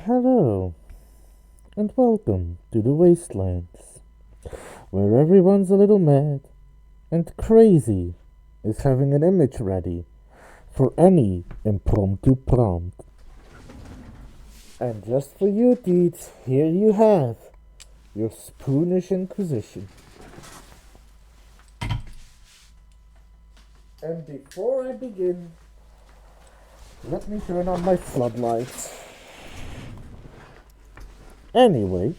Hello, and welcome to the Wastelands, where everyone's a little mad and crazy is having an image ready for any impromptu prompt. And just for you, Deeds, here you have your spoonish inquisition. And before I begin, let me turn on my floodlights. Anyway,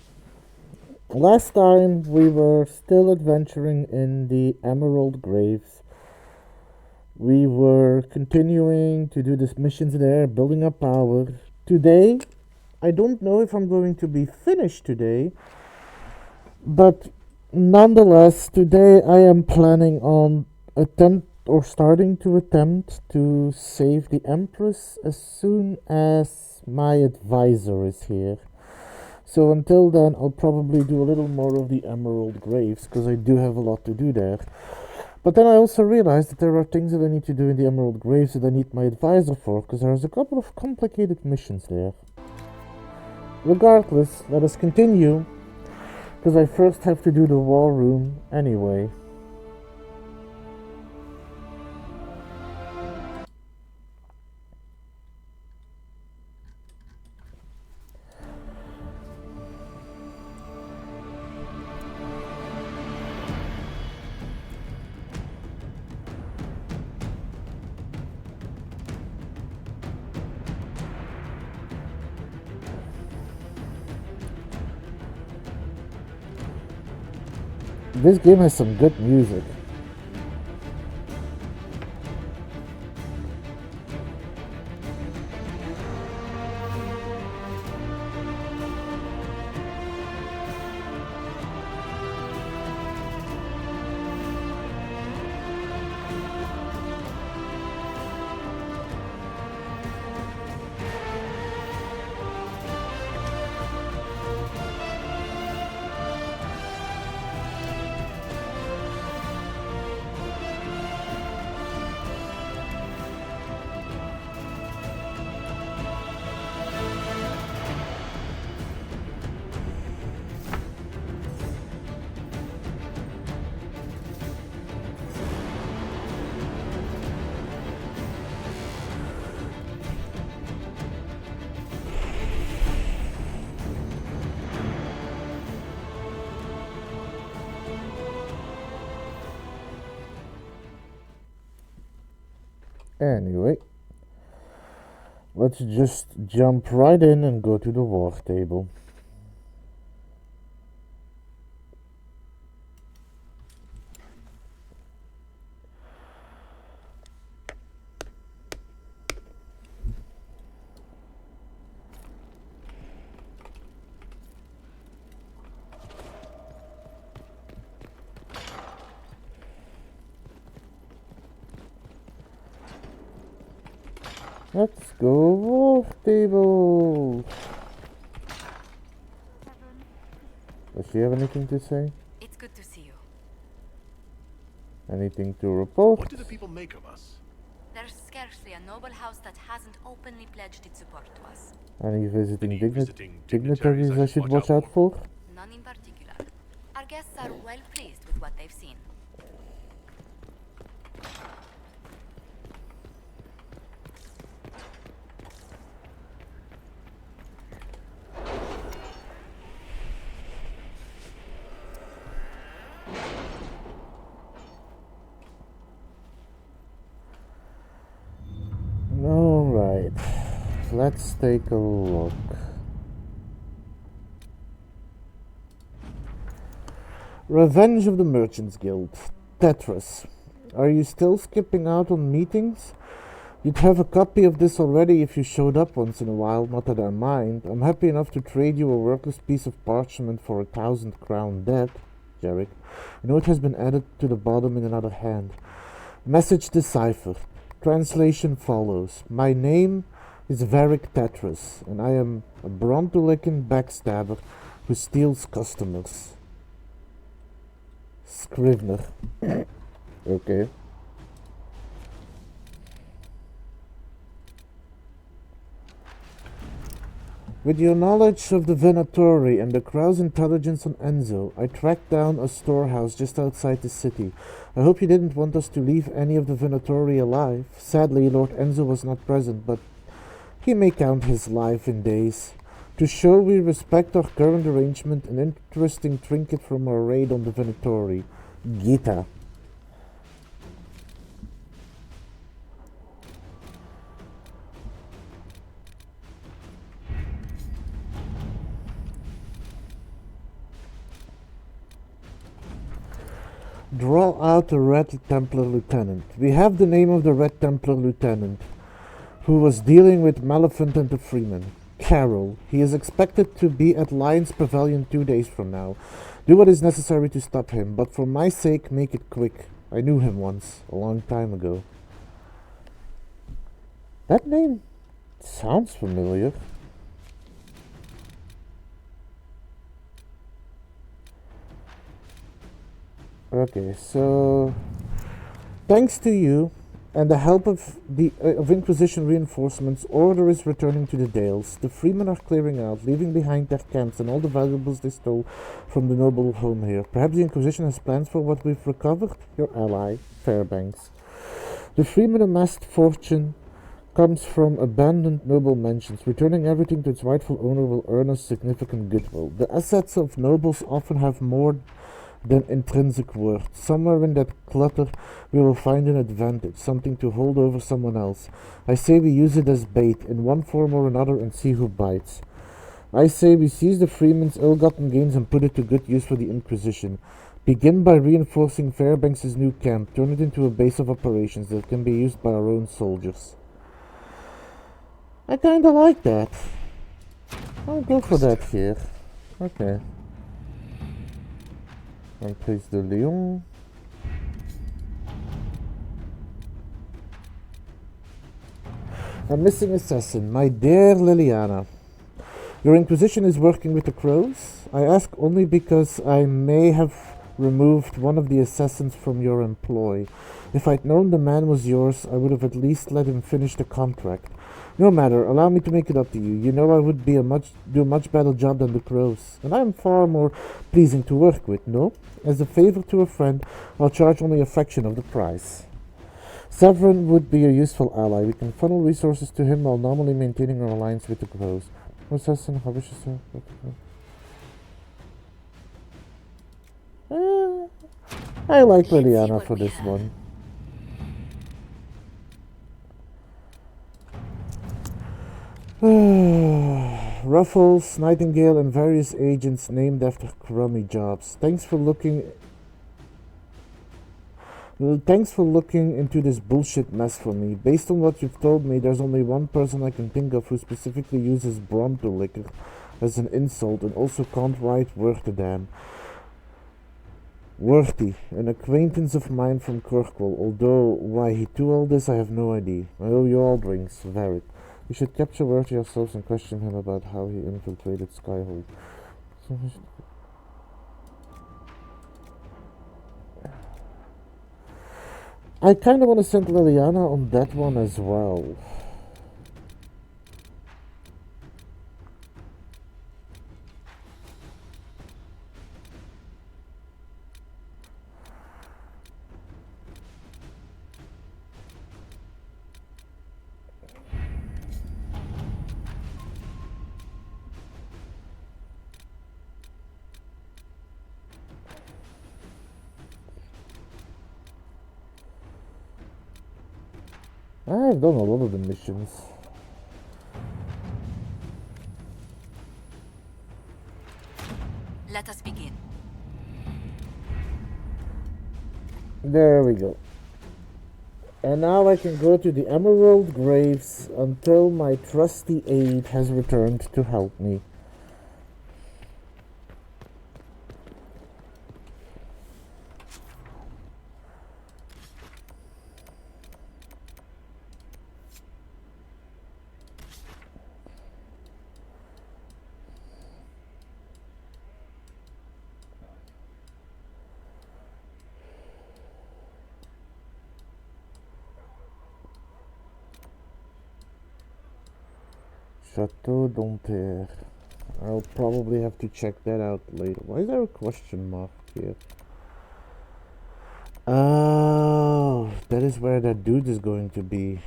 last time we were still adventuring in the Emerald Graves. We were continuing to do these missions there, building up power. Today, I don't know if I'm going to be finished today, but nonetheless, today I am planning on starting to attempt to save the Empress as soon as my advisor is here. So until then, I'll probably do a little more of the Emerald Graves, because I do have a lot to do there. But then I also realized that there are things that I need to do in the Emerald Graves that I need my advisor for, because there's a couple of complicated missions there. Regardless, let us continue, because I first have to do the war room anyway. This game has some good music. Anyway, let's just jump right in and go to the war table. Let's go war table. Does she have anything to say? It's good to see you. Anything to report? What do the people make of us? There's scarcely a noble house that hasn't openly pledged its support to us. Any visiting Any dignitaries I should watch out for? None in particular. Our guests are well pleased with what they've seen. Alright, let's take a look. Revenge of the Merchants Guild. Tetris. Are you still skipping out on meetings? You'd have a copy of this already if you showed up once in a while, not that I mind. I'm happy enough to trade you a worthless piece of parchment for 1,000 crown debt, Jarek. You know it has been added to the bottom in another hand. Message deciphered. Translation follows. My name is Varric Tetris, and I am a Brontulican backstabber who steals customers. Scrivener. Okay. With your knowledge of the Venatori and the crowd's intelligence on Enzo, I tracked down a storehouse just outside the city. I hope you didn't want us to leave any of the Venatori alive. Sadly, Lord Enzo was not present, but he may count his life in days. To show we respect our current arrangement, an interesting trinket from our raid on the Venatori. Gita. Draw out a Red Templar Lieutenant. We have the name of the Red Templar Lieutenant, who was dealing with Maleficent and the Freeman. Carol. He is expected to be at Lion's Pavilion 2 days from now. Do what is necessary to stop him, but for my sake, make it quick. I knew him once, a long time ago. That name sounds familiar. Okay, so thanks to you and the help of Inquisition reinforcements, order is returning to the Dales. The Freemen are clearing out, leaving behind their camps and all the valuables they stole from the noble home here. Perhaps the Inquisition has plans for what we've recovered? Your ally, Fairbanks. The Freemen amassed fortune comes from abandoned noble mansions. Returning everything to its rightful owner will earn us significant goodwill. The assets of nobles often have more than intrinsic worth. Somewhere in that clutter we will find an advantage, something to hold over someone else. I say we use it as bait, in one form or another, and see who bites. I say we seize the Freeman's ill-gotten gains and put it to good use for the Inquisition. Begin by reinforcing Fairbanks' new camp. Turn it into a base of operations that can be used by our own soldiers. I kinda like that. I'll go for that here. Okay. Place de Leon. A missing assassin. My dear Liliana, your Inquisition is working with the Crows? I ask only because I may have removed one of the assassins from your employ. If I'd known the man was yours, I would have at least let him finish the contract. No matter, allow me to make it up to you. You know I would do a much better job than the Crows, and I am far more pleasing to work with, no? As a favor to a friend, I'll charge only a fraction of the price. Severin would be a useful ally. We can funnel resources to him while normally maintaining our alliance with the Crows. Assassin, I like Liliana for this one. Ruffles, Nightingale, and various agents named after crummy jobs. Thanks for looking into this bullshit mess for me. Based on what you've told me, there's only one person I can think of who specifically uses Bronto liquor as an insult and also can't write worth a damn. Worthy, an acquaintance of mine from Kirkwall, although why he do all this I have no idea. I owe you all drinks, Varric. You should capture Worthy yourselves and question him about how he infiltrated Skyhold. I kinda wanna send Liliana on that one as well. I've done a lot of the missions. Let us begin. There we go. And now I can go to the Emerald Graves until my trusty aide has returned to help me. Chateau d'Ampere. I'll probably have to check that out later. Why is there a question mark here? Oh, that is where that dude is going to be.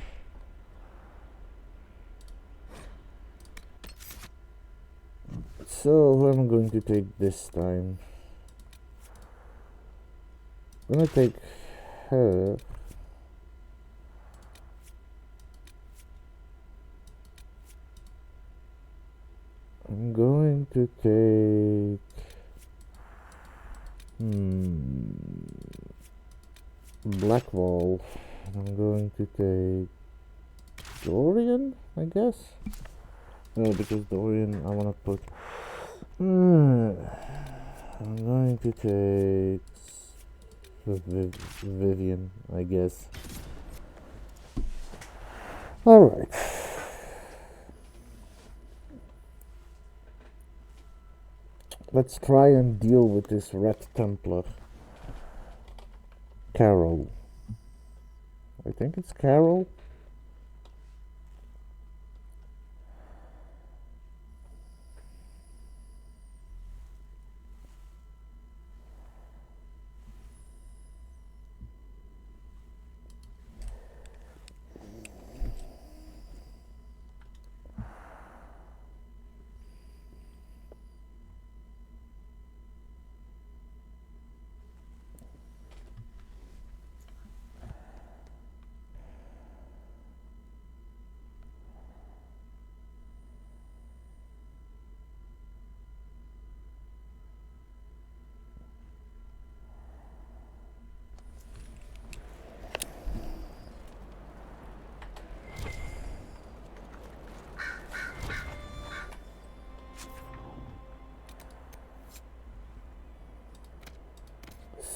So, who am I going to take this time? I'm gonna take her. I'm going to take... Blackwall. I'm going to take Dorian, I guess. No, because Dorian I want to put... I'm going to take Vivian, I guess. Alright. Let's try and deal with this Red Templar. Carol. I think it's Carol.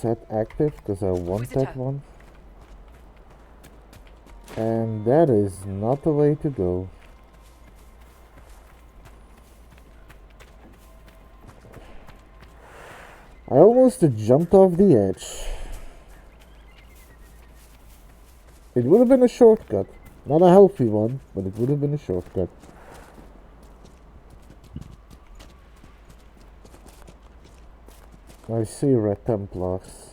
Set active because I want that one. And that is not the way to go. I almost jumped off the edge. It would have been a shortcut. Not a healthy one, but it would have been a shortcut. I see Red Templars.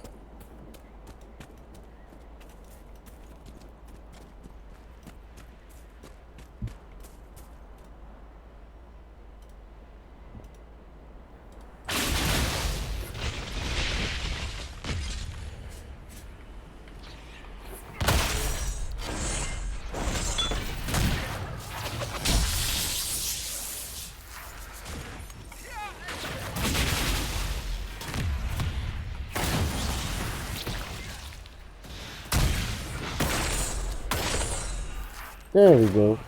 There we go.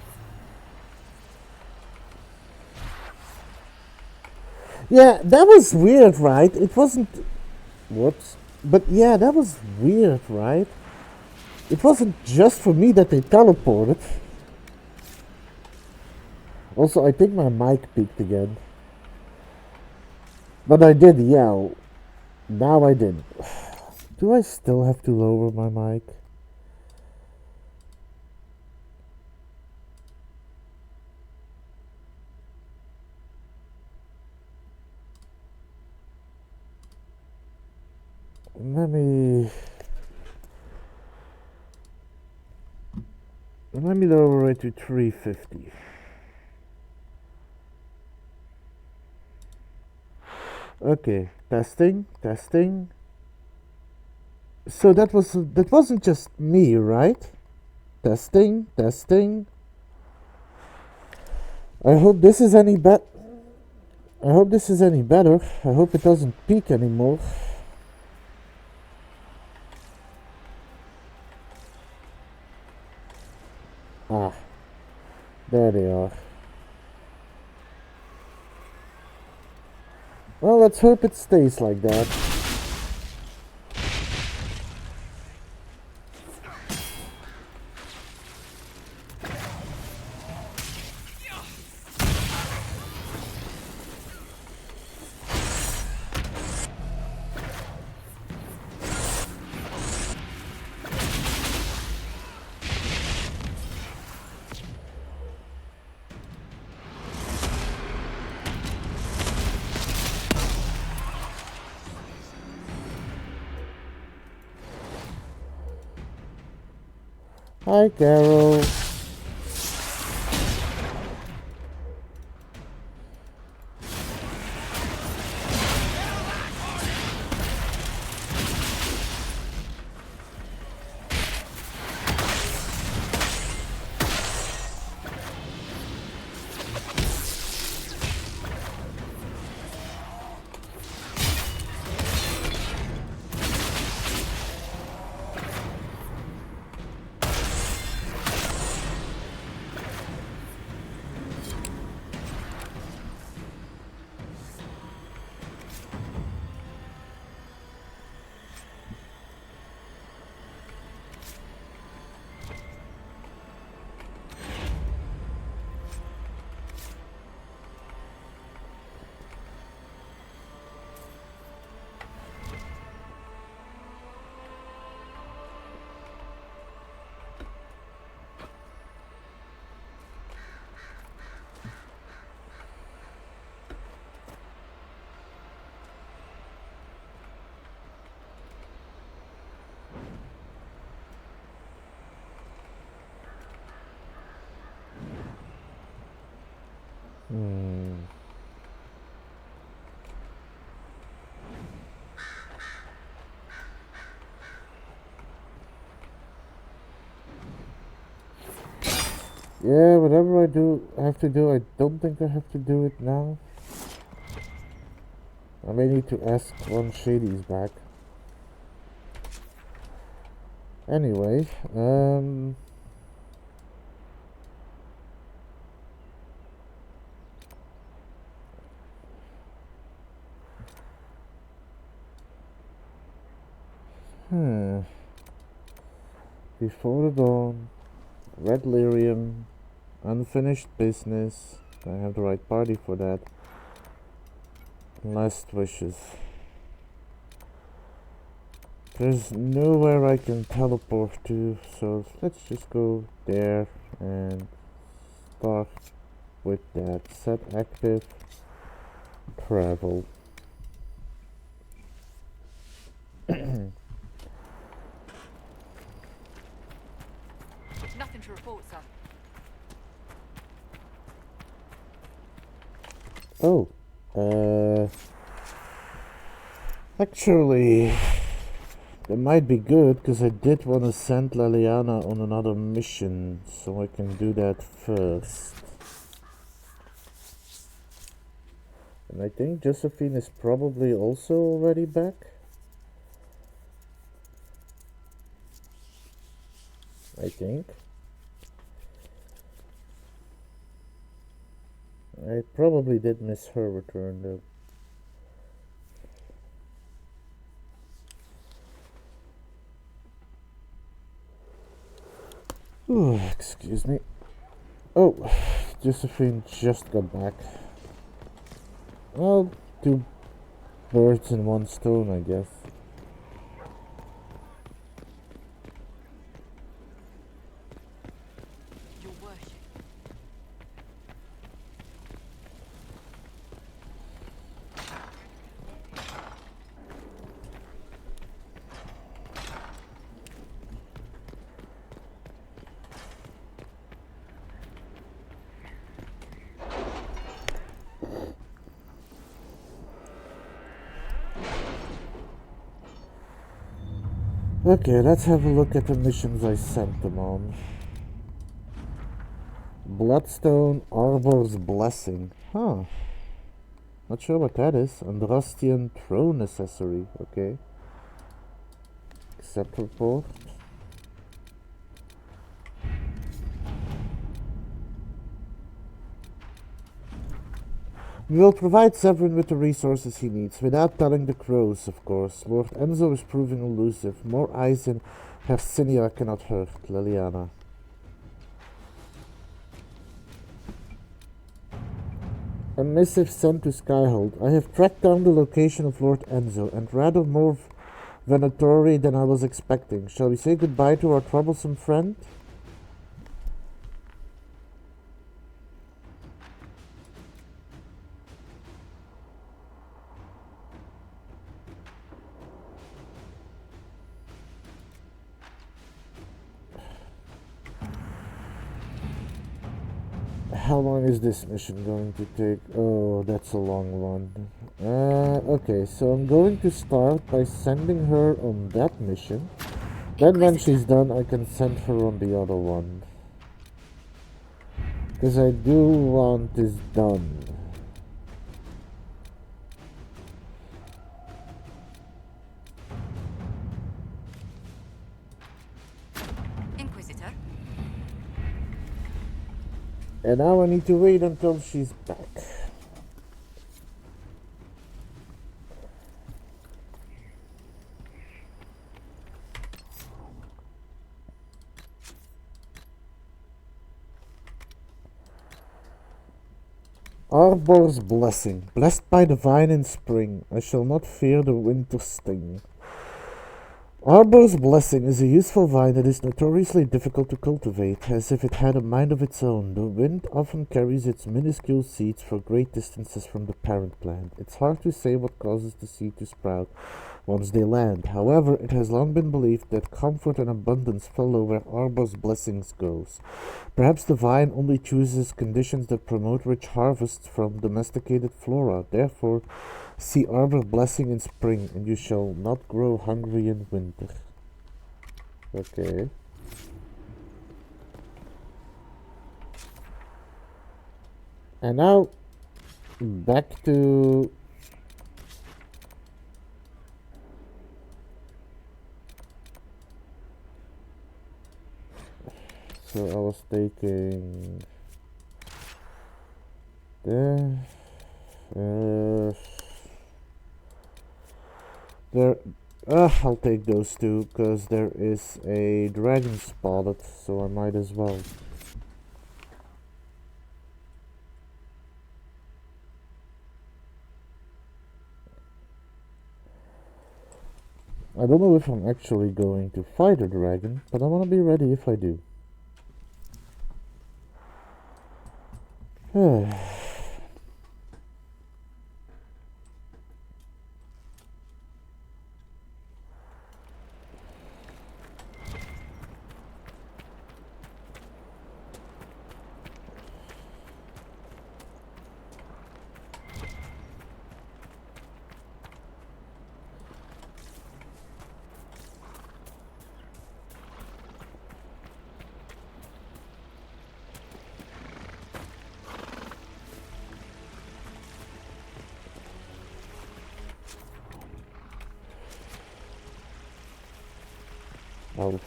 Yeah, that was weird, right? It wasn't... Whoops. But yeah, that was weird, right? It wasn't just for me that they teleported. Also, I think my mic peaked again. But I did yell. Now I did. Do I still have to lower my mic? Let me lower it to 350. Okay, testing. So that wasn't just me, right? Testing. I hope this is any better. I hope it doesn't peak anymore. Ah, there they are. Well, let's hope it stays like that. Hi, Carol. Yeah, whatever I have to do, I don't think I have to do it now. I may need to ask when Shady's back. Anyway, Before the dawn, red lyrium, unfinished business. I have the right party for that. Last wishes. There's nowhere I can teleport to, so let's just go there and start with that. Set active, travel. Nothing to report, sir. Oh, actually, that might be good because I did want to send Liliana on another mission, so I can do that first. And I think Josephine is probably also already back. I think. I probably did miss her return though. Oh, excuse me. Oh, Josephine just got back. Well, two birds in one stone, I guess. Your worship. Okay, let's have a look at the missions I sent them on. Bloodstone Arbor's Blessing. Huh. Not sure what that is. Andrastian Throne Accessory. Okay. Accept report. We will provide Severin with the resources he needs, without telling the crows, of course. Lord Enzo is proving elusive. More eyes in Hercinia cannot hurt, Liliana. A missive sent to Skyhold. I have tracked down the location of Lord Enzo, and rather more venatory than I was expecting. Shall we say goodbye to our troublesome friend? How long is this mission going to take? Oh, that's a long one. Okay, so I'm going to start by sending her on that mission. Then when she's done, I can send her on the other one. Because I do want this done. Inquisitor. And now I need to wait until she's back. Arbor's blessing. Blessed by the vine in spring, I shall not fear the winter's sting. Arbor's blessing is a useful vine that is notoriously difficult to cultivate, as if it had a mind of its own. The wind often carries its minuscule seeds for great distances from the parent plant. It's hard to say what causes the seed to sprout once they land. However, it has long been believed that comfort and abundance follow where Arbor's blessings goes. Perhaps the vine only chooses conditions that promote rich harvests from domesticated flora. Therefore, see Arbor blessing in spring, and you shall not grow hungry in winter. Okay. And now, back to... So I was taking... There... I'll take those two, because there is a dragon spotted, so I might as well. I don't know if I'm actually going to fight a dragon, but I want to be ready if I do.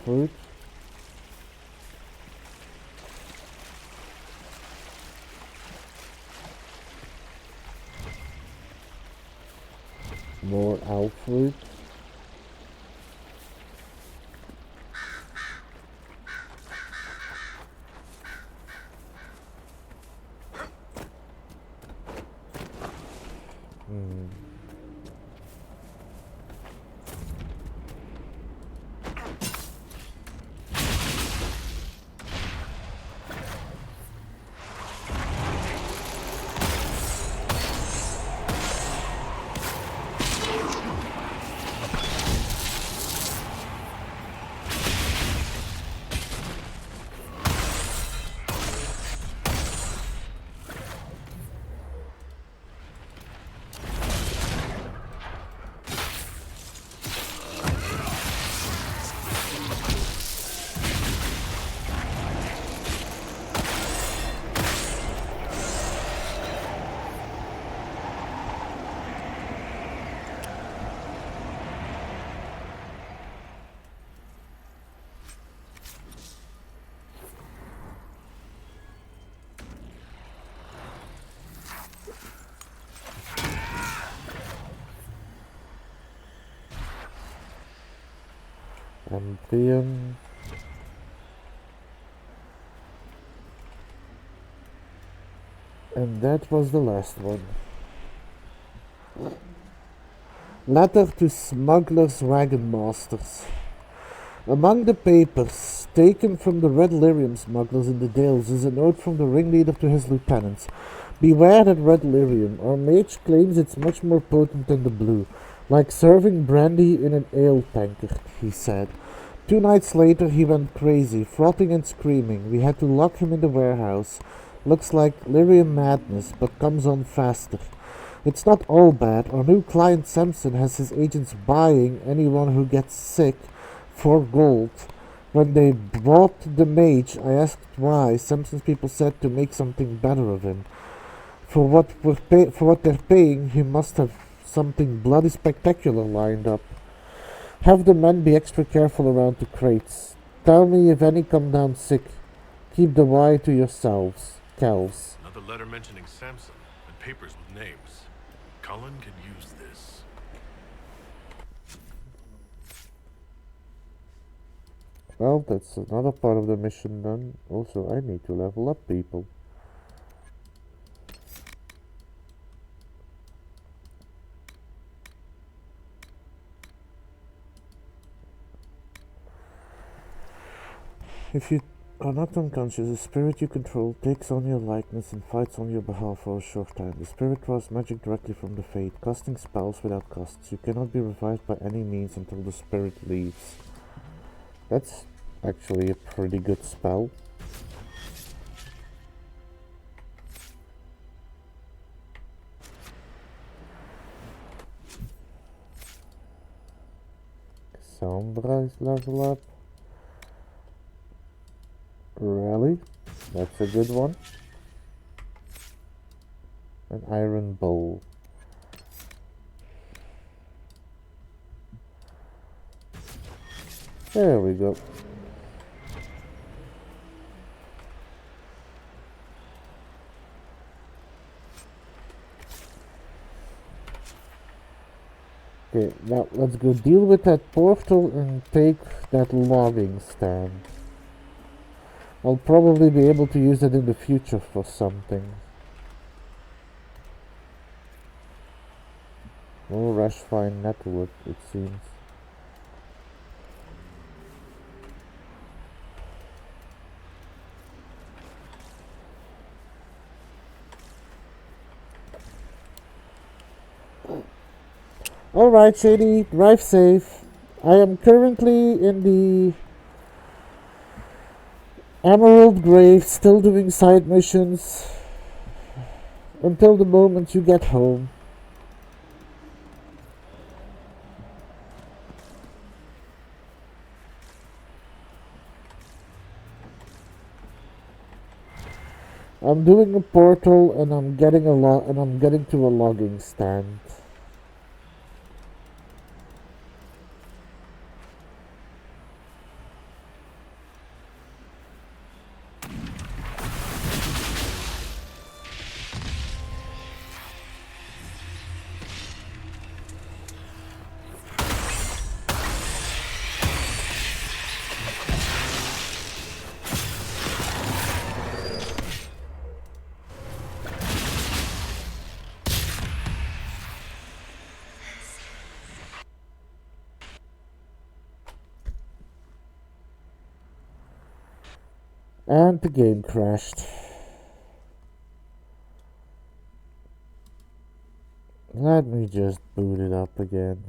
Fruit. More owl fruit. Then and that was the last one. Letter to smugglers, wagon masters. Among the papers taken from the Red Lyrium smugglers in the Dales is a note from the ringleader to his lieutenants. Beware that Red Lyrium. Our mage claims it's much more potent than the blue. Like serving brandy in an ale tankard, he said. 2 nights later he went crazy, frothing and screaming. We had to lock him in the warehouse. Looks like lyrium madness, but comes on faster. It's not all bad. Our new client Samson has his agents buying anyone who gets sick for gold. When they bought the mage, I asked why. Samson's people said to make something better of him. For what they're paying, he must have something bloody spectacular lined up. Have the men be extra careful around the crates. Tell me if any come down sick. Keep the why to yourselves, Kells. Another letter mentioning Samson and papers with names. Cullen could use this. Well, that's another part of the mission done. Also, I need to level up people. If you are not unconscious, the spirit you control takes on your likeness and fights on your behalf for a short time. The spirit draws magic directly from the fate, casting spells without costs. You cannot be revived by any means until the spirit leaves. That's actually a pretty good spell. Sombra's level up. Rally, that's a good one. An iron bowl. There we go. Okay, now let's go deal with that portal and take that logging stand. I'll probably be able to use it in the future for something. More rush fine network, it seems. Alright, Shady, drive safe. I am currently in the Emerald Grave, still doing side missions until the moment you get home. I'm doing a portal and I'm getting to a logging stand. And the game crashed. Let me just boot it up again.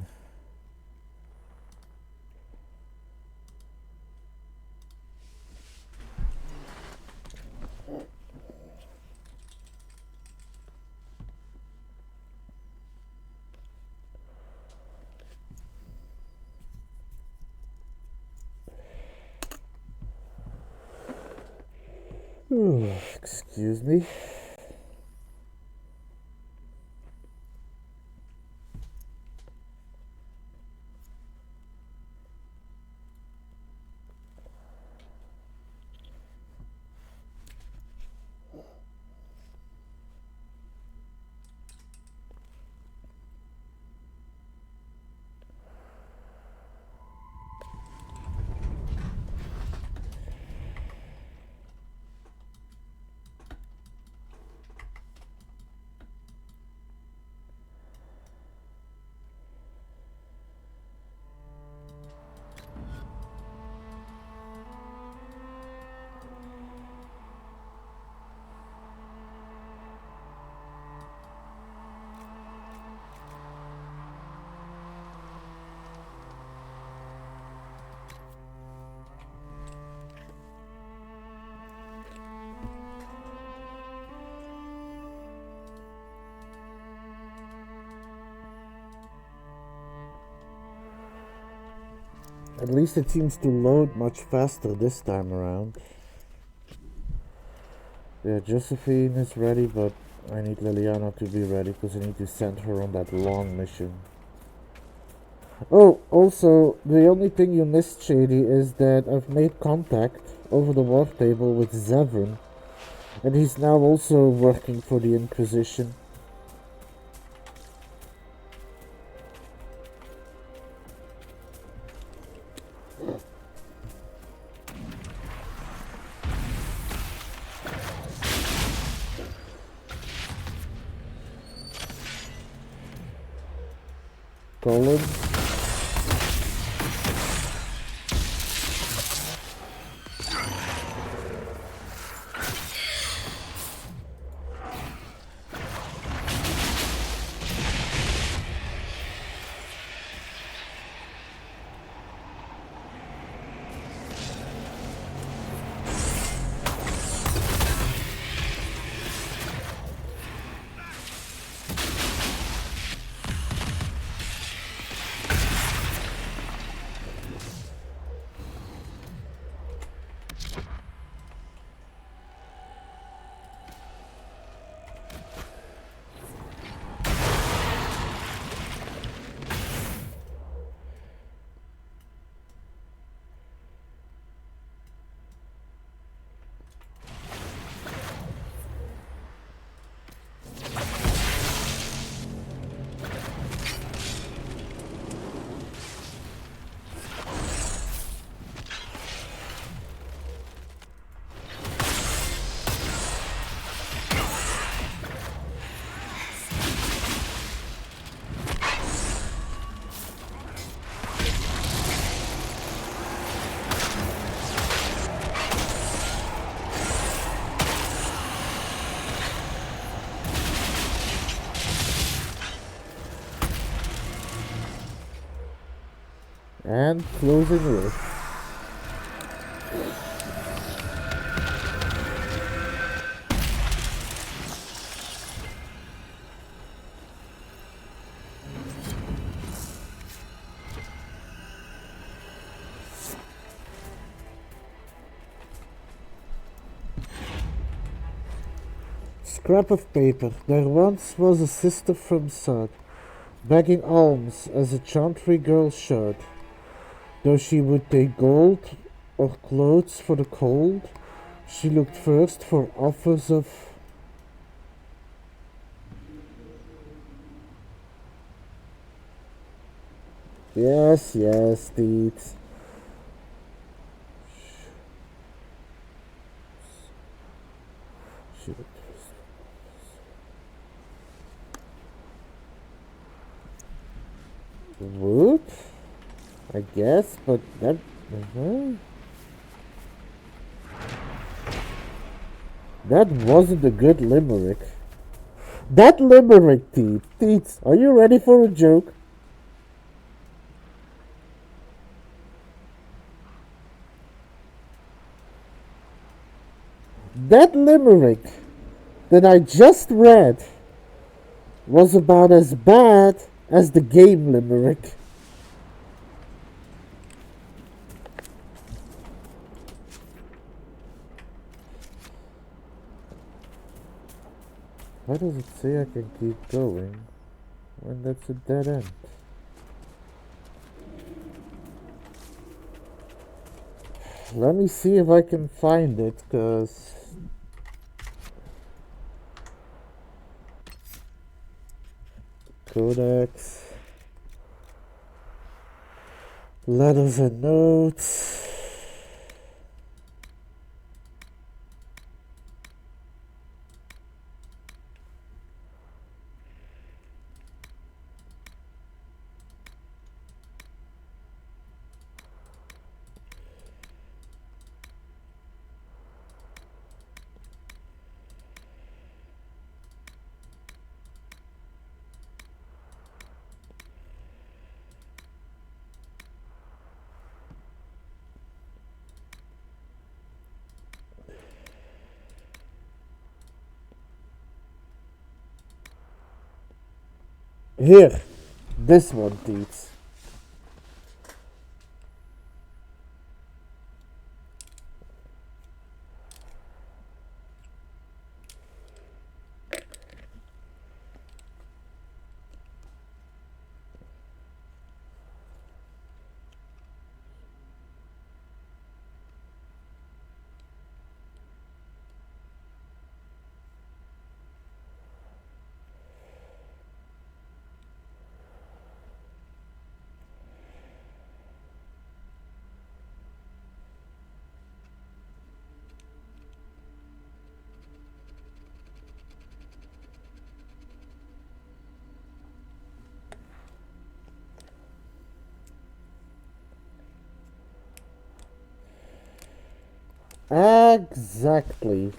Excuse me. At least it seems to load much faster this time around. Yeah, Josephine is ready, but I need Liliana to be ready because I need to send her on that long mission. Oh, also, the only thing you missed, Shady, is that I've made contact over the war table with Zevran, and he's now also working for the Inquisition. Colin? And closing with. Scrap of paper. There once was a sister from Sud, begging alms as a chantry girl should. Though she would take gold or clothes for the cold, she looked first for offers of... Yes, yes, deeds. Wood? I guess, but that... That wasn't a good limerick. That limerick, Teets, are you ready for a joke? That limerick that I just read was about as bad as the game limerick. Why does it say I can keep going when that's a dead end? Let me see if I can find it, cause... Codex... Letters and notes... Here, this one, Teets. Exactly.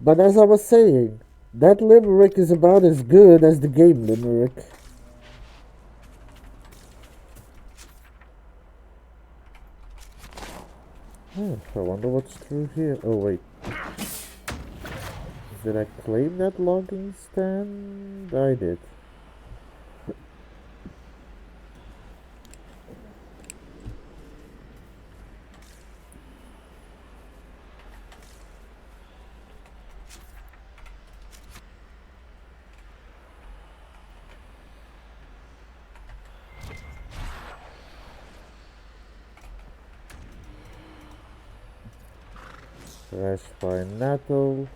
But as I was saying, that limerick is about as good as the game limerick. I wonder what's through here. Oh wait. Did I claim that logging stand? I did. Fresh pineapple.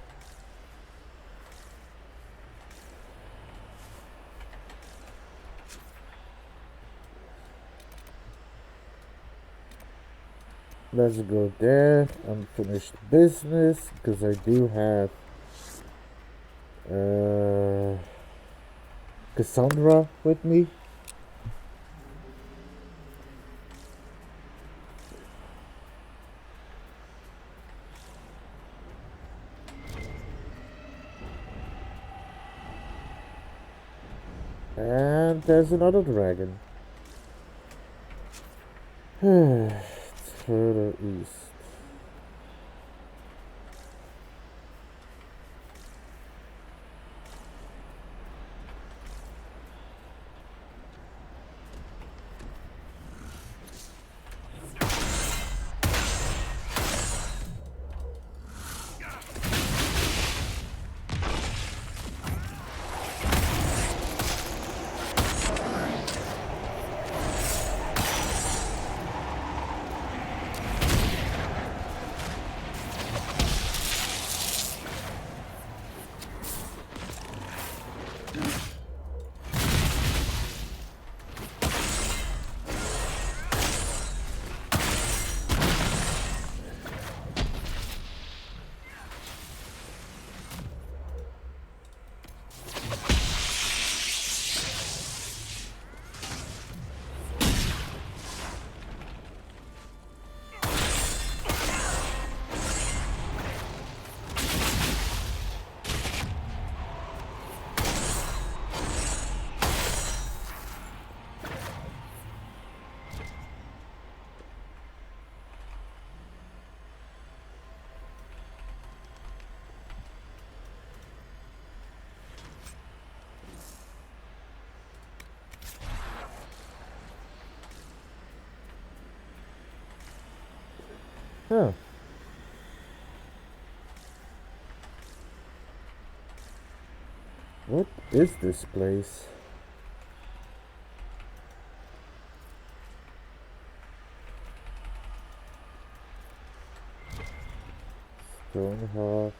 Let's go there. Unfinished business, because I do have Cassandra with me. And there's another dragon. It's further east. Huh. What is this place? Stoneheart.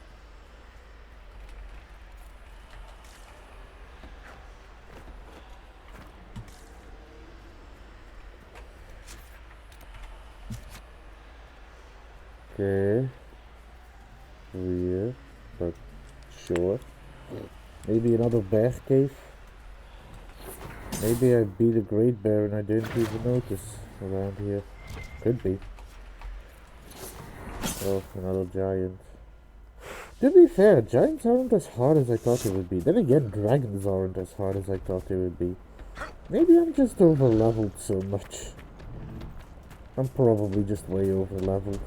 Okay. Weird, but sure. Maybe another bear cave? Maybe I beat a great bear and I didn't even notice around here. Could be. Oh, another giant. To be fair, giants aren't as hard as I thought they would be. Then again, dragons aren't as hard as I thought they would be. Maybe I'm just over leveled so much. I'm probably just way over leveled.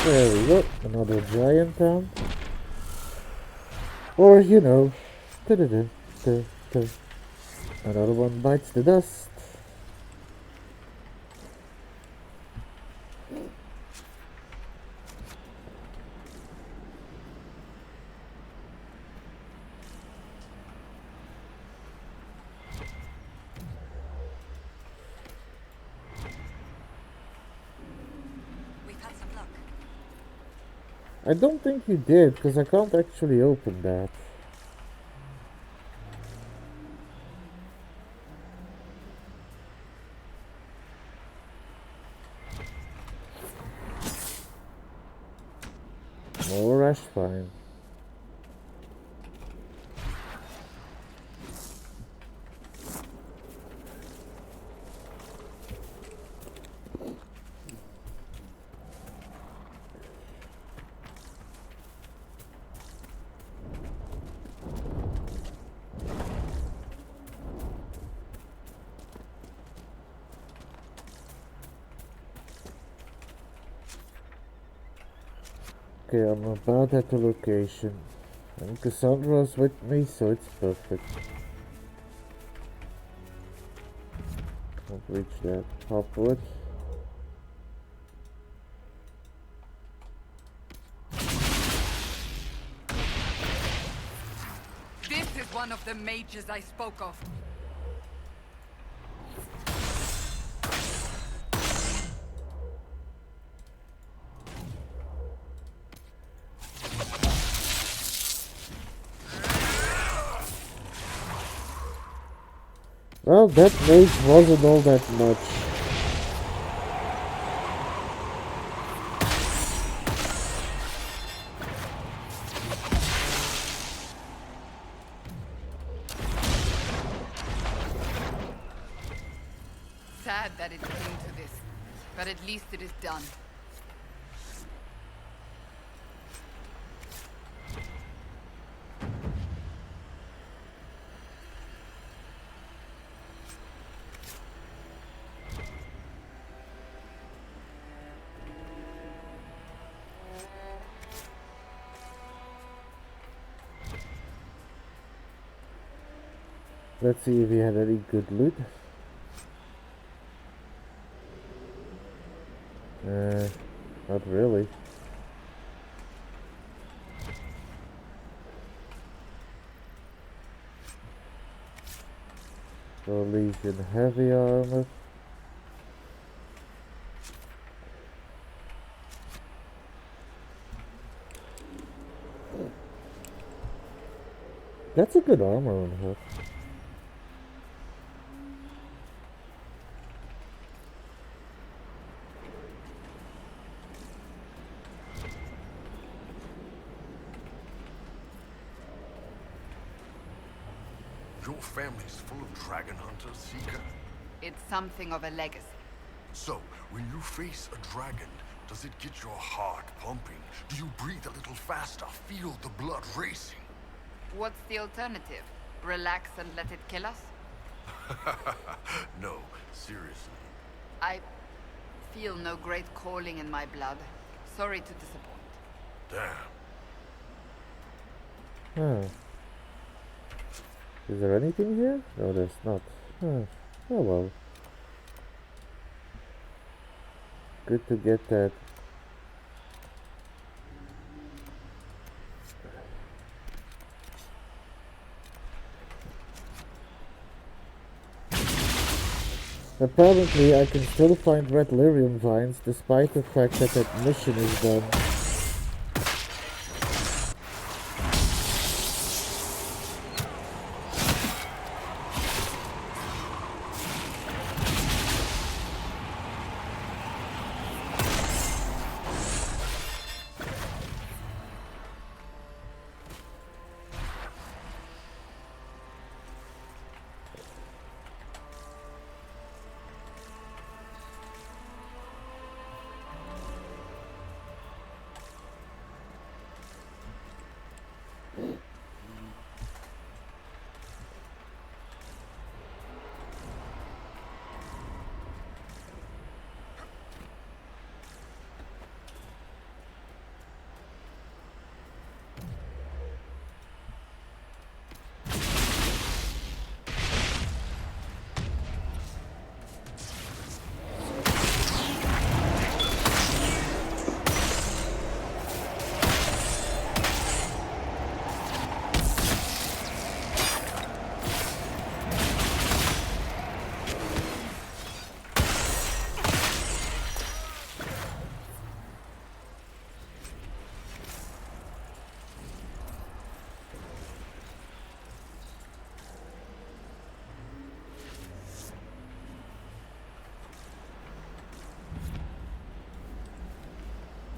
There we go, another giant town. Or, you know, another one bites the dust. I don't think you did, because I can't actually open that. More ash fine. Okay, I'm about at the location. And Cassandra's with me, so it's perfect. Can't reach that. Hopwood. This is one of the mages I spoke of. Well, that mage wasn't all that much. Sad that it came to this, but at least it is done. Let's see if he had any good loot. Not really. So Legion heavy armor. That's a good armor on her. Your family's full of dragon hunters, Seeker? It's something of a legacy. So, when you face a dragon, does it get your heart pumping? Do you breathe a little faster, feel the blood racing? What's the alternative? Relax and let it kill us? No, seriously. I feel no great calling in my blood. Sorry to disappoint. Damn. Huh. Is there anything here? No, there's not. Huh. Oh well. Good to get that. Apparently I can still find red lyrium vines despite the fact that that mission is done.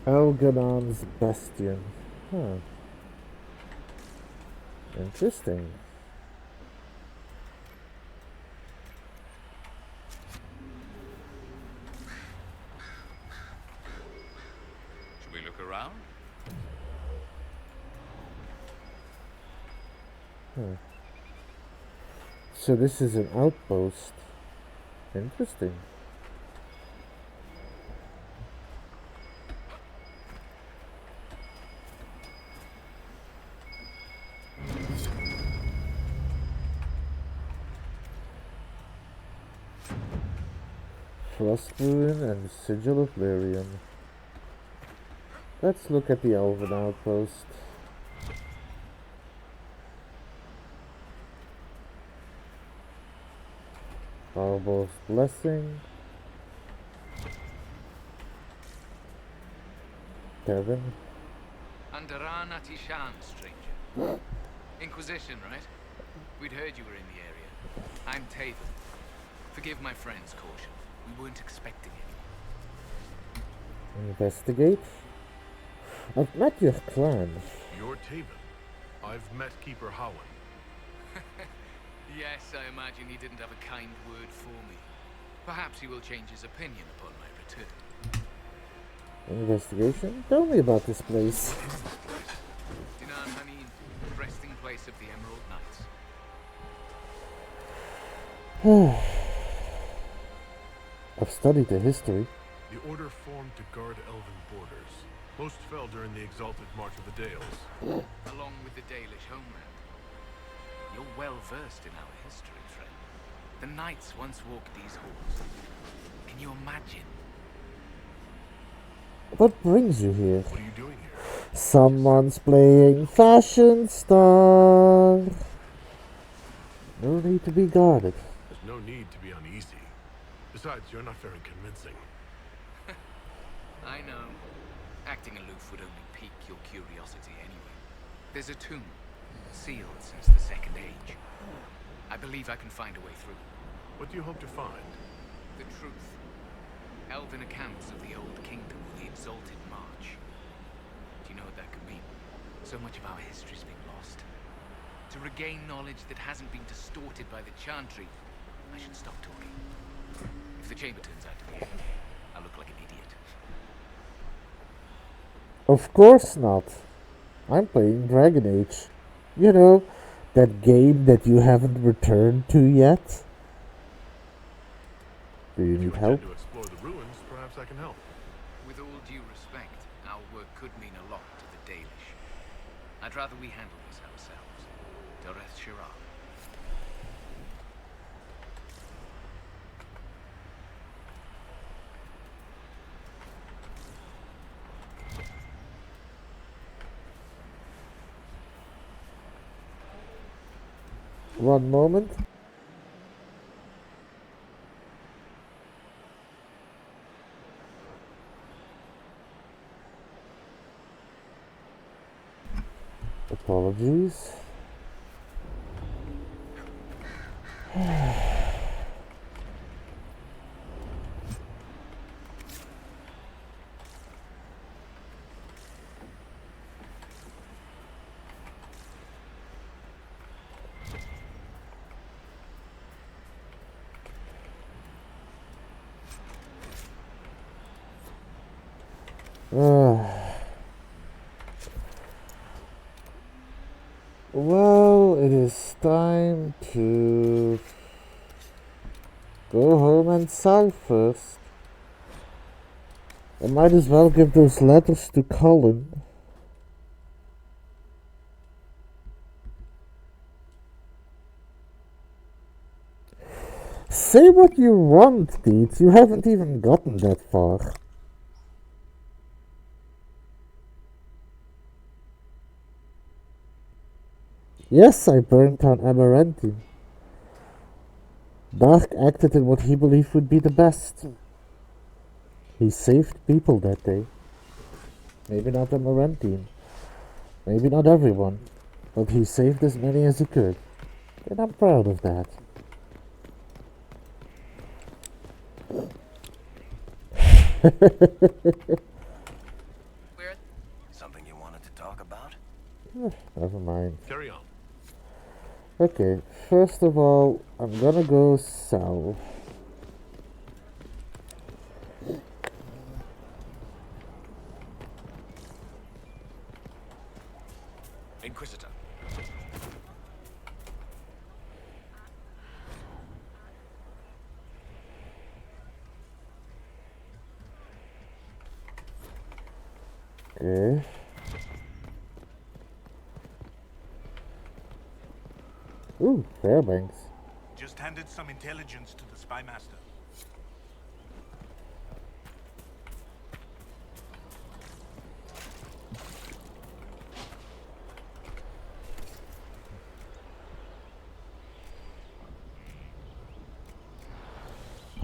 Elganon's Bastion. Huh. Interesting. Should we look around? So this is an outpost. Interesting. Frostruin and Sigil of Lyrium. Let's look at the Elven outpost. Barbar's Blessing. Kevin. Andaran Atishan, stranger. Inquisition, right? We'd heard you were in the area. I'm Taven. Forgive my friend's caution. We weren't expecting it. Investigate. I've met your clan. You're Taven. I've met Keeper Howen. Yes, I imagine he didn't have a kind word for me. Perhaps he will change his opinion upon my return. Investigation? Tell me about this place. Dinan Hanin, resting place of the Emerald Knights. I've studied the history. The Order formed to guard Elven borders. Most fell during the exalted March of the Dales. Along with the Dalish homeland. You're well versed in our history, friend. The knights once walked these halls. Can you imagine? What brings you here? What are you doing here? Someone's playing Fashion Star. No need to be guarded. There's no need to be uneasy. Besides, you're not very convincing. I know. Acting aloof would only pique your curiosity anyway. There's a tomb, sealed since the Second Age. I believe I can find a way through. What do you hope to find? The truth. Elven accounts of the Old Kingdom or the Exalted March. Do you know what that could mean? So much of our history's been lost. To regain knowledge that hasn't been distorted by the Chantry, I should stop talking. If the chamber turns out to be empty, I'll look like an idiot. Of course not. I'm playing Dragon Age. You know, that game that you haven't returned to yet. Do you If you need help? intend to explore the ruins, perhaps I can help. With all due respect, our work could mean a lot to the Dalish. I'd rather we handle this ourselves. Doreth Shirar. One moment. Apologies. Well, it is time to go home and sell first. I might as well give those letters to Colin. Say what you want, Deeds. You haven't even gotten that far. Yes, I burned down Amaranthine. Dark acted in what he believed would be the best. He saved people that day. Maybe not Amaranthine. Maybe not everyone. But he saved as many as he could. And I'm proud of that. Never mind. Carry on. Okay, first of all, I'm gonna go south. Inquisitor. Okay. Ooh, Fairbanks. Just handed some intelligence to the spy master.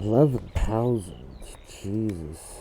$11,000. Jesus.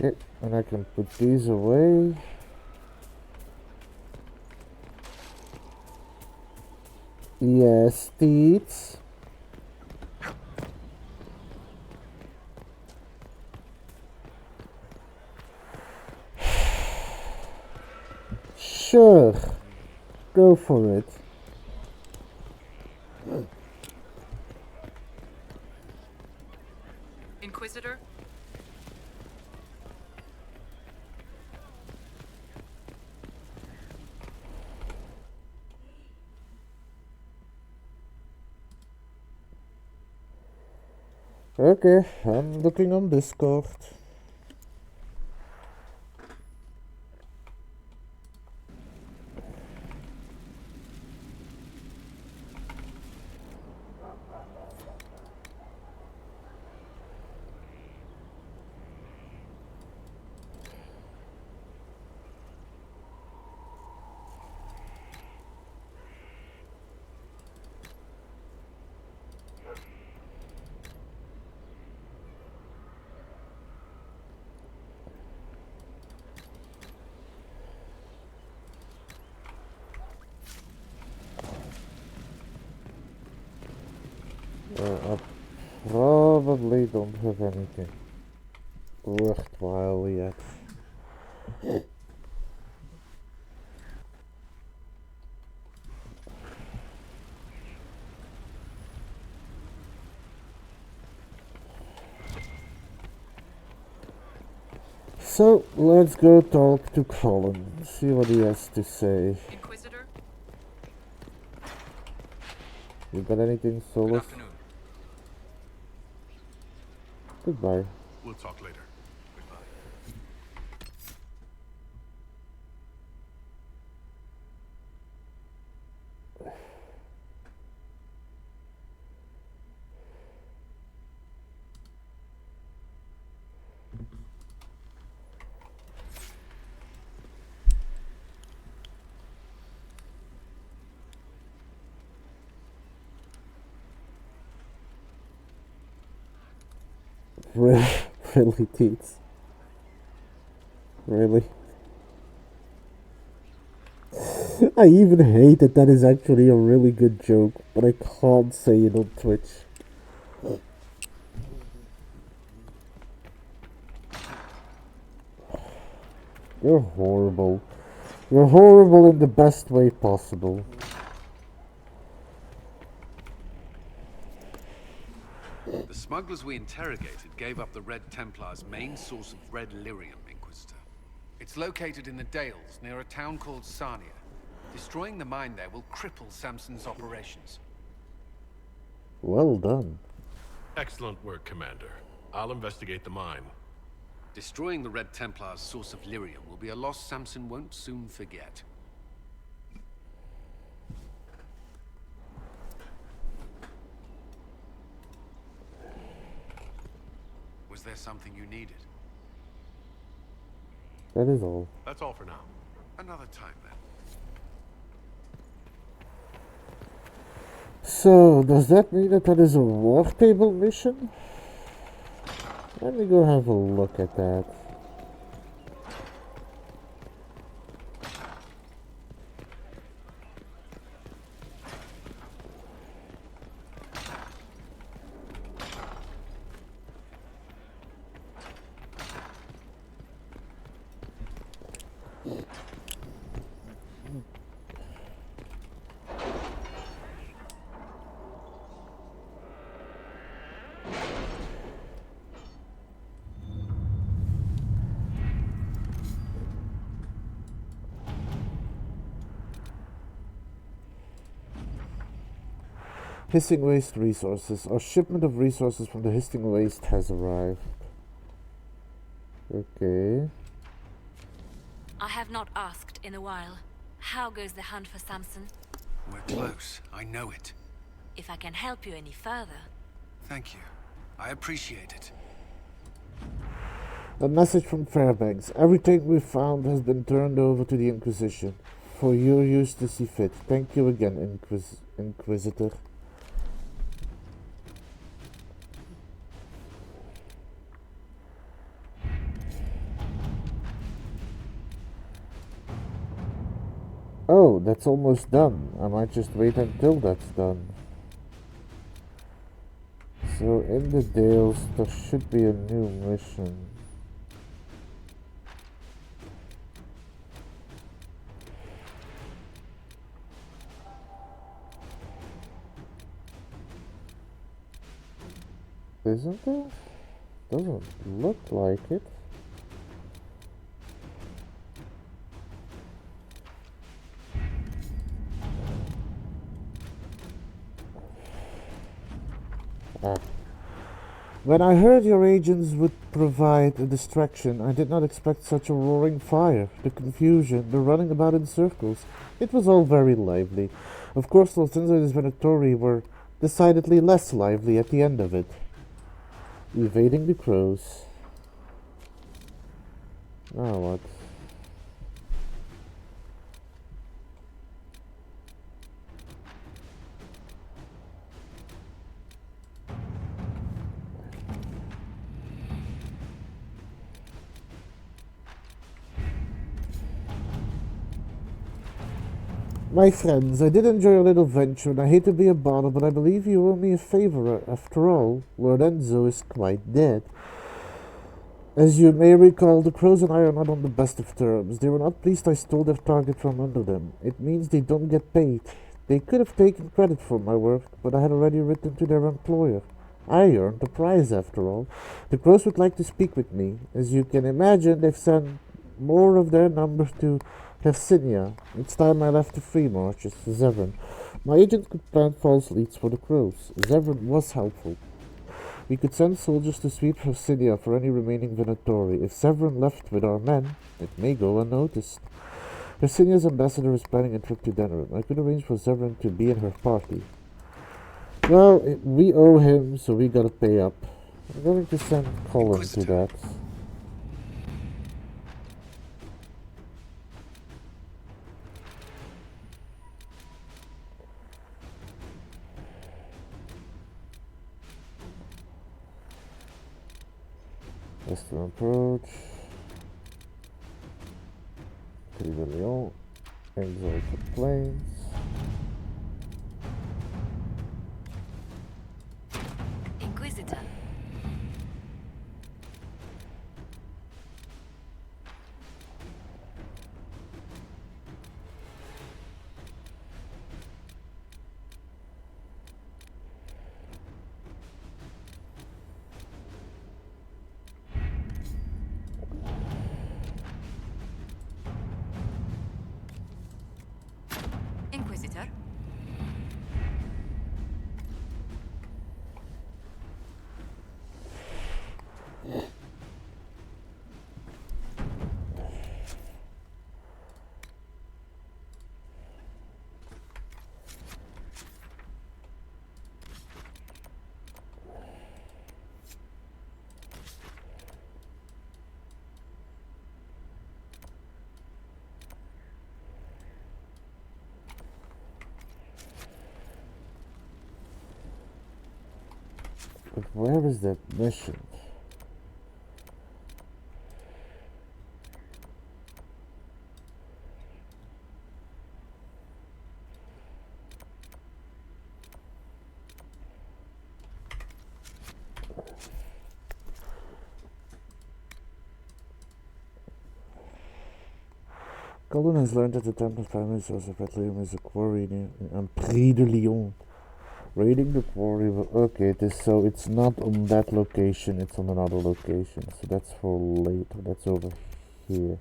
Okay, and I can put these away. Yes, Teats. Sure, go for it. Inquisitor? Okay, I'm looking on Discord. I probably don't have anything worthwhile yet. So let's go talk to Colin, see what he has to say. Inquisitor? You got anything, Good Solus? afternoon. Goodbye. We'll talk later. Goodbye. Really, Teats? Really? I even hate that that is actually a really good joke, but I can't say it on Twitch. You're horrible. You're horrible in the best way possible. smugglers we interrogated gave up the Red Templar's main source of red lyrium, Inquisitor. It's located in the Dales, near a town called Sarnia. Destroying the mine there will cripple Samson's operations. Well done. Excellent work, Commander. I'll investigate the mine. Destroying the Red Templar's source of lyrium will be a loss Samson won't soon forget. Was there something you needed? That is all. That's all for now. Another time, then. So, does that mean that that is a war table mission? Let me go have a look at that. Hissing Waste Resources. Our shipment of resources from the Hissing Waste has arrived. Okay. I have not asked in a while. How goes the hunt for Samson? We're close. I know it. If I can help you any further. Thank you. I appreciate it. A message from Fairbanks. Everything we found has been turned over to the Inquisition. For your use to see fit. Thank you again, Inquisitor. Oh, that's almost done. I might just wait until that's done. So in the Dales, there should be a new mission. Isn't there? Doesn't look like it. When I heard your agents would provide a distraction, I did not expect such a roaring fire. The confusion, the running about in circles, it was all very lively. Of course, those incidents in Venatori were decidedly less lively at the end of it. Evading the crows. Now what? My friends, I did enjoy your little venture, and I hate to be a bother, but I believe you owe me a favor. After all, Lord Enzo is quite dead. As you may recall, the Crows and I are not on the best of terms. They were not pleased I stole their target from under them. It means they don't get paid. They could have taken credit for my work, but I had already written to their employer. I earned the prize, after all. The Crows would like to speak with me. As you can imagine, they've sent more of their numbers to Hercynia. It's time I left the free marches. Zevran. My agent could plant false leads for the Crows. Zevran was helpful. We could send soldiers to sweep Hercynia for any remaining Venatori. If Zevran left with our men, it may go unnoticed. Hercynia's ambassador is planning a trip to Denerim. I could arrange for Zevran to be in her party. Well, we owe him, so we gotta pay up. I'm going to send Colin to that. Western approach. Trivelion. Exalted Plains. Inquisitor. But where is that mission? Colin has learned that the Temple family source of petroleum is a quarry near Prix de Lyon. Raiding the quarry. Okay, so it's not on that location, it's on another location. So that's for later. That's over here.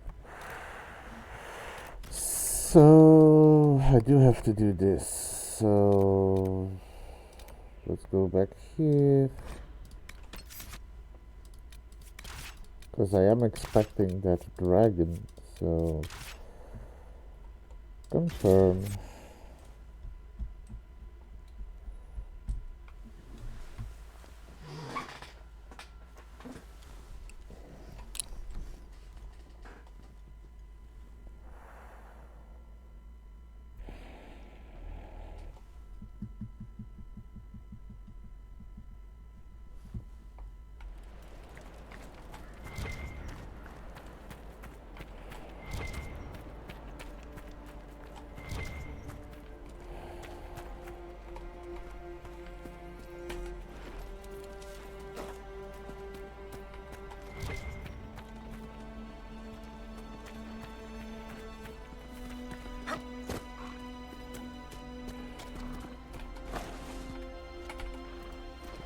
So I do have to do this. So let's go back here. Because I am expecting that dragon. So confirm.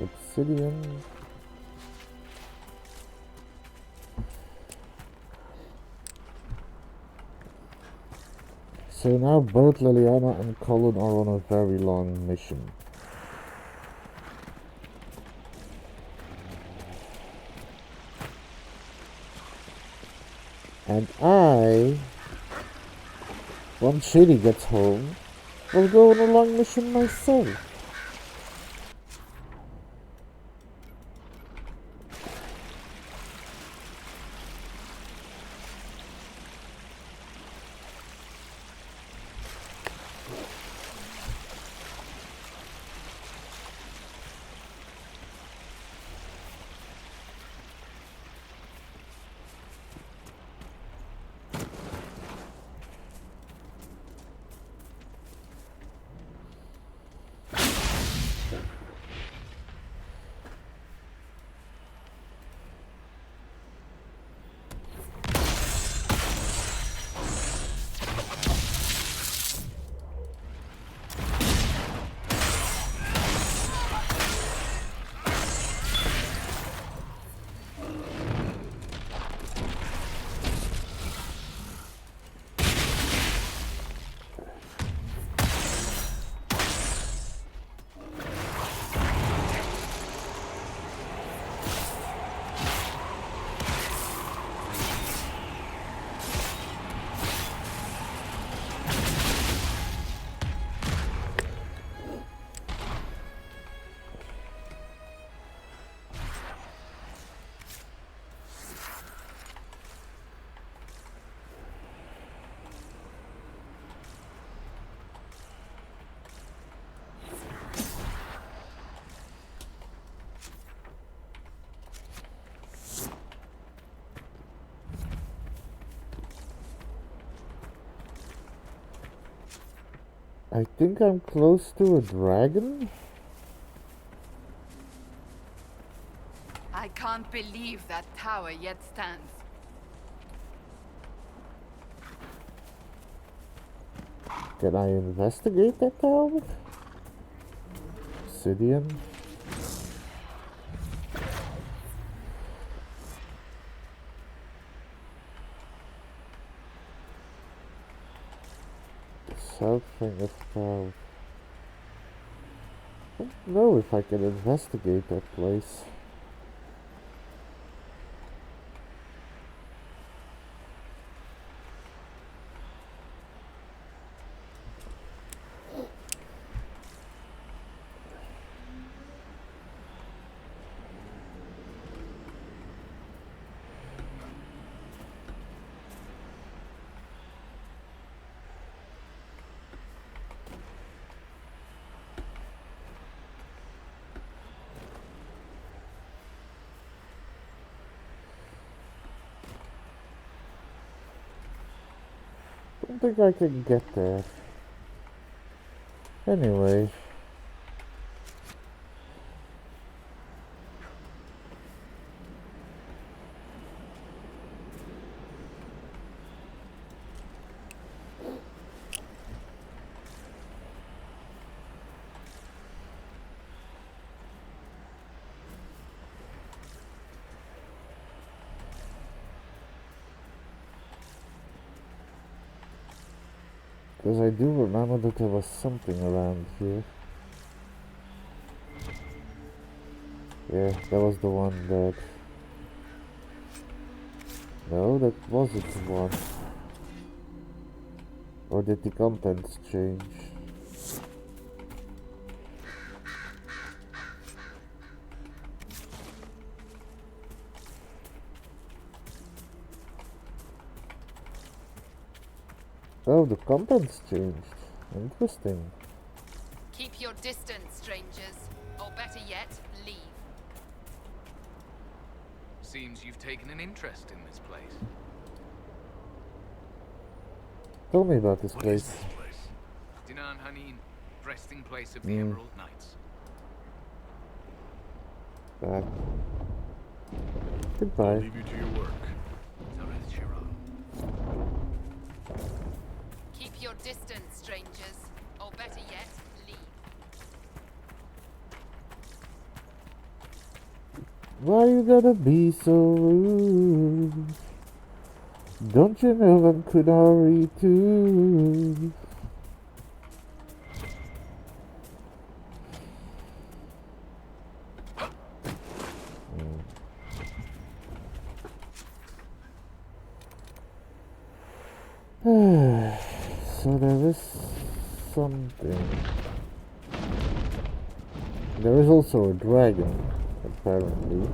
Obsidian. So now both Liliana and Colin are on a very long mission. And I, once Shady gets home, will go on a long mission myself. I think I'm close to a dragon. I can't believe that tower yet stands. Can I investigate that tower? Obsidian. Something of proud. I don't know if I can investigate that place. don't think I can get there. Anyway. Because I do remember that there was something around here. Yeah, that was the one that... No, that wasn't the one. Or did the contents change? Oh, the contents changed. Interesting. Keep your distance, strangers. Or better yet, leave. Seems you've taken an interest in this place. Tell me about this What is place. this place? Dinan Hanin, resting place of the Emerald Knights. Back. I'll Goodbye. leave you to your work. Torres Shiral. Keep your distance, strangers. Or better yet, leave. Why you gotta be so rude? Don't you know I'm Kunari too? So there is something. There is also a dragon, apparently.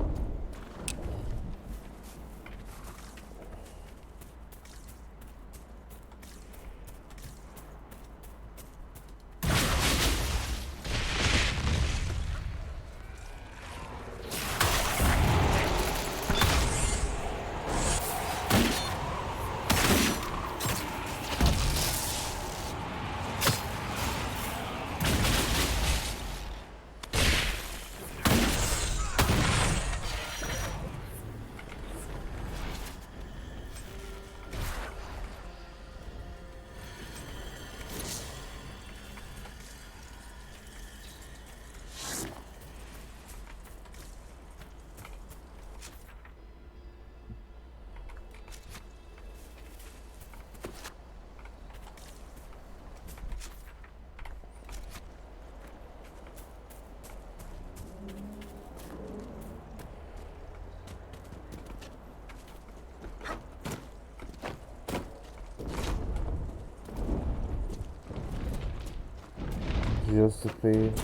Josephine.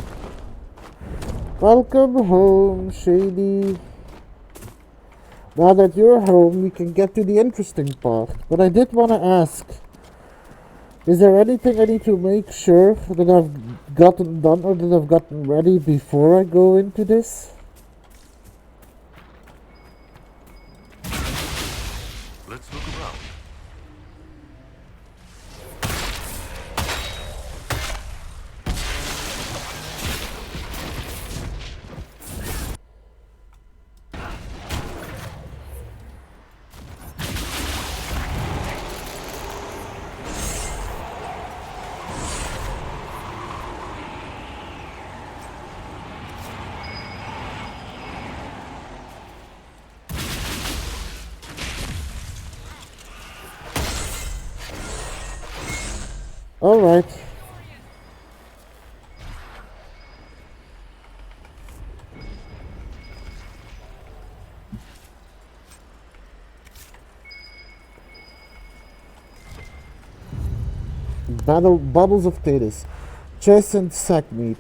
Welcome home, Shady. Now that you're home, we can get to the interesting part. But I did want to ask, is there anything I need to make sure that I've gotten done or that I've gotten ready before I go into this? Let's look around. Alright. Bottles of Thetis, chess and sack meat,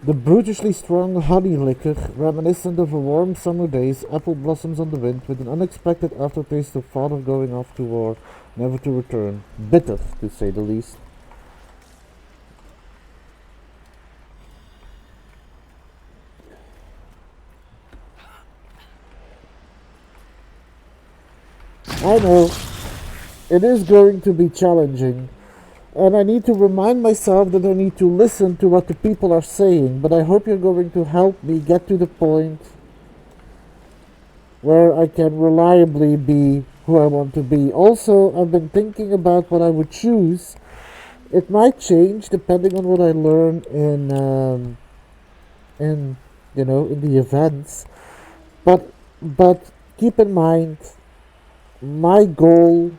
the brutishly strong honey liquor, reminiscent of a warm summer day's apple blossoms on the wind, with an unexpected aftertaste of thought of going off to war, never to return. Bitter, to say the least. I know. it is going to be challenging. And I need to remind myself that I need to listen to what the people are saying, but I hope you're going to help me get to the point where I can reliably be who I want to be. Also, I've been thinking about what I would choose. It might change depending on what I learn in in the events. But keep in mind, my goal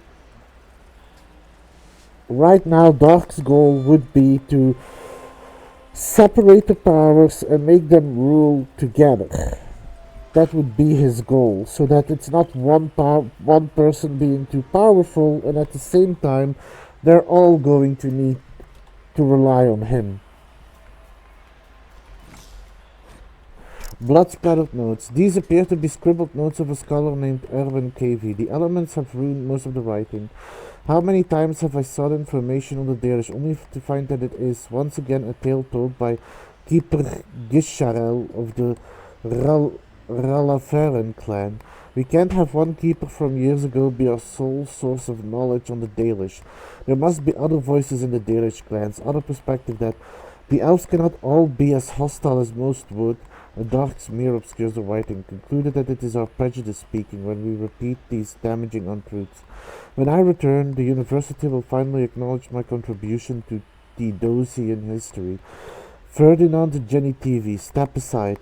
right now, Dark's goal would be to separate the powers and make them rule together. That would be his goal, so that it's not one person being too powerful, and at the same time, they're all going to need to rely on him. Blood-splattered notes. These appear to be scribbled notes of a scholar named Erwin KV. The elements have ruined most of the writing. How many times have I sought information on the Darish, only to find that it is once again a tale told by Keeper Gisharel of the Ralaferen clan. We can't have one keeper from years ago be our sole source of knowledge on the Dalish. There must be other voices in the Dalish clans, other perspective that the elves cannot all be as hostile as most would. A dark smear obscures the writing, concluded that it is our prejudice speaking when we repeat these damaging untruths. When I return, the university will finally acknowledge my contribution to Theodosian history. Ferdinand Jenny TV, step aside.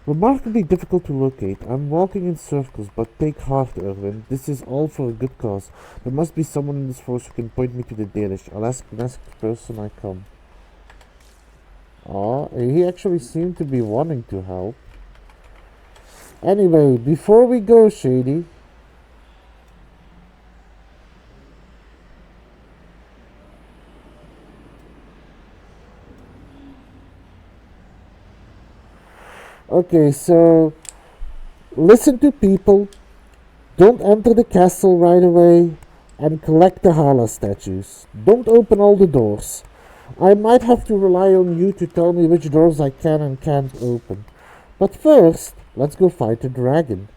Remarkably difficult to locate. I'm walking in circles, but take heart, Erwin. This is all for a good cause. There must be someone in this force who can point me to the Danish. I'll ask the next person I come. Oh, he actually seemed to be wanting to help. Anyway, before we go, Shady. Okay, so listen to people, don't enter the castle right away, and collect the Hala statues. Don't open all the doors. I might have to rely on you to tell me which doors I can and can't open. But first, let's go fight the dragon.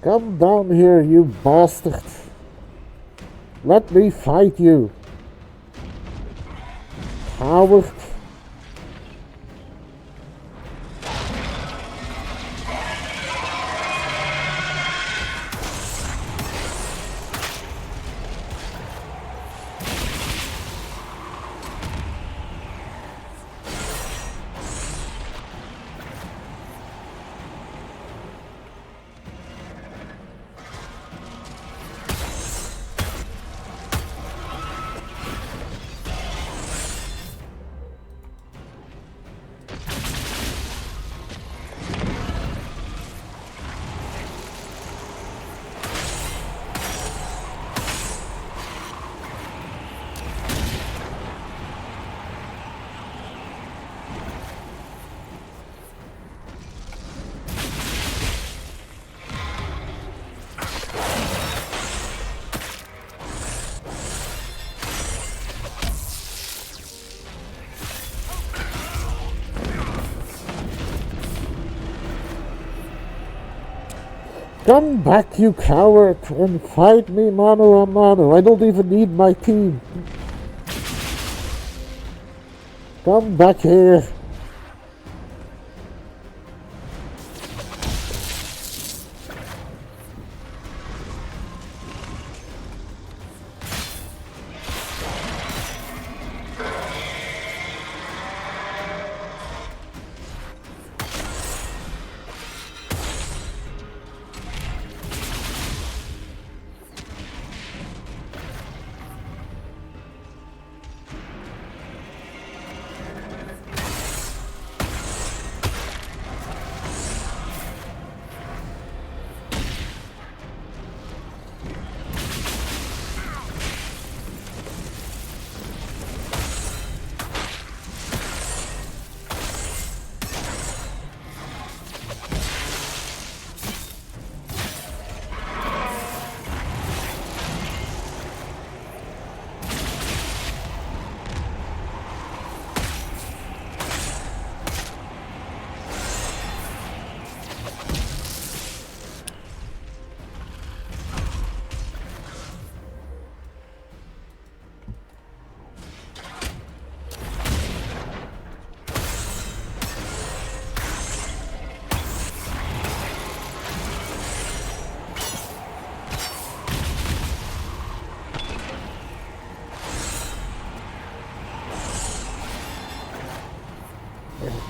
Come down here, you bastard. Let me fight you. Coward. Come back, you coward, and fight me mano a mano. I don't even need my team. Come back here.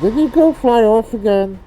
Did he go fly off again?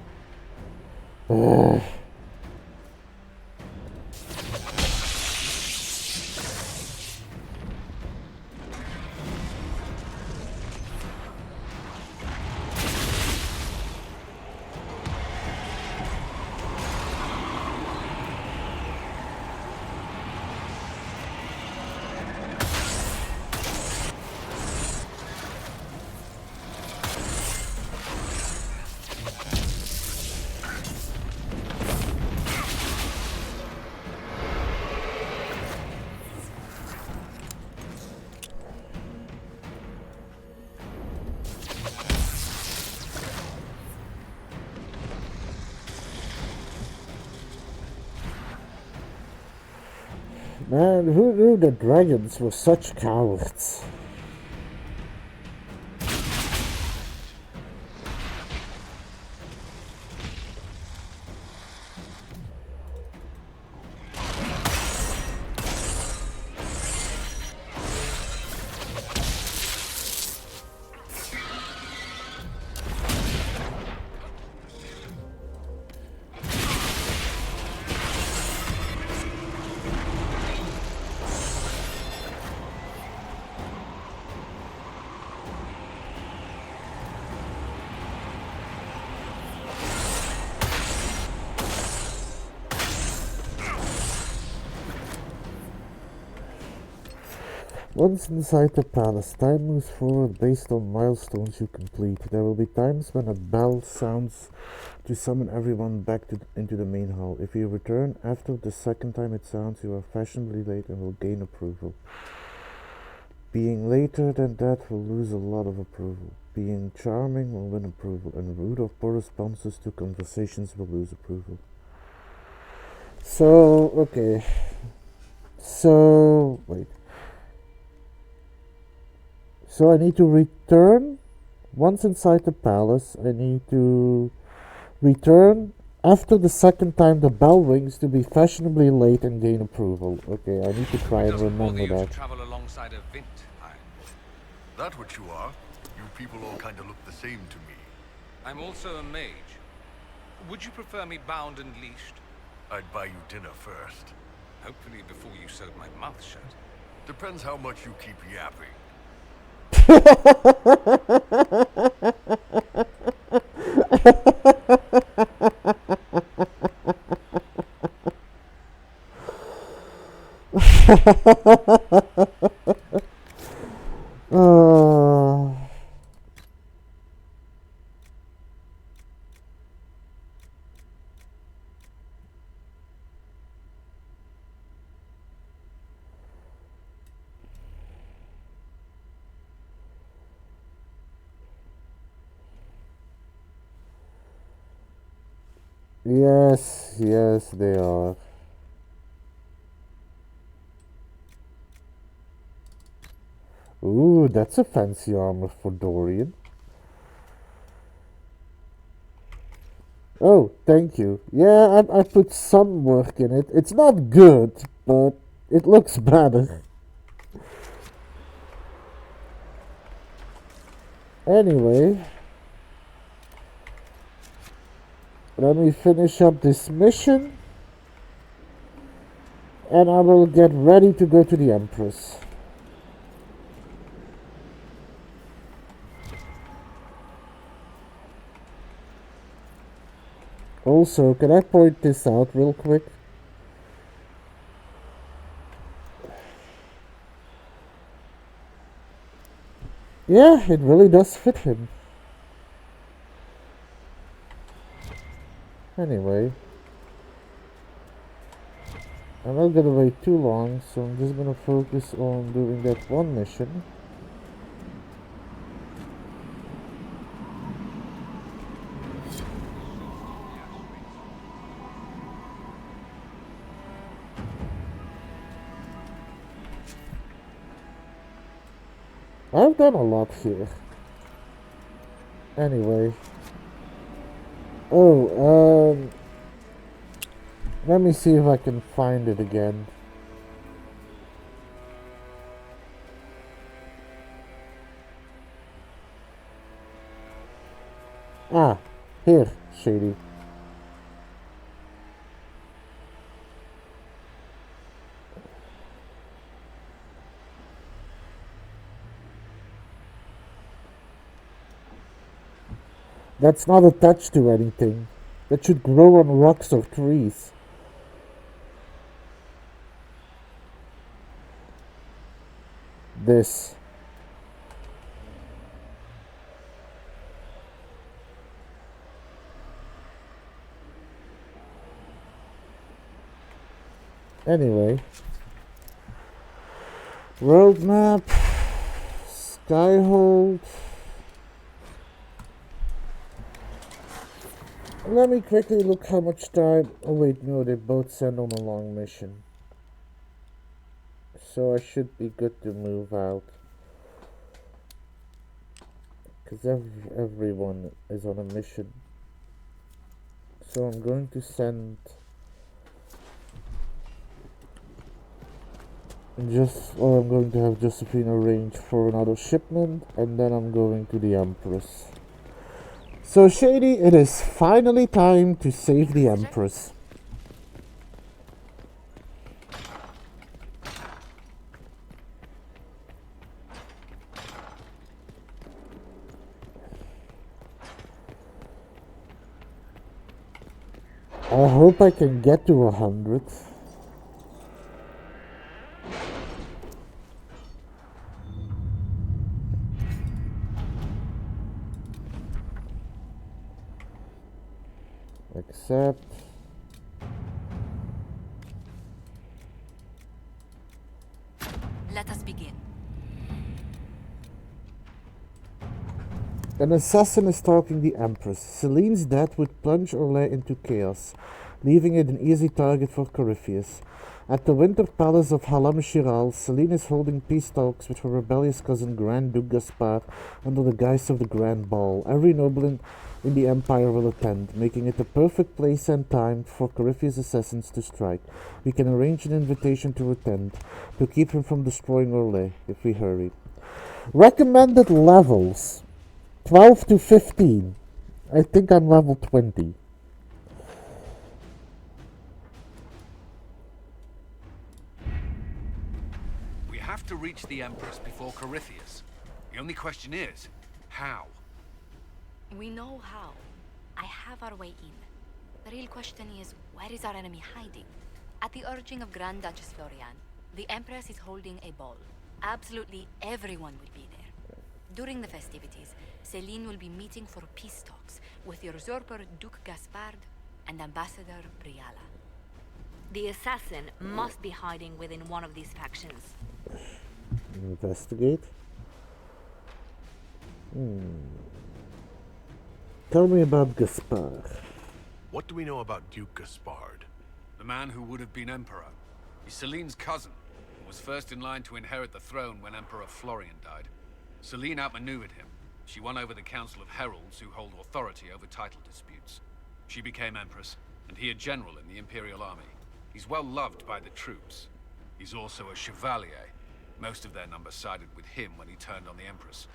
Man, who knew the dragons were such cowards? Once inside the palace, time moves forward based on milestones you complete. There will be times when a bell sounds to summon everyone back into the main hall. If you return after the second time it sounds, you are fashionably late and will gain approval. Being later than that will lose a lot of approval. Being charming will win approval, and rude or poor responses to conversations will lose approval. So, okay. So, wait. So I need to return, once inside the palace, I need to return after the second time the bell rings to be fashionably late and gain approval. Okay, I need to try and remember that. Travel alongside a Vint, That what you are? You people all kind of look the same to me. I'm also a mage. Would you prefer me bound and leashed? I'd buy you dinner first. Hopefully before you sewed my mouth shut. Depends how much you keep yapping. Yes, they are. Ooh, that's a fancy armor for Dorian. Oh, thank you. Yeah, I put some work in it. It's not good, but it looks better. Anyway, let me finish up this mission, and I will get ready to go to the Empress. Also, can I point this out real quick? Yeah, it really does fit him. Anyway, I'm not gonna wait too long, so I'm just gonna focus on doing that one mission. I've done a lot here. Anyway. Oh, let me see if I can find it again. Ah, here, Shady. That's not attached to anything. That should grow on rocks or trees. This. Anyway. World map. Skyhold. Let me quickly look how much time. Oh wait, no, they both send on a long mission. So I should be good to move out. Because everyone is on a mission. So I'm going to send I'm going to have Josephine arrange for another shipment, and then I'm going to the Empress. So Shady, it is finally time to save the Empress. I hope I can get to 100. Accept. Let us begin. An assassin is stalking the Empress. Celine's death would plunge Orlais into chaos, leaving it an easy target for Corypheus. At the Winter Palace of Halam Shiral, Celine is holding peace talks with her rebellious cousin Grand Duke Gaspard under the guise of the Grand Ball. Every noble in the Empire will attend, making it the perfect place and time for Corypheus' assassins to strike. We can arrange an invitation to attend, to keep him from destroying Orlais, if we hurry. Recommended levels. 12 to 15. I think I'm level 20. We have to reach the Empress before Corypheus. The only question is, how? We know how. I have our way in. The real question is, where is our enemy hiding? At the urging of Grand Duchess Florian, the Empress is holding a ball. Absolutely everyone will be there. During the festivities, Celine will be meeting for peace talks with the usurper Duke Gaspard and Ambassador Briala. The assassin must be hiding within one of these factions. Investigate. Tell me about Gaspard. What do we know about Duke Gaspard? The man who would have been emperor. He's Celine's cousin. and was first in line to inherit the throne when Emperor Florian died. Celine outmaneuvered him. She won over the Council of Heralds, who hold authority over title disputes. She became Empress, and he a general in the Imperial Army. He's well loved by the troops. He's also a Chevalier. Most of their number sided with him when he turned on the Empress.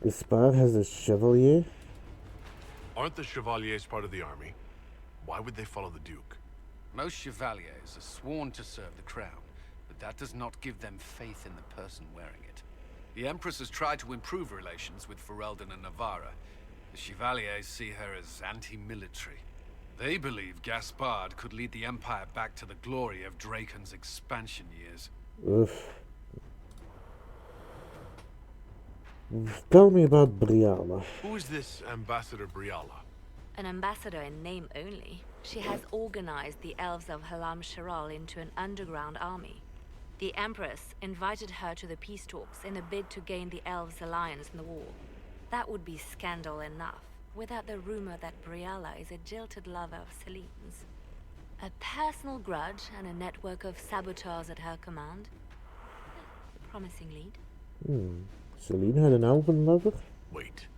Gaspard has a Chevalier? Aren't the Chevaliers part of the army? Why would they follow the Duke? Most Chevaliers are sworn to serve the crown, but that does not give them faith in the person wearing it. The Empress has tried to improve relations with Ferelden and Navarra. The Chevaliers see her as anti-military. They believe Gaspard could lead the Empire back to the glory of Draken's expansion years. Oof. Tell me about Briala. Who is this Ambassador Briala? An ambassador in name only. She has organized the elves of Halam Sharal into an underground army. The Empress invited her to the peace talks in a bid to gain the elves' alliance in the war. That would be scandal enough, without the rumor that Briala is a jilted lover of Celine's. A personal grudge and a network of saboteurs at her command. Promising lead. Celine had an elven lover? Wait,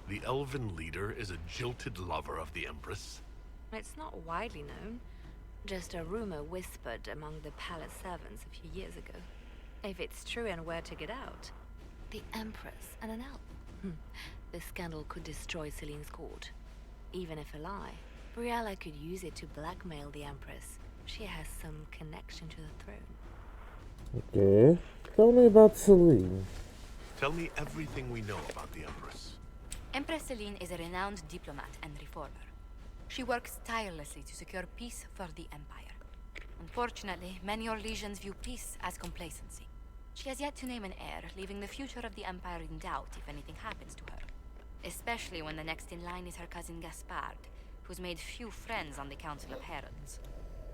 the elven leader is a jilted lover of the Empress? It's not widely known. Just a rumor whispered among the palace servants a few years ago. If it's true and were to get out, the Empress and an elf. The scandal could destroy Celine's court. Even if a lie, Briala could use it to blackmail the Empress. She has some connection to the throne. Okay. Tell me about Celine. Tell me everything we know about the Empress. Empress Celine is a renowned diplomat and reformer. She works tirelessly to secure peace for the Empire. Unfortunately, many Orlesians view peace as complacency. She has yet to name an heir, leaving the future of the Empire in doubt if anything happens to her. Especially when the next in line is her cousin Gaspard, who's made few friends on the Council of Heralds.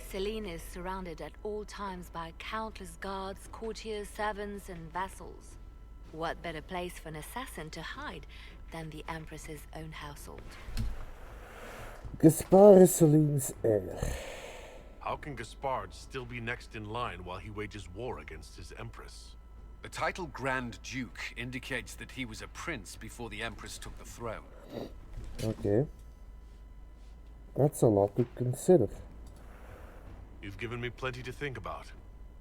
Celine is surrounded at all times by countless guards, courtiers, servants, and vassals. What better place for an assassin to hide than the Empress's own household? Gaspard is Celine's heir. How can Gaspard still be next in line while he wages war against his Empress? The title Grand Duke indicates that he was a prince before the Empress took the throne. Okay. That's a lot to consider. You've given me plenty to think about.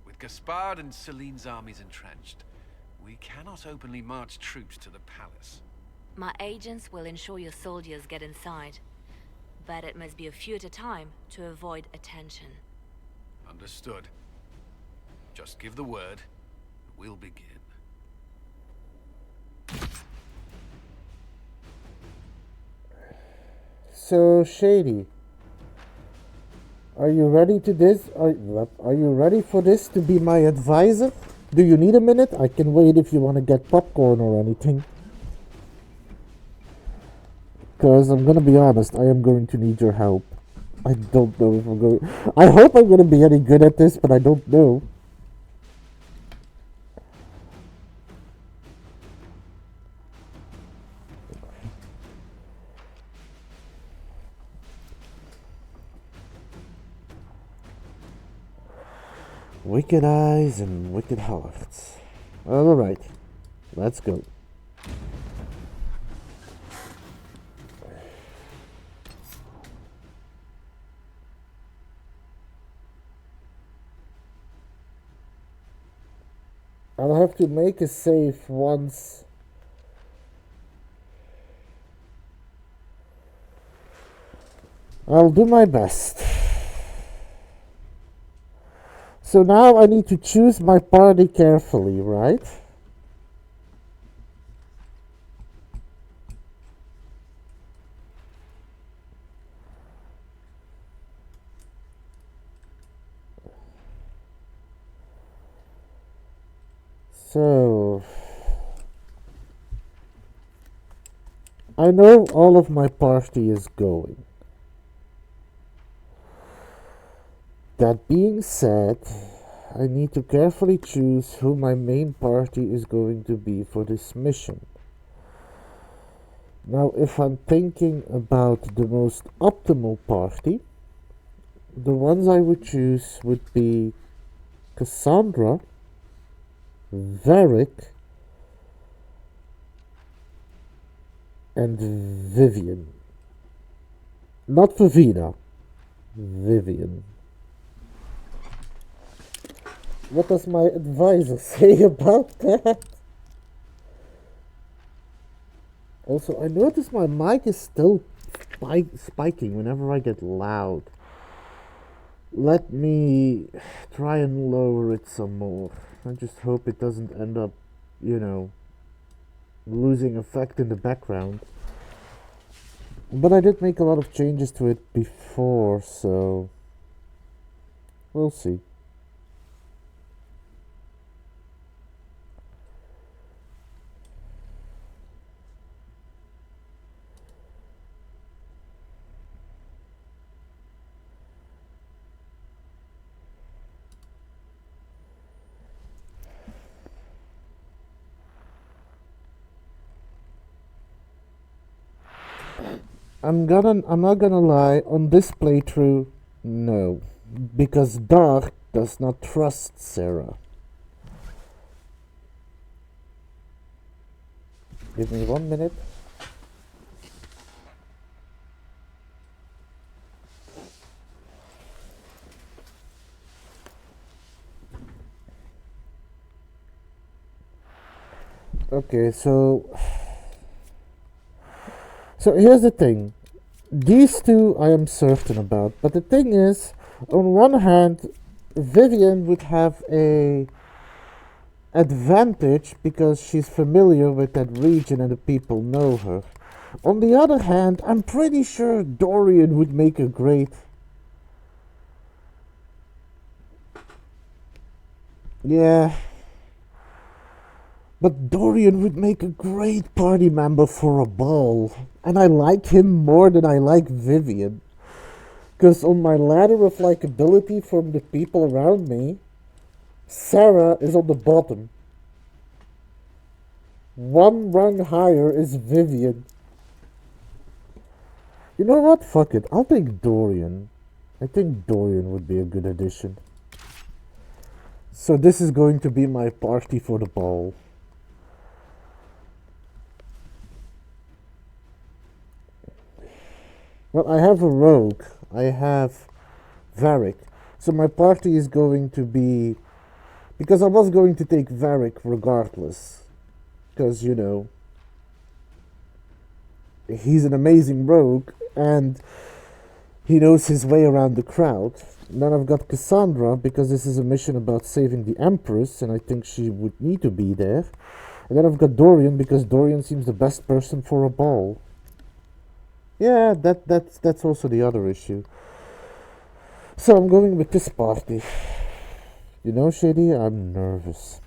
With Gaspard and Celine's armies entrenched, we cannot openly march troops to the palace. My agents will ensure your soldiers get inside. But it must be a few at a time to avoid attention. Understood. Just give the word, and we'll begin. So, Shady, are you ready to this? Are you ready for this to be my advisor? Do you need a minute? I can wait if you want to get popcorn or anything. Because I'm gonna be honest, I am going to need your help. I don't know if I'm going. I hope I'm gonna be any good at this, but I don't know. Wicked eyes and wicked hearts. Alright, let's go. I'll have to make a save once. I'll do my best. So now I need to choose my party carefully, right? So I know all of my party is going. That being said, I need to carefully choose who my main party is going to be for this mission. Now, if I'm thinking about the most optimal party, the ones I would choose would be Cassandra, Varric, and Vivian. Not Vivina. Vivian. What does my advisor say about that? Also, I notice my mic is still spiking whenever I get loud. Let me try and lower it some more. I just hope it doesn't end up, you know, losing effect in the background. But I did make a lot of changes to it before, so we'll see. I'm not gonna lie, on this playthrough, no. Because Dark does not trust Sarah. Give me 1 minute. Okay, so here's the thing. These two I am certain about, but the thing is, on one hand, Vivian would have a advantage because she's familiar with that region and the people know her. On the other hand, I'm pretty sure Dorian would make a great... Yeah. But Dorian would make a great party member for a ball. And I like him more than I like Vivian. Because on my ladder of likability from the people around me, Sarah is on the bottom. One rung higher is Vivian. You know what? Fuck it. I'll take Dorian. I think Dorian would be a good addition. So this is going to be my party for the ball. Well, I have a rogue. I have Varric. So my party is going to be... Because I was going to take Varric regardless. Because, you know, he's an amazing rogue and he knows his way around the crowd. And then I've got Cassandra because this is a mission about saving the Empress and I think she would need to be there. And then I've got Dorian because Dorian seems the best person for a ball. Yeah, that's also the other issue. So I'm going with this party. You know, Shady, I'm nervous.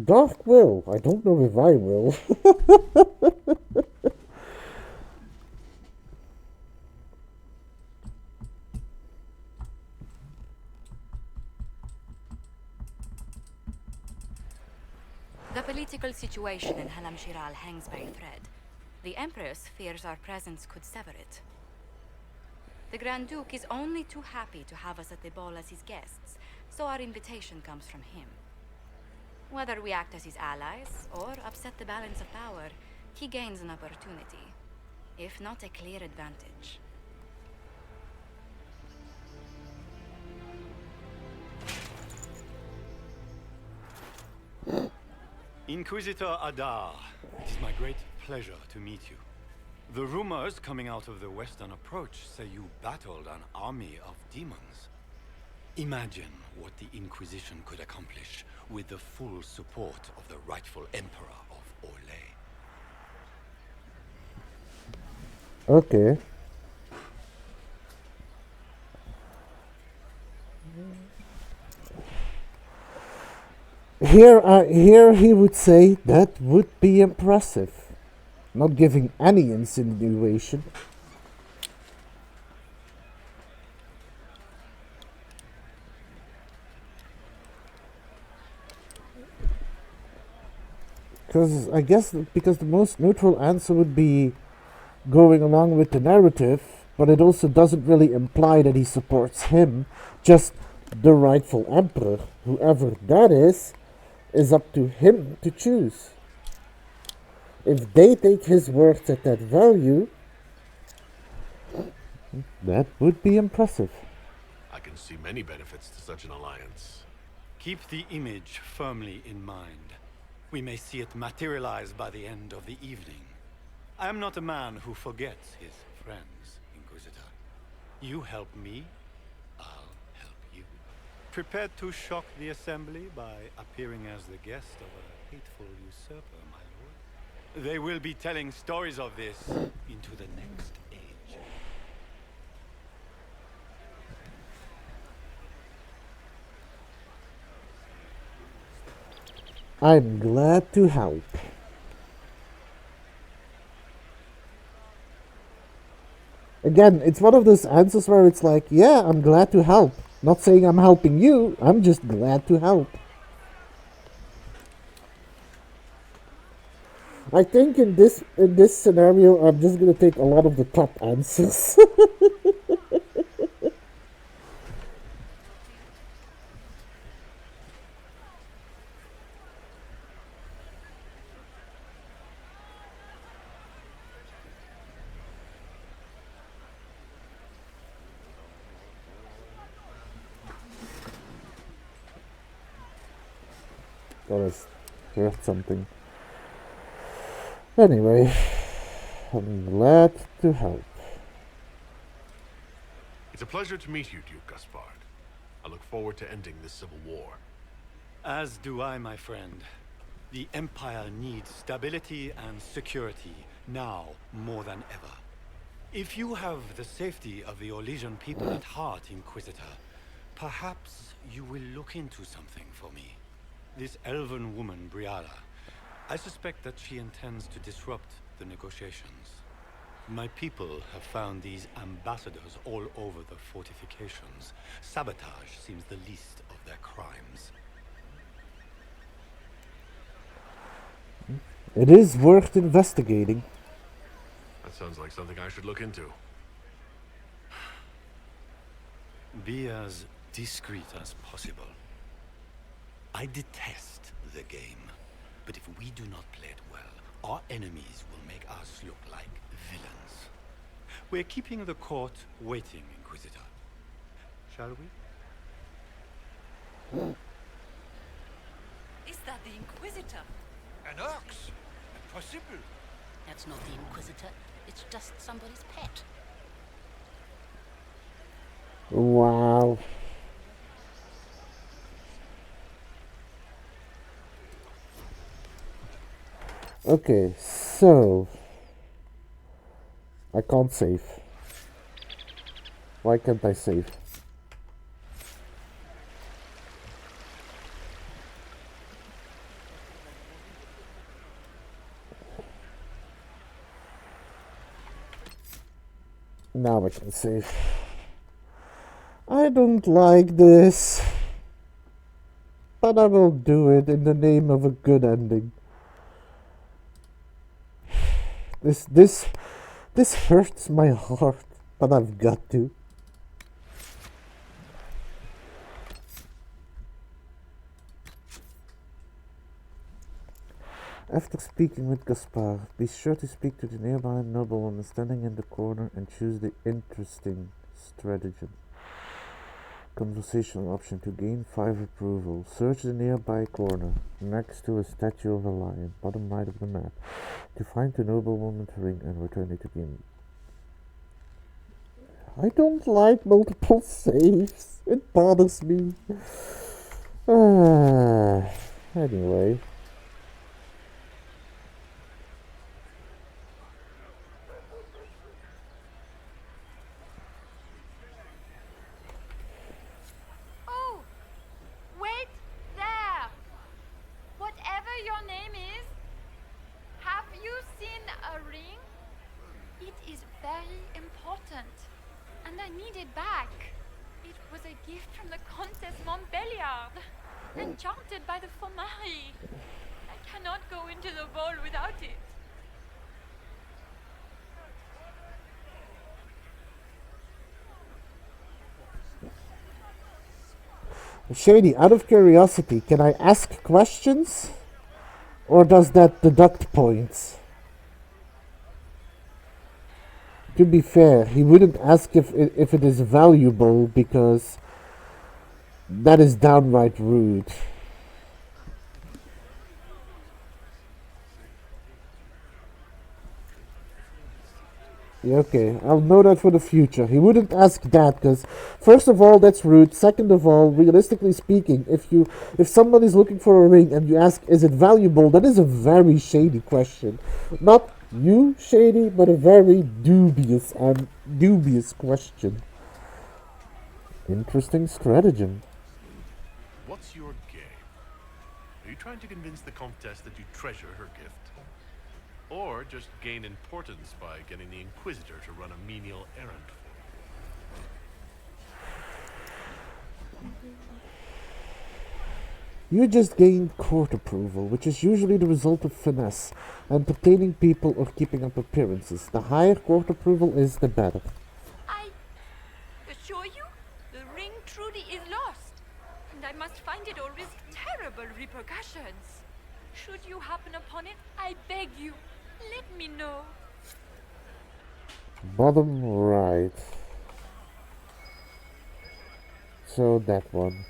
Dark will. I don't know if I will. The political situation in Halam Shiral hangs by a thread. The Empress fears our presence could sever it. The Grand Duke is only too happy to have us at the ball as his guests, so our invitation comes from him. Whether we act as his allies or upset the balance of power, he gains an opportunity, if not a clear advantage. Inquisitor Adar, it is my great pleasure to meet you. The rumors coming out of the Western Approach say you battled an army of demons. Imagine what the Inquisition could accomplish with the full support of the rightful Emperor of Orlais. Okay. Here he would say that would be impressive. Not giving any insinuation. Because I guess because the most neutral answer would be going along with the narrative, but it also doesn't really imply that he supports him, just the rightful emperor. Whoever that is up to him to choose. If they take his words at that value, that would be impressive. I can see many benefits to such an alliance. Keep the image firmly in mind. We may see it materialize by the end of the evening. I am not a man who forgets his friends, Inquisitor. You help me, I'll help you. Prepared to shock the Assembly by appearing as the guest of a hateful usurper, my lord? They will be telling stories of this into the next age. I'm glad to help. Again, it's one of those answers where it's like, yeah, I'm glad to help. Not saying I'm helping you, I'm just glad to help. I think in this scenario, I'm just gonna take a lot of the top answers. Gotta heard something. Anyway, I'm glad to help. It's a pleasure to meet you, Duke Gaspard. I look forward to ending this civil war. As do I, my friend. The Empire needs stability and security, now more than ever. If you have the safety of the Orlesian people at heart, Inquisitor, perhaps you will look into something for me. This elven woman, Briala, I suspect that she intends to disrupt the negotiations. My people have found these ambassadors all over the fortifications. Sabotage seems the least of their crimes. It is worth investigating. That sounds like something I should look into. Be as discreet as possible. I detest the game, but if we do not play it well, our enemies will make us look like villains. We're keeping the court waiting, Inquisitor. Shall we? Is that the Inquisitor? An ox? Impossible. That's not the Inquisitor. It's just somebody's pet. Wow. Okay, so I can't save. Why can't I save? Now I can save. I don't like this, but I will do it in the name of a good ending. This hurts my heart, but I've got to. After speaking with Gaspard, be sure to speak to the nearby noblewoman standing in the corner and choose the interesting stratagem. Conversational option to gain 5 approval. Search the nearby corner, next to a statue of a lion, bottom right of the map, to find the noblewoman's ring and return it to game. I don't like multiple saves. It bothers me. Anyway. cannot go into the vault without it. Shady, out of curiosity, can I ask questions? Or does that deduct points? To be fair, he wouldn't ask if it is valuable because that is downright rude. Yeah, okay, I'll know that for the future. He wouldn't ask that because, first of all, that's rude. Second of all, realistically speaking, if somebody's looking for a ring and you ask, is it valuable, that is a very shady question. Not you shady, but a very dubious question. Interesting stratagem. What's your game? Are you trying to convince the Comtesse that you treasure her gift? Or just gain importance by getting the Inquisitor to run a menial errand for you? You just gained court approval, which is usually the result of finesse, entertaining people or keeping up appearances. The higher court approval is, the better. I assure you, the ring truly is lost, and I must find it or risk terrible repercussions. Should you happen upon it, I beg you, let me know. Bottom right. So that one.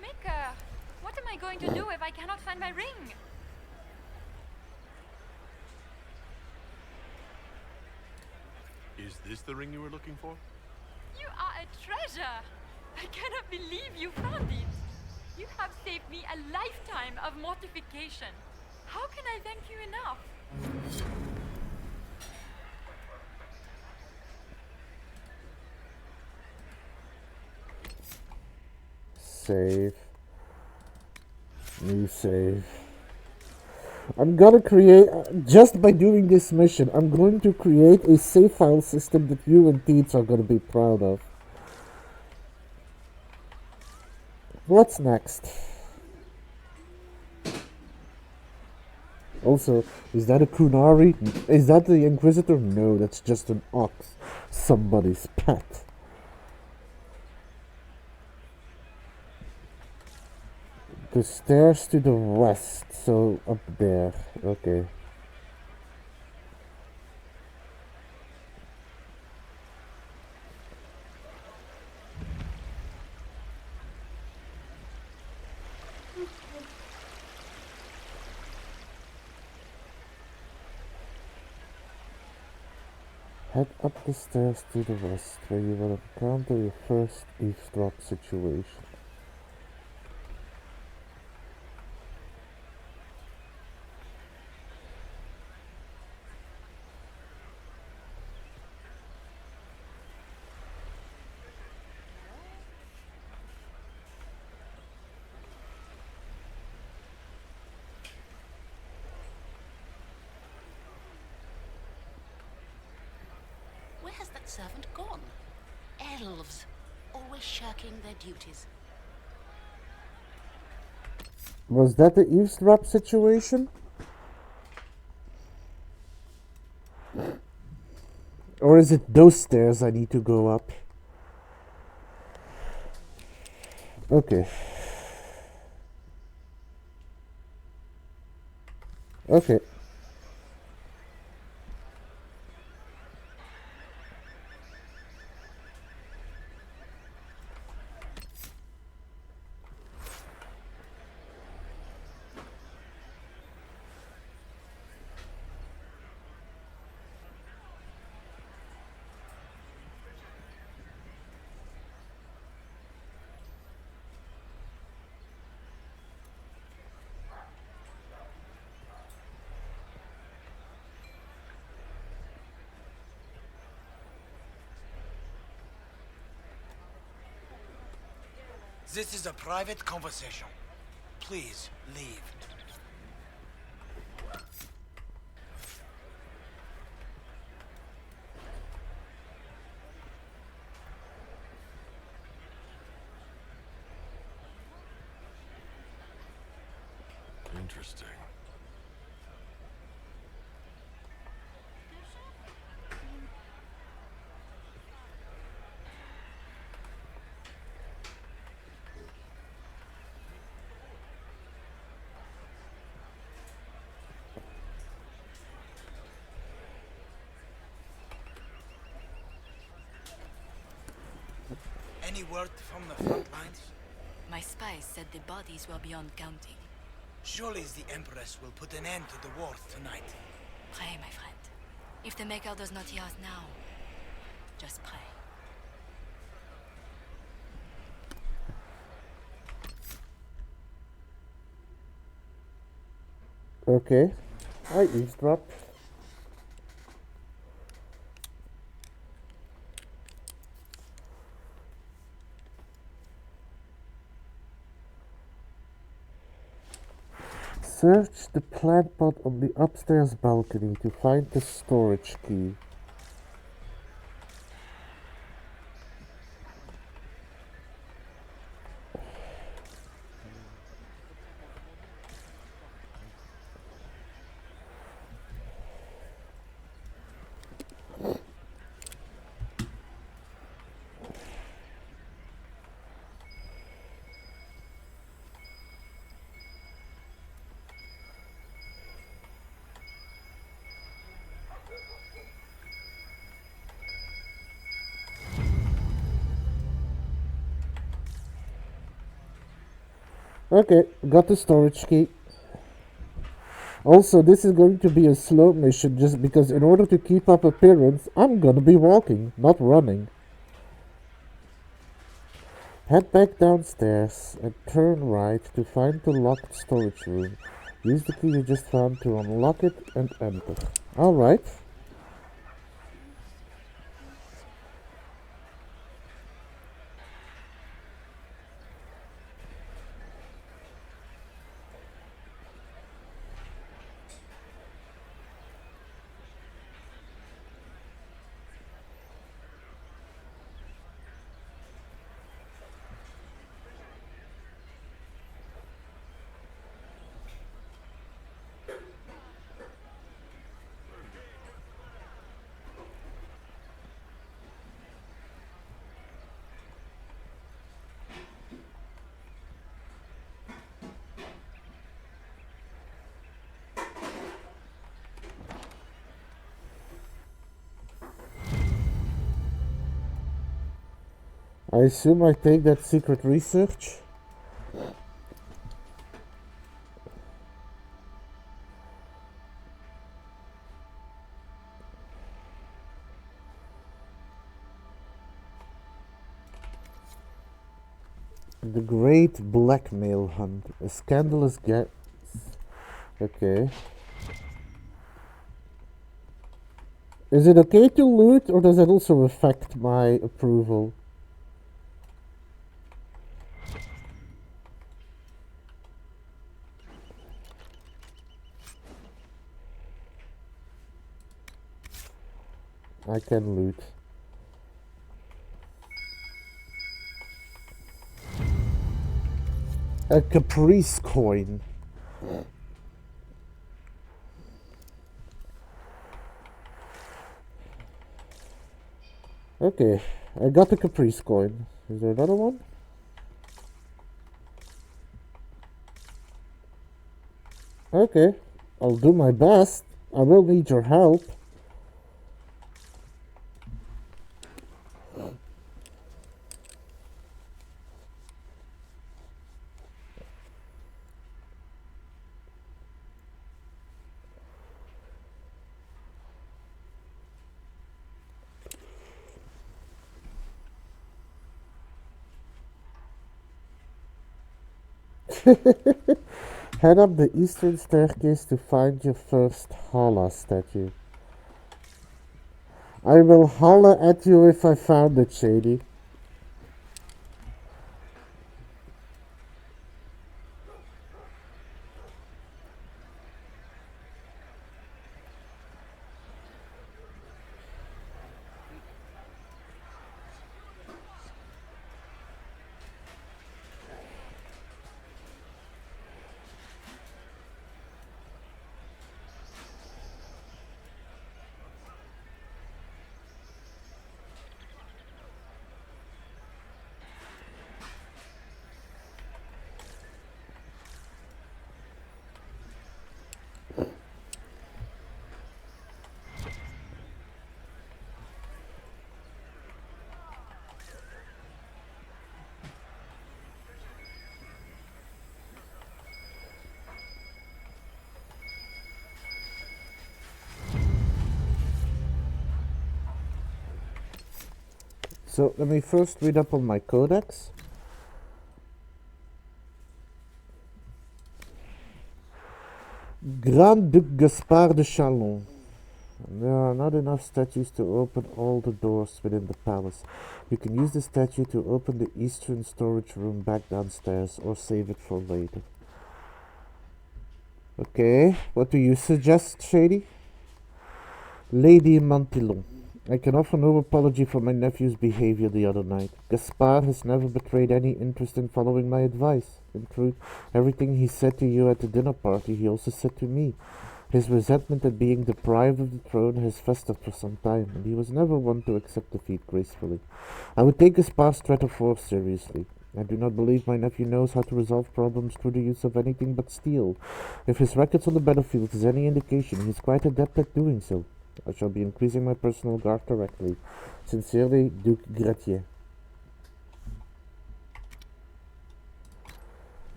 Maker, what am I going to do if I cannot find my ring? Is this the ring you were looking for? You are a treasure! I cannot believe you found it! You have saved me a lifetime of mortification. How can I thank you enough? Save. New save. I'm gonna create, just by doing this mission, I'm going to create a save file system that you and Teats are gonna be proud of. What's next? Also, is that a Kunari? Is that the Inquisitor? No, that's just an ox. Somebody's pet. The stairs to the west, so up there. Okay. Head up the stairs to the west, where you will encounter your first eavesdrop situation. Where has that servant gone? Elves, always shirking their duties. Was that the eavesdrop situation? Or is it those stairs I need to go up? Okay. Okay. This is a private conversation. Please, leave. Interesting. Any word from the front lines? My spies said the bodies were beyond counting. Surely the Empress will put an end to the war tonight. Pray, my friend. If the Maker does not hear us now, just pray. Okay, I eavesdropped. Search the plant pot on the upstairs balcony to find the storage key. Okay, got the storage key. Also, this is going to be a slow mission just because in order to keep up appearance, I'm gonna be walking, not running. Head back downstairs and turn right to find the locked storage room. Use the key you just found to unlock it and enter. Alright. I assume I take that secret research. The Great Blackmail Hunt. A scandalous get. Okay. Is it okay to loot, or does that also affect my approval? I can loot. A Caprice coin. Okay, I got the Caprice coin. Is there another one? Okay, I'll do my best. I will need your help. Head up the eastern staircase to find your first Hala statue. I will holla at you if I found it, Shady. So let me first read up on my codex. Grand Duke Gaspard de Chalon. There are not enough statues to open all the doors within the palace. You can use the statue to open the eastern storage room back downstairs or save it for later. Okay, what do you suggest, Shady? Lady Mantillon. I can offer no apology for my nephew's behavior the other night. Gaspard has never betrayed any interest in following my advice. In truth, everything he said to you at the dinner party he also said to me. His resentment at being deprived of the throne has festered for some time, and he was never one to accept defeat gracefully. I would take Gaspard's threat of force seriously. I do not believe my nephew knows how to resolve problems through the use of anything but steel. If his records on the battlefield is any indication, he is quite adept at doing so. I shall be increasing my personal guard directly. Sincerely, Duke Gratier.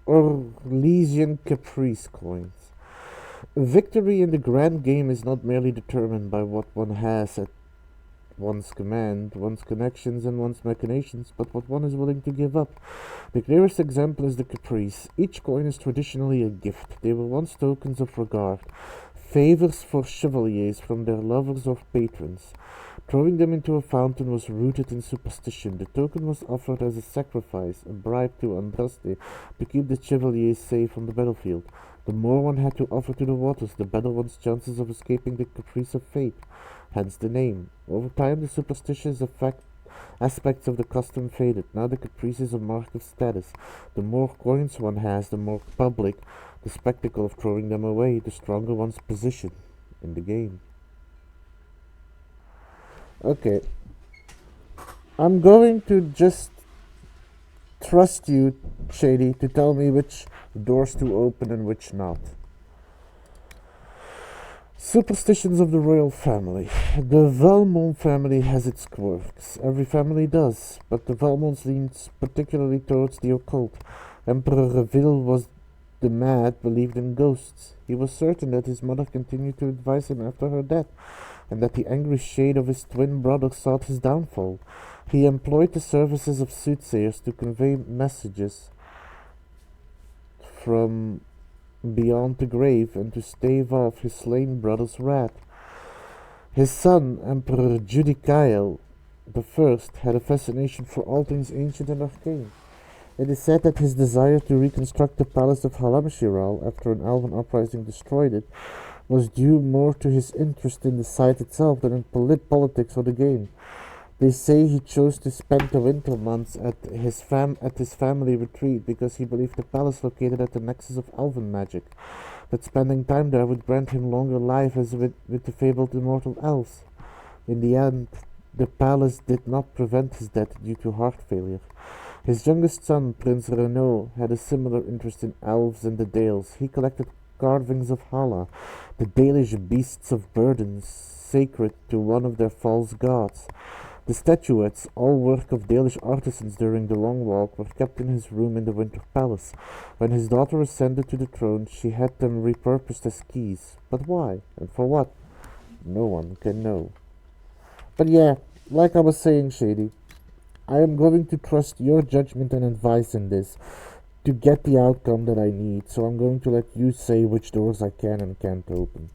Orlesian Caprice coins. Victory in the grand game is not merely determined by what one has at one's command, one's connections and one's machinations, but what one is willing to give up. The clearest example is the Caprice. Each coin is traditionally a gift. They were once tokens of regard, favors for chevaliers from their lovers or patrons. Throwing them into a fountain was rooted in superstition. The token was offered as a sacrifice, a bribe to Andraste, to keep the chevaliers safe on the battlefield. The more one had to offer to the waters, the better one's chances of escaping the caprice of fate. Hence the name. Over time, the superstitious aspects of the custom faded. Now the caprice is a mark of status. The more coins one has, the more public the spectacle of throwing them away, the stronger one's position in the game. Okay. I'm going to just trust you, Shady, to tell me which doors to open and which not. Superstitions of the royal family. The Valmont family has its quirks. Every family does, but the Valmonts leans particularly towards the occult. Emperor Reville was the mad, believed in ghosts. He was certain that his mother continued to advise him after her death, and that the angry shade of his twin brother sought his downfall. He employed the services of soothsayers to convey messages from beyond the grave and to stave off his slain brother's wrath. His son, Emperor Judicael I, had a fascination for all things ancient and arcane. It is said that his desire to reconstruct the palace of Halamshiral after an elven uprising destroyed it was due more to his interest in the site itself than in politics or the game. They say he chose to spend the winter months at his family retreat because he believed the palace located at the nexus of elven magic, that spending time there would grant him longer life as with the fabled immortal elves. In the end, the palace did not prevent his death due to heart failure. His youngest son, Prince Renaud, had a similar interest in elves and the Dales. He collected carvings of Hala, the Dalish beasts of burden, sacred to one of their false gods. The statuettes, all work of Dalish artisans during the Long Walk, were kept in his room in the Winter Palace. When his daughter ascended to the throne, she had them repurposed as keys. But why? And for what? No one can know. But yeah, like I was saying, Shady, I am going to trust your judgment and advice in this to get the outcome that I need, so I'm going to let you say which doors I can and can't open,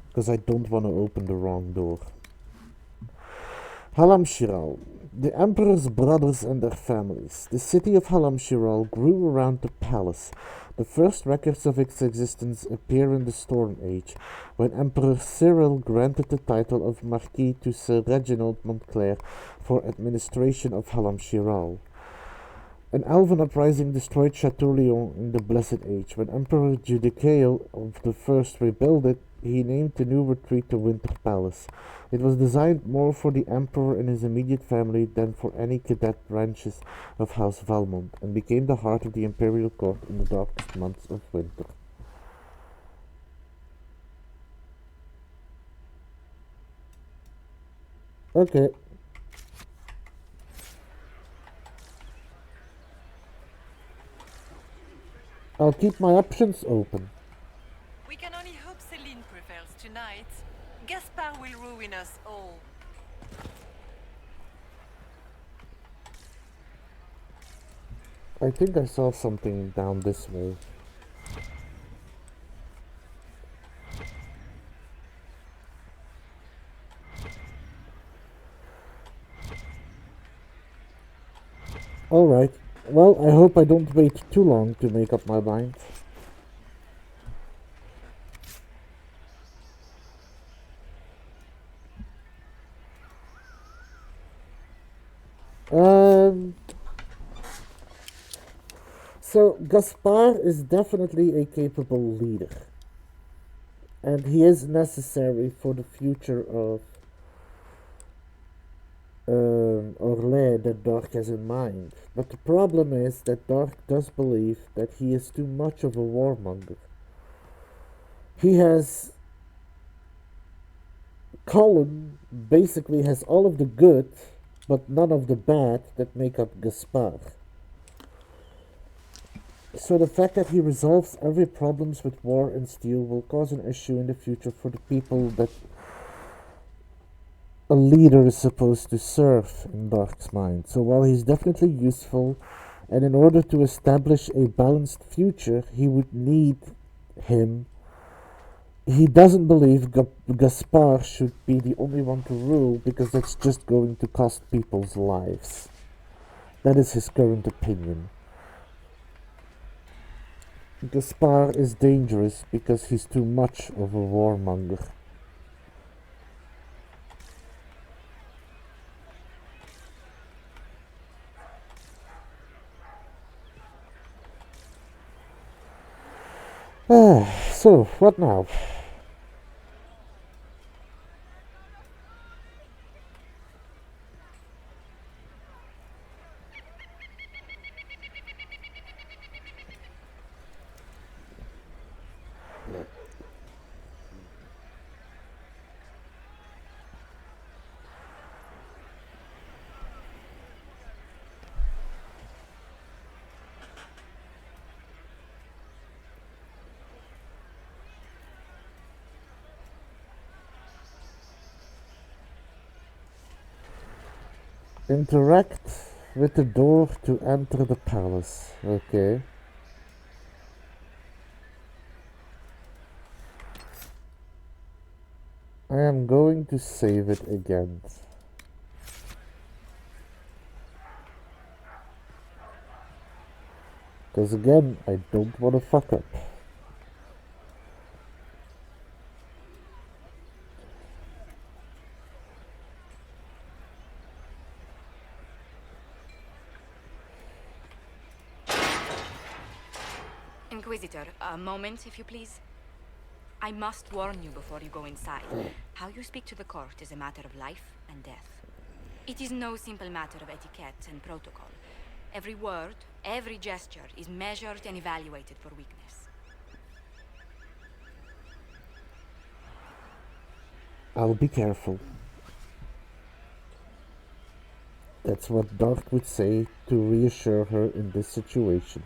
because I don't want to open the wrong door. Halamshiral. The Emperor's brothers and their families. The city of Halamshiral grew around the palace. The first records of its existence appear in the Storm Age, when Emperor Cyril granted the title of Marquis to Sir Reginald Montclair for administration of Halamshiral. An elven uprising destroyed Chateauleon in the Blessed Age. When Emperor Judicael I rebuilt it, he named the new retreat the Winter Palace. It was designed more for the Emperor and his immediate family than for any cadet branches of House Valmont, and became the heart of the imperial court in the darkest months of winter. Okay. I'll keep my options open. We can only hope Celine prevails tonight. will ruin us all. I think I saw something down this way. Alright, well, I hope I don't wait too long to make up my mind. So Gaspar is definitely a capable leader. And he is necessary for the future of Orlais that Dark has in mind. But the problem is that Dark does believe that he is too much of a warmonger. He has... Colin basically has all of the good, but none of the bad that make up Gaspar. So the fact that he resolves every problems with war and steel will cause an issue in the future for the people that a leader is supposed to serve in Dark's mind. So while he's definitely useful, and in order to establish a balanced future, he would need him. He doesn't believe Gaspar should be the only one to rule because that's just going to cost people's lives. That is his current opinion. Gaspar is dangerous because he's too much of a warmonger. So, what now? Interact with the door to enter the palace. Okay. I am going to save it again. Because again, I don't want to fuck up. Inquisitor, a moment, if you please. I must warn you before you go inside. How you speak to the court is a matter of life and death. It is no simple matter of etiquette and protocol. Every word, every gesture is measured and evaluated for weakness. I'll be careful. That's what Dark would say to reassure her in this situation.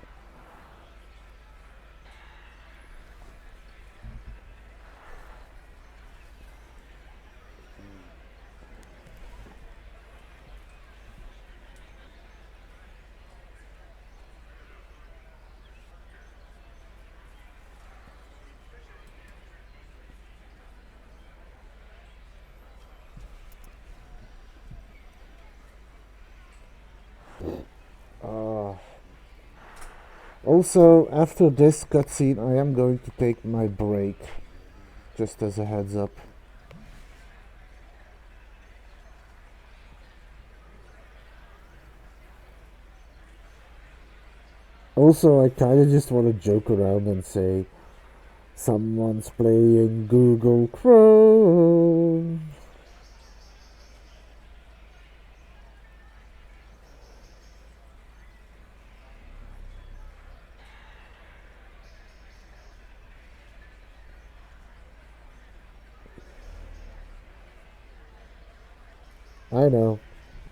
Also, after this cutscene, I am going to take my break, just as a heads up. Also, I kinda just want to joke around and say, someone's playing Google Chrome.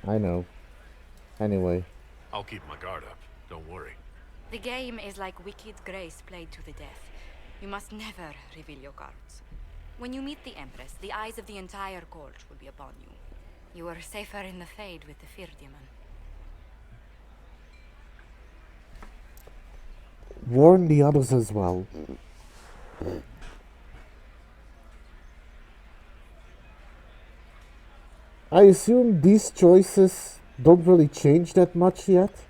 I know. Anyway. I'll keep my guard up, don't worry. The game is like Wicked Grace played to the death. You must never reveal your cards. When you meet the Empress, the eyes of the entire court will be upon you. You are safer in the Fade with the Fear Demon. Warn the others as well. I assume these choices don't really change that much yet.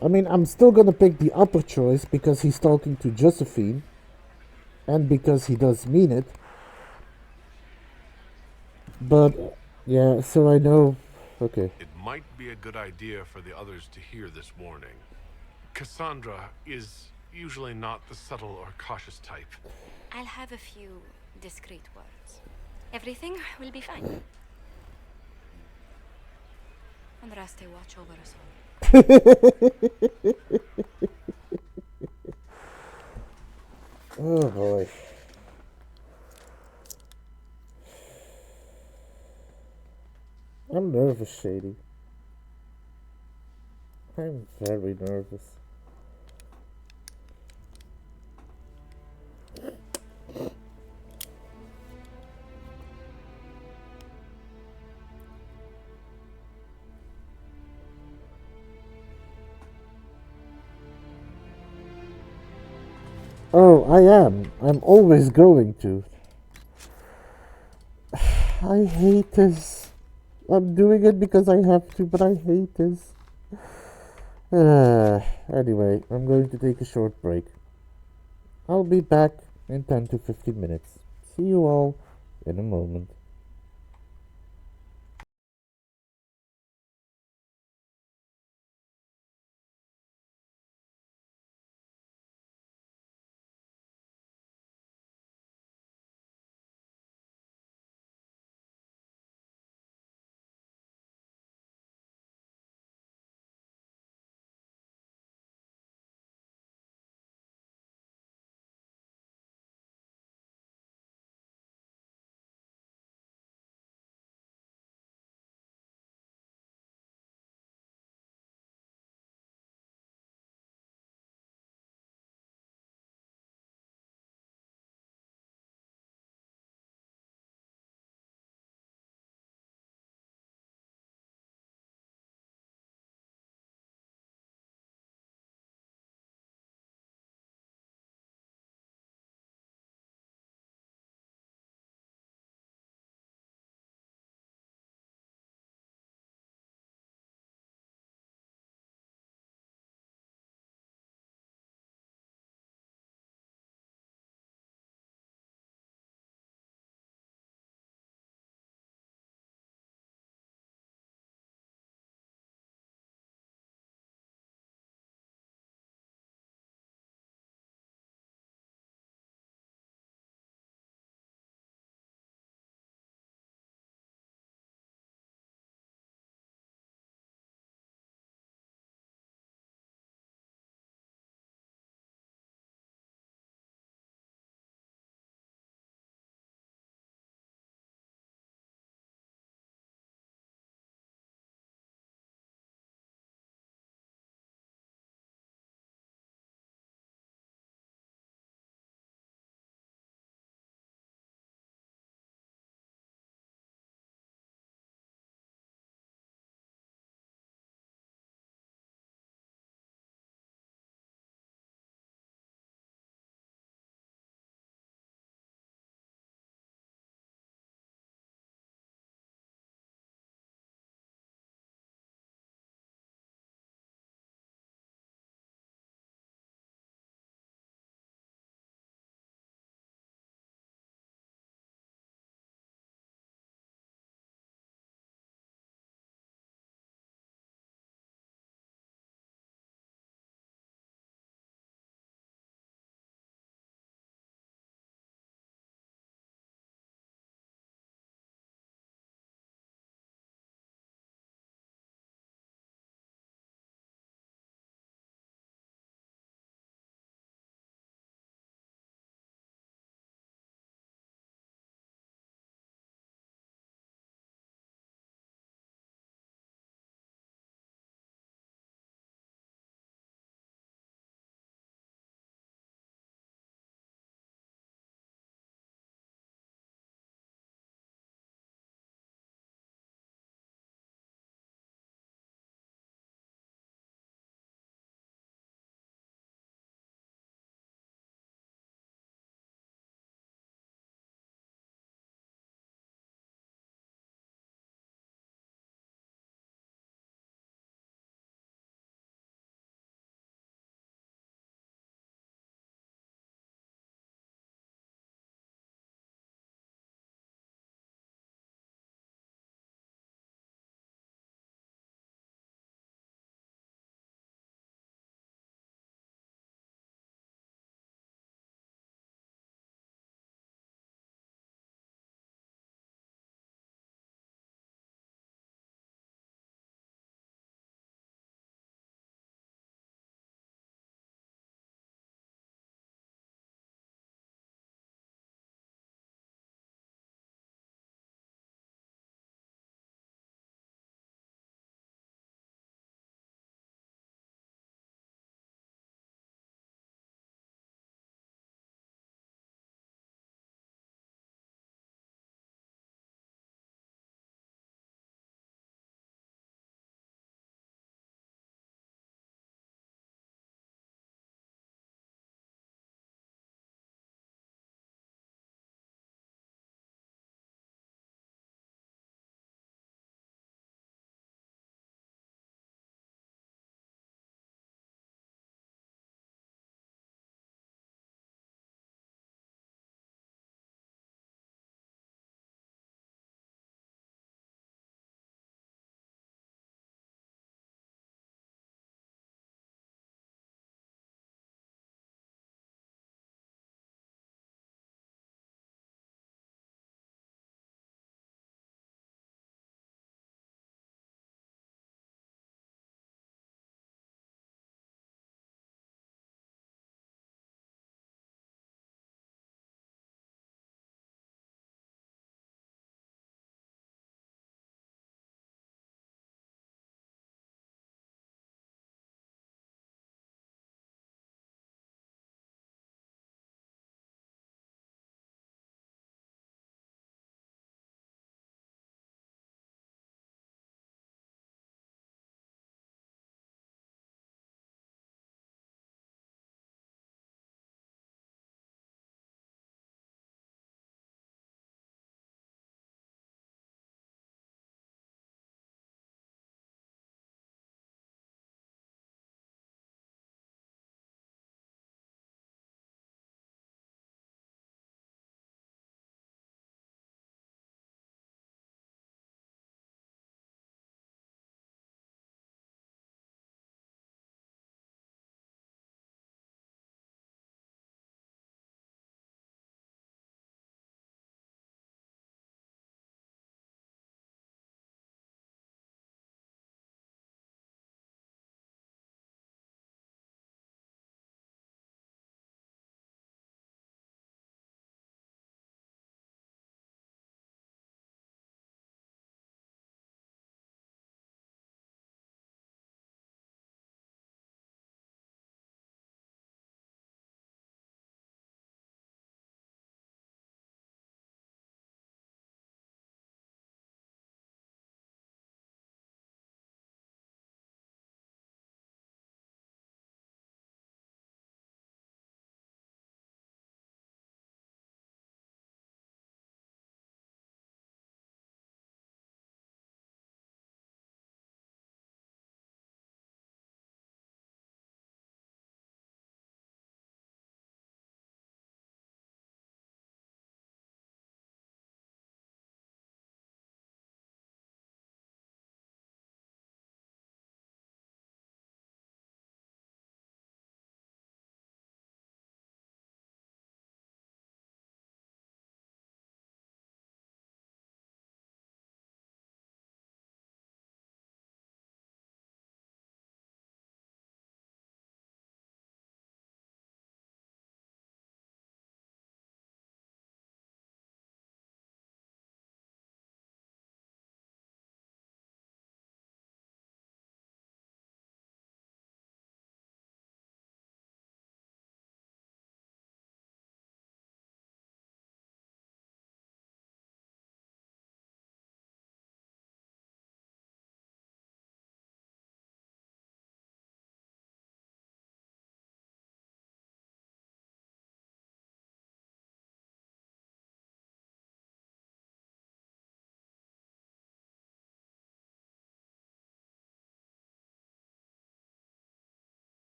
I mean, I'm still gonna pick the upper choice because he's talking to Josephine. And because he does mean it. But, yeah, so I know... Okay. It might be a good idea for the others to hear this warning. Cassandra is usually not the subtle or cautious type. I'll have a few discreet words. Everything will be fine. Andraste, watch over us all. Oh boy. I'm nervous, Shady. I'm very nervous. Oh, I am. I'm always going to. I hate this. I'm doing it because I have to, but I hate this. Anyway, I'm going to take a short break. I'll be back in 10 to 15 minutes. See you all in a moment.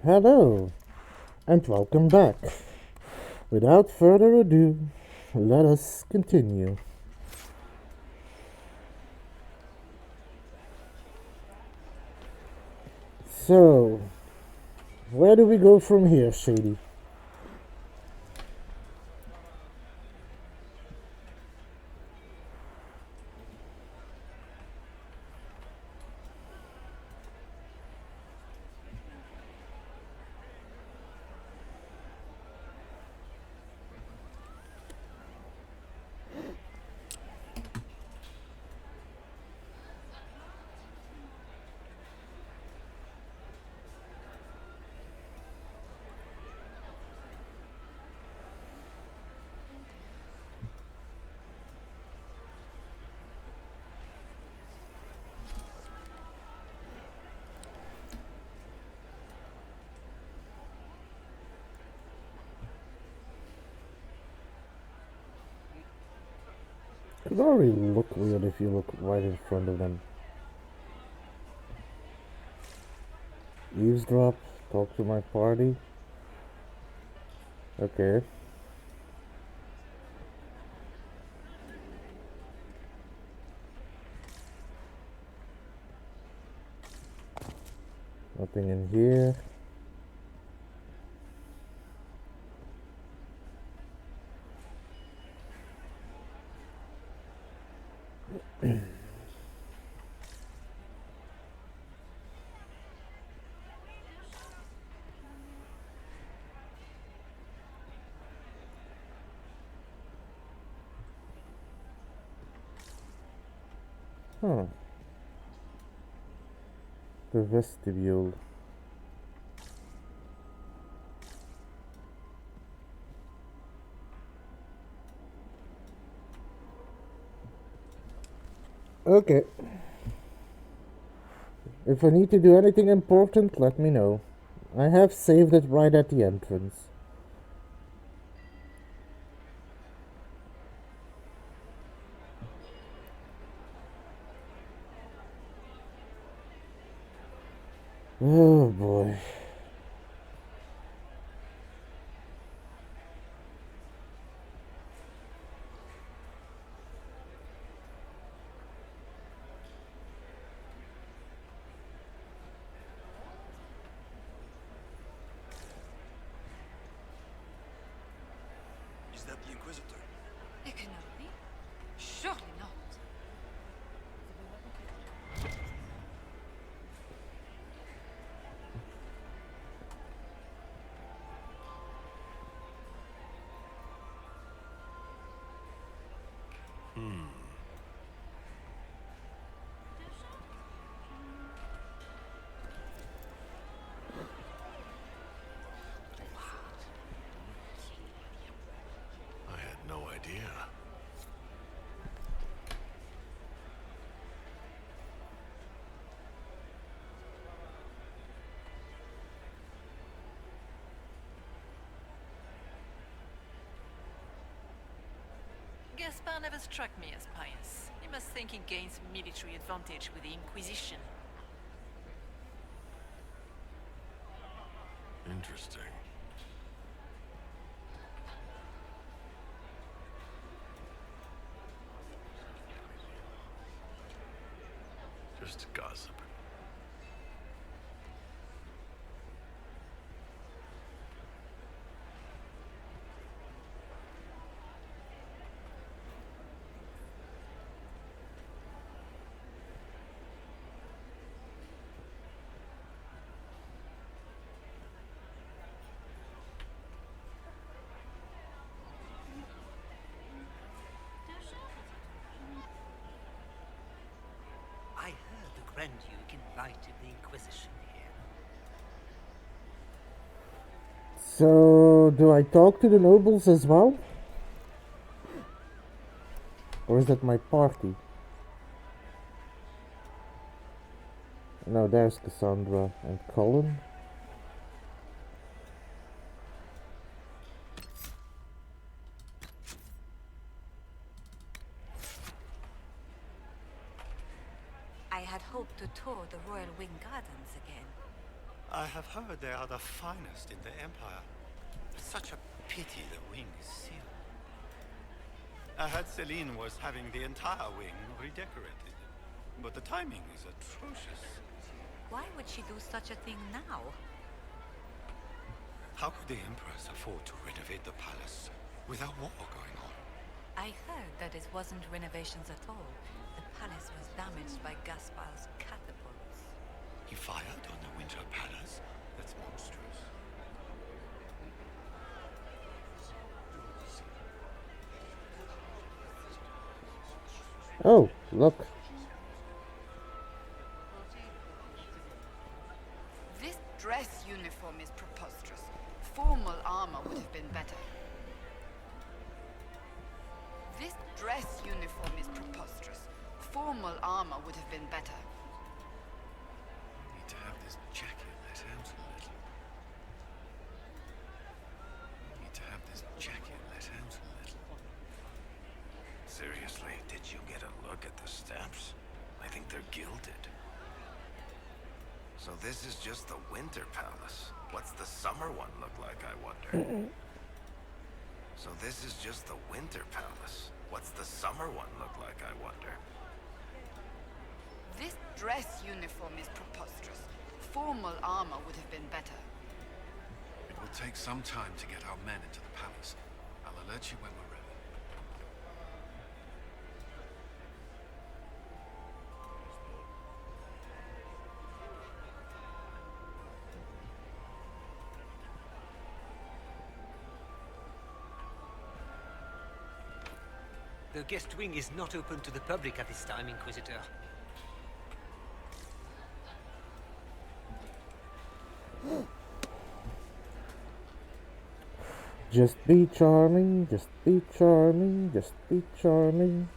Hello, and welcome back. Without further ado, let us continue. So, where do we go from here, Shady? It already look weird if you look right in front of them. Eavesdrop, talk to my party. Okay. Nothing in here. Huh. The vestibule. Okay. If I need to do anything important, let me know. I have saved it right at the entrance. Oh boy. Is that the Inquisitor? It cannot be. Surely not. I had no idea. Gaspar never struck me as pious. He must think he gains military advantage with the Inquisition. Interesting. Just gossip. I heard the Grand Duke invited the Inquisition here. So, do I talk to the nobles as well? Or is that my party? No, there's Cassandra and Colin. I had hoped to tour the Royal Wing Gardens again. I have heard they are the finest in the Empire. Such a pity the wing is sealed. I heard Celine was having the entire wing redecorated, but the timing is atrocious. Why would she do such a thing now? How could the Empress afford to renovate the palace without war going on? I heard that it wasn't renovations at all. The palace was damaged by Gaspar's catapults. He fired on the Winter Palace? That's monstrous. Oh, look. This dress uniform is preposterous. Formal armor would have been better. This dress uniform is preposterous. Formal armor would have been better. Need to have this jacket let out a little. Need to have this jacket let out a little. Seriously, did you get a look at the stamps? I think they're gilded. So this is just the Winter Palace. What's the summer one look like, I wonder? So this is just the Winter Palace. What's the summer one look like, I wonder? This dress uniform is preposterous. Formal armor would have been better. It will take some time to get our men into the palace. I'll alert you when we're ready. The guest wing is not open to the public at this time, Inquisitor. Just be charming, just be charming, just be charming.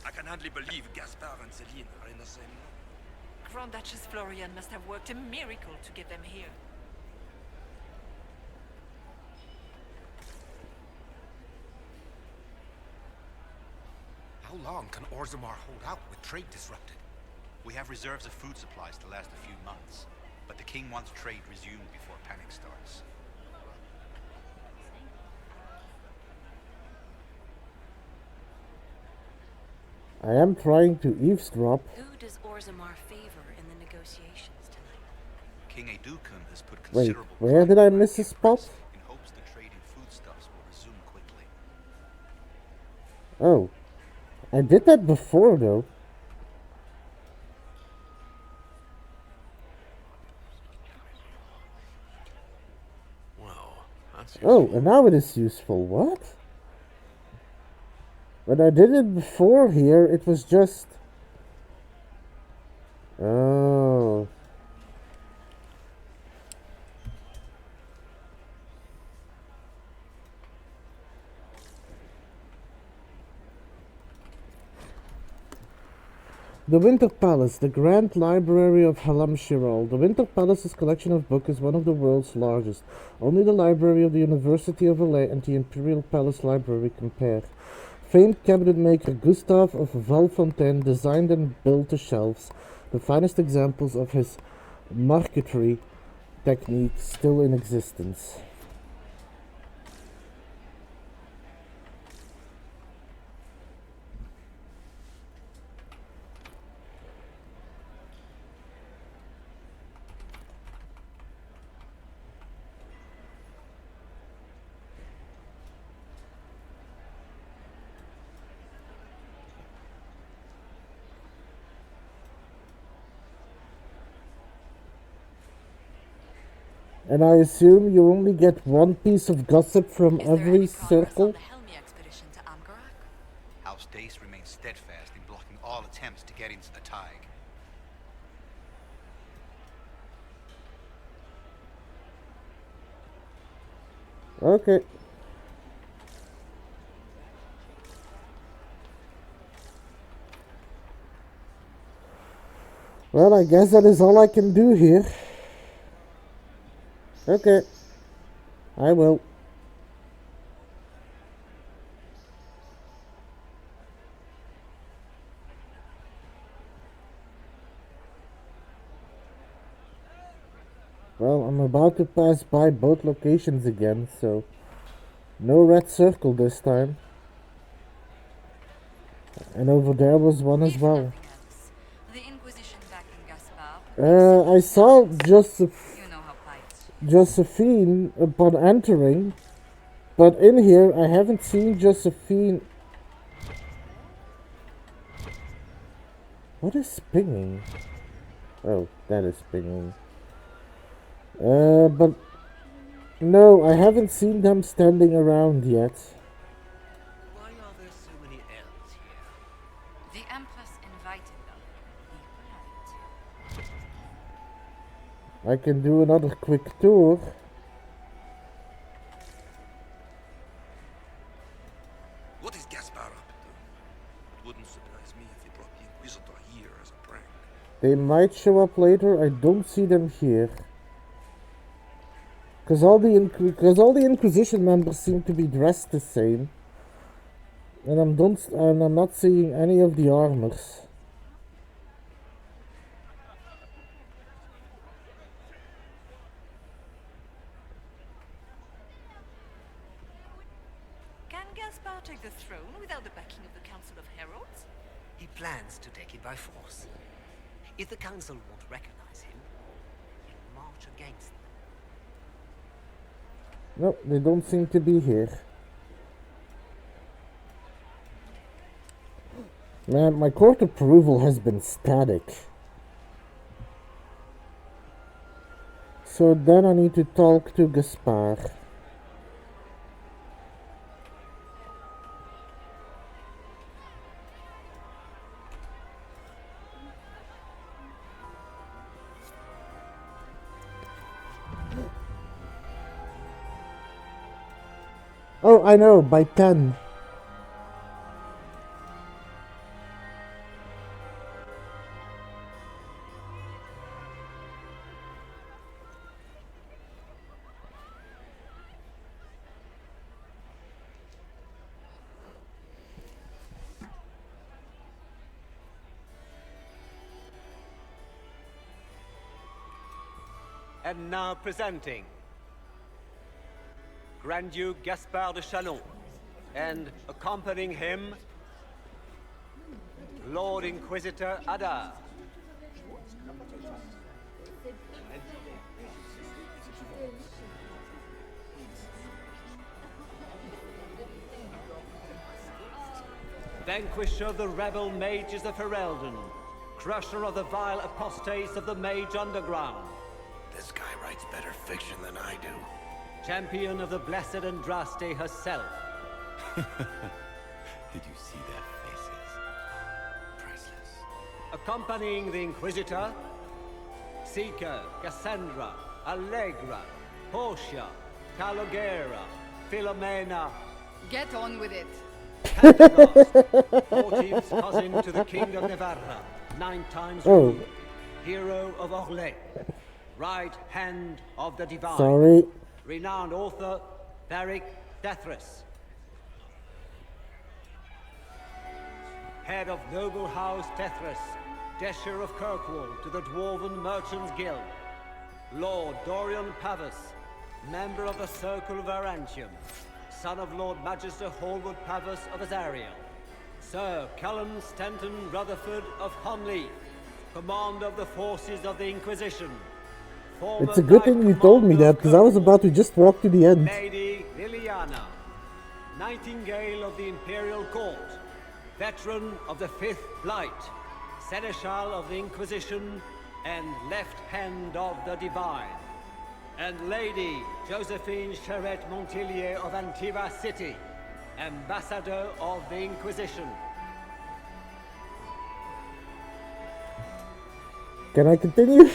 I can hardly believe Gaspar and Celine are in the same room. Grand Duchess Florian must have worked a miracle to get them here. How long can Orzammar hold out with trade disrupted? We have reserves of food supplies to last a few months, but the king wants trade resumed before panic starts. I am trying to eavesdrop. Who does Orzammar favor in the negotiations tonight? King Edukun has put Wait, considerable where did I miss a spot? in hopes the trade in foodstuffs will resume quickly. Oh. I did that before, though. Well, that's Oh, and now it is useful. What? When I did it before here, it was just... Oh. The Winter Palace, the Grand Library of Halam-Shiral. The Winter Palace's collection of books is one of the world's largest. Only the library of the University of Orlais and the Imperial Palace Library compare. Famed cabinet maker Gustave of Valfontaine designed and built the shelves, the finest examples of his marquetry technique still in existence. And I assume you only get one piece of gossip from every circle? House Dace remains steadfast in blocking all attempts to get into the Tig. Okay. Well, I guess that is all I can do here. Okay. I will. Well, I'm about to pass by both locations again, so no red circle this time. And over there was one as well. The Inquisition back in Gaspar. I saw Josephine upon entering, but in here I haven't seen Josephine. What is pinging? Oh, that is pinging. But no, I haven't seen them standing around yet. Why are there so many elves here? The Empress invited them. Be polite. I can do another quick tour. What is Gaspar up to? It wouldn't surprise me if he brought the Inquisitor here as a prank. They might show up later. I don't see them here. Because all the Inquisition members seem to be dressed the same. And I'm not seeing any of the armors. Can Gaspar take the throne without the backing of the Council of Heralds? He plans to take it by force. If the Council won't recognize him, he'll march against them. No, they don't seem to be here. Man, my court approval has been static. So then I need to talk to Gaspar. Oh, I know, by 10. And now presenting Grand Duke Gaspard de Chalon, and accompanying him, Lord Inquisitor Adar. Vanquisher of the rebel mages of Ferelden, crusher of the vile apostates of the Mage Underground. This guy writes better fiction than I do. Champion of the blessed Andraste herself. Did you see their faces? Priceless. Accompanying the Inquisitor, Seeker, Cassandra, Allegra, Portia, Calogera, Philomena. Get on with it. Fortive's cousin to the King of Navarra, 9 times ruled, hero of Orlais, right hand of the divine. Sorry. Renowned author, Beric Dethris. Head of noble house Dethris, Desher of Kirkwall to the Dwarven Merchants Guild. Lord Dorian Pavus, member of the Circle of Arantium, son of Lord Magister Hallwood Pavus of Azariel. Sir Callum Stanton Rutherford of Honleaf, commander of the forces of the Inquisition. It's a good thing you told me that, because I was about to just walk to the end. Lady Liliana, Nightingale of the Imperial Court, veteran of the Fifth Blight, Seneschal of the Inquisition, and left hand of the Divine. And Lady Josephine Charette Montillier of Antiva City, ambassador of the Inquisition. Can I continue?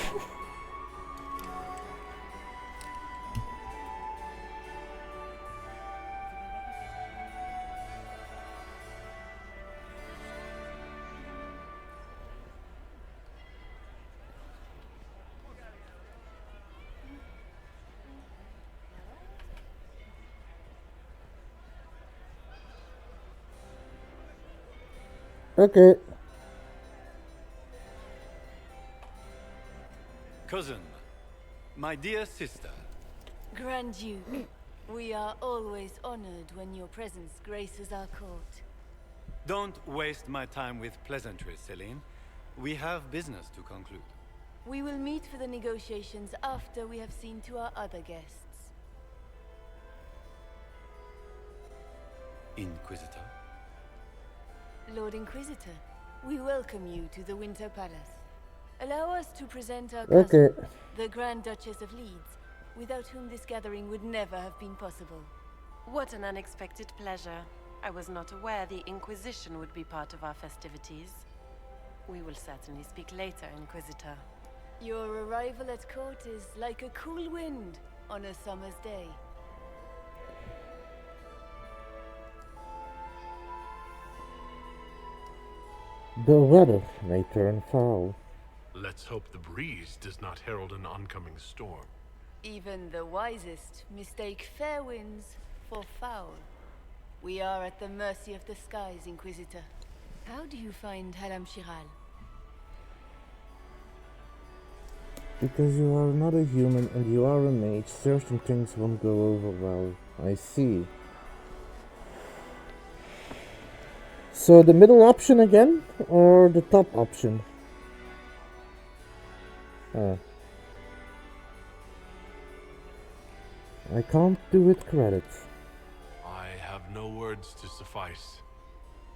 Okay. Cousin, My dear sister. Grand Duke, we are always honored when your presence graces our court. Don't waste my time with pleasantries, Celine. We have business to conclude. We will meet for the negotiations after we have seen to our other guests. Inquisitor? Lord Inquisitor, we welcome you to the Winter Palace. Allow us to present our Okay. cousin, the Grand Duchess of Leeds, without whom this gathering would never have been possible. What an unexpected pleasure. I was not aware the Inquisition would be part of our festivities. We will certainly speak later, Inquisitor. Your arrival at court is like a cool wind on a summer's day. The weather may turn foul. Let's hope the breeze does not herald an oncoming storm. Even the wisest mistake fair winds for foul. We are at the mercy of the skies, Inquisitor. How do you find Halam Shiral? Because you are not a human and you are a mage, certain things won't go over well. I see. So the middle option again, or the top option? I can't do it credits. I have no words to suffice.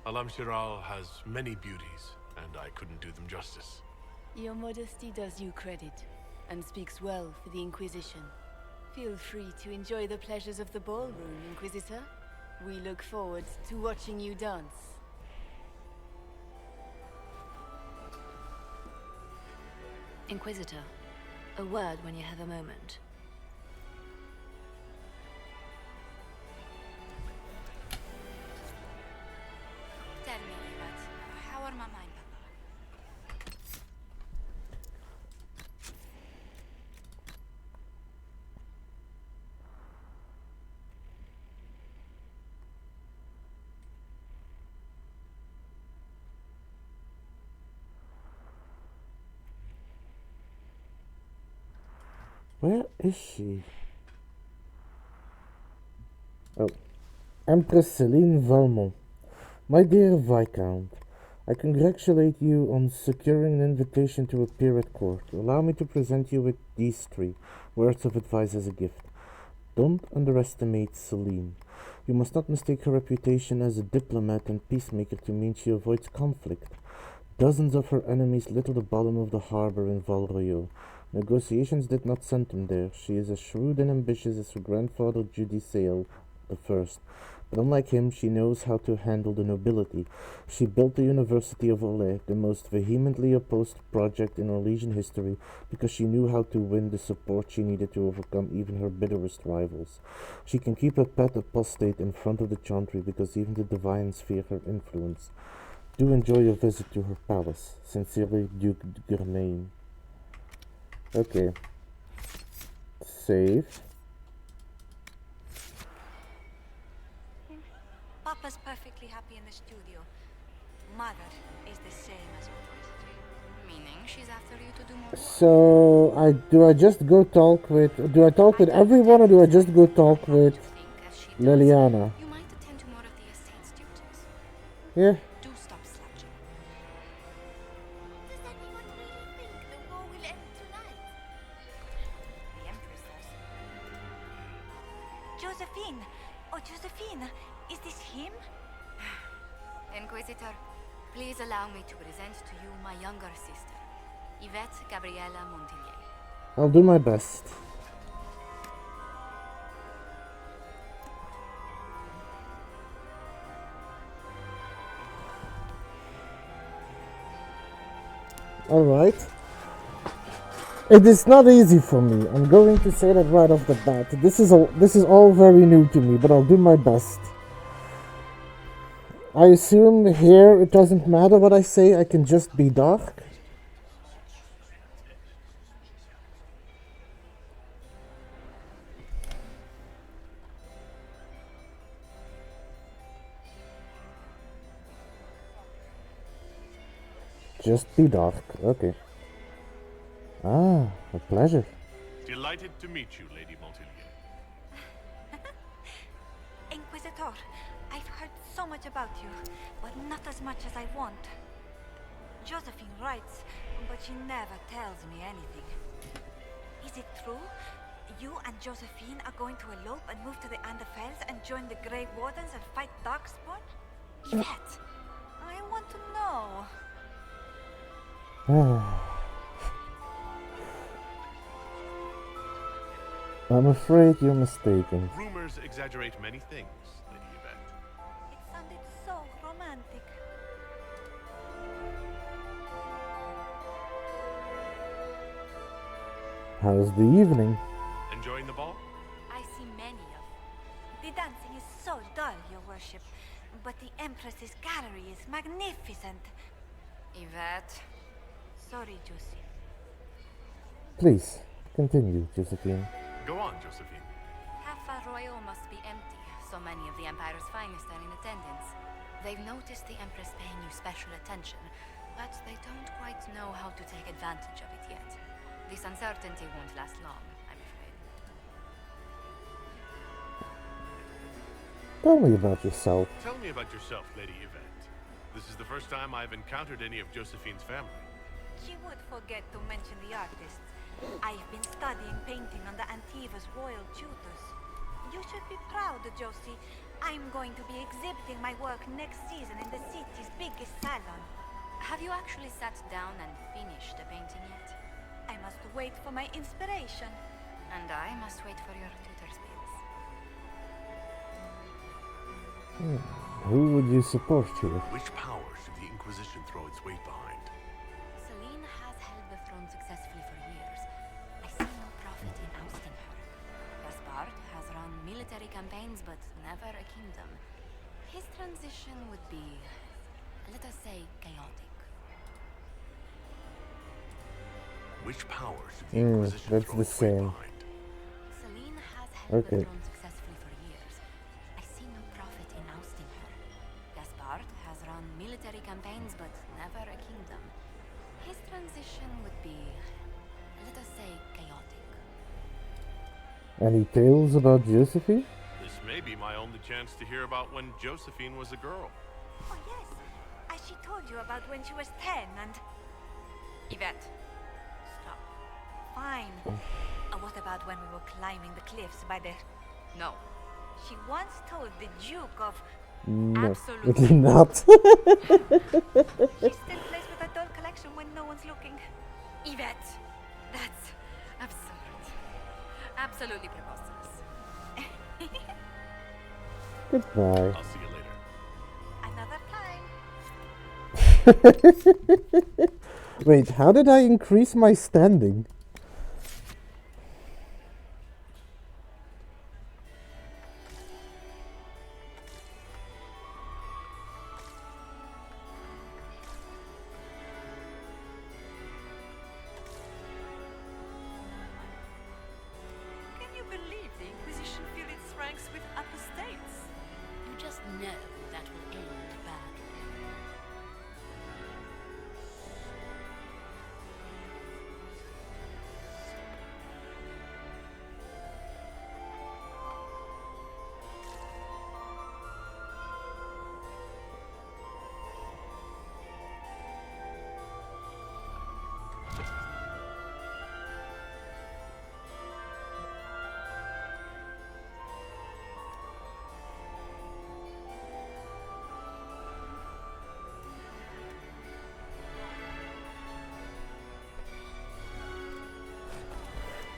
Alam Shiral has many beauties, and I couldn't do them justice. Your modesty does you credit, and speaks well for the Inquisition. Feel free to enjoy the pleasures of the ballroom, Inquisitor. We look forward to watching you dance. Inquisitor, a word when you have a moment. Tell me, Yvette, how are Mama and Papa? Where is she? Oh. Empress Celine Valmont. My dear Viscount, I congratulate you on securing an invitation to appear at court. Allow me to present you with these 3 words of advice as a gift. Don't underestimate Celine. You must not mistake her reputation as a diplomat and peacemaker to mean she avoids conflict. Dozens of her enemies litter the bottom of the harbor in Val Royeaux. Negotiations did not send them there. She is as shrewd and ambitious as her grandfather Judy Sale the First. But unlike him, she knows how to handle the nobility. She built the University of Orlais, the most vehemently opposed project in Orlesian history, because she knew how to win the support she needed to overcome even her bitterest rivals. She can keep a pet apostate in front of the chantry because even the divines fear her influence. Do enjoy your visit to her palace. Sincerely, Duke Germain. Okay. Save. Papa's perfectly happy in the studio. Mother is the same as always. Meaning she's after you to do more work. So do I just go talk with everyone, or do I just go talk with Liliana? You might attend to more of the estate's duties. Yeah. Do stop slouching. Does anyone really think the war will end tonight? The Empress does. Josephine! Oh, Josephine! Is this him? Inquisitor, please allow me to present to you my younger sister, Yvette Gabriella Montigny. I'll do my best. Alright. It is not easy for me. I'm going to say that right off the bat. This is all very new to me, but I'll do my best. I assume here it doesn't matter what I say, I can just be dark. Just be dark, okay. Ah, a pleasure. Delighted to meet you, Lady Montelier. Inquisitor, I've heard so much about you, but not as much as I want. Josephine writes, but she never tells me anything. Is it true? You and Josephine are going to elope and move to the Anderfels and join the Grey Wardens and fight Darkspawn? Yvette, I want to know. I'm afraid you're mistaken. Rumors exaggerate many things, Lady Yvette. It sounded so romantic. How's the evening? Enjoying the ball? I see many of. The dancing is so dull, your worship, but the Empress's gallery is magnificent. Yvette. Sorry, Josie. Please, continue, Josephine. Go on, Josephine. Half Arroyo must be empty. So many of the Empire's finest are in attendance. They've noticed the Empress paying you special attention, but they don't quite know how to take advantage of it yet. This uncertainty won't last long, I'm afraid. Tell me about yourself. Tell me about yourself, Lady Yvette. This is the first time I've encountered any of Josephine's family. She would forget to mention the artists. I've been studying painting under Antiva's royal tutors. You should be proud, Josie. I'm going to be exhibiting my work next season in the city's biggest salon. Have you actually sat down and finished the painting yet? I must wait for my inspiration. And I must wait for your tutor's bills. Who would you support here? Which power should the Inquisition throw its weight behind? Celine has held the throne successfully for years. I see no profit in ousting her. Gaspard has run military campaigns, but never a kingdom. His transition would be, let us say, chaotic. Which power should the Inquisition that's throw the its weight same. behind? Celine has held Okay. the throne successfully for years. I see no profit in ousting her. Gaspard has run military campaigns, but never a kingdom. His transition would be, let us say, chaotic. Any tales about Josephine? This may be my only chance to hear about when Josephine was a girl. Oh, yes. As she told you about when she was 10 and... Yvette. Stop. Fine. What about when we were climbing the cliffs by the... No. She once told the Duke of... No, Absolutely. it not. She still plays with her doll collection when no one's looking. Yvette. That's absurd. Absolutely preposterous. Goodbye. I'll see you later. Another time. Wait, how did I increase my standing? Can you believe the Inquisition fill its ranks with apostates? You just know that will end badly.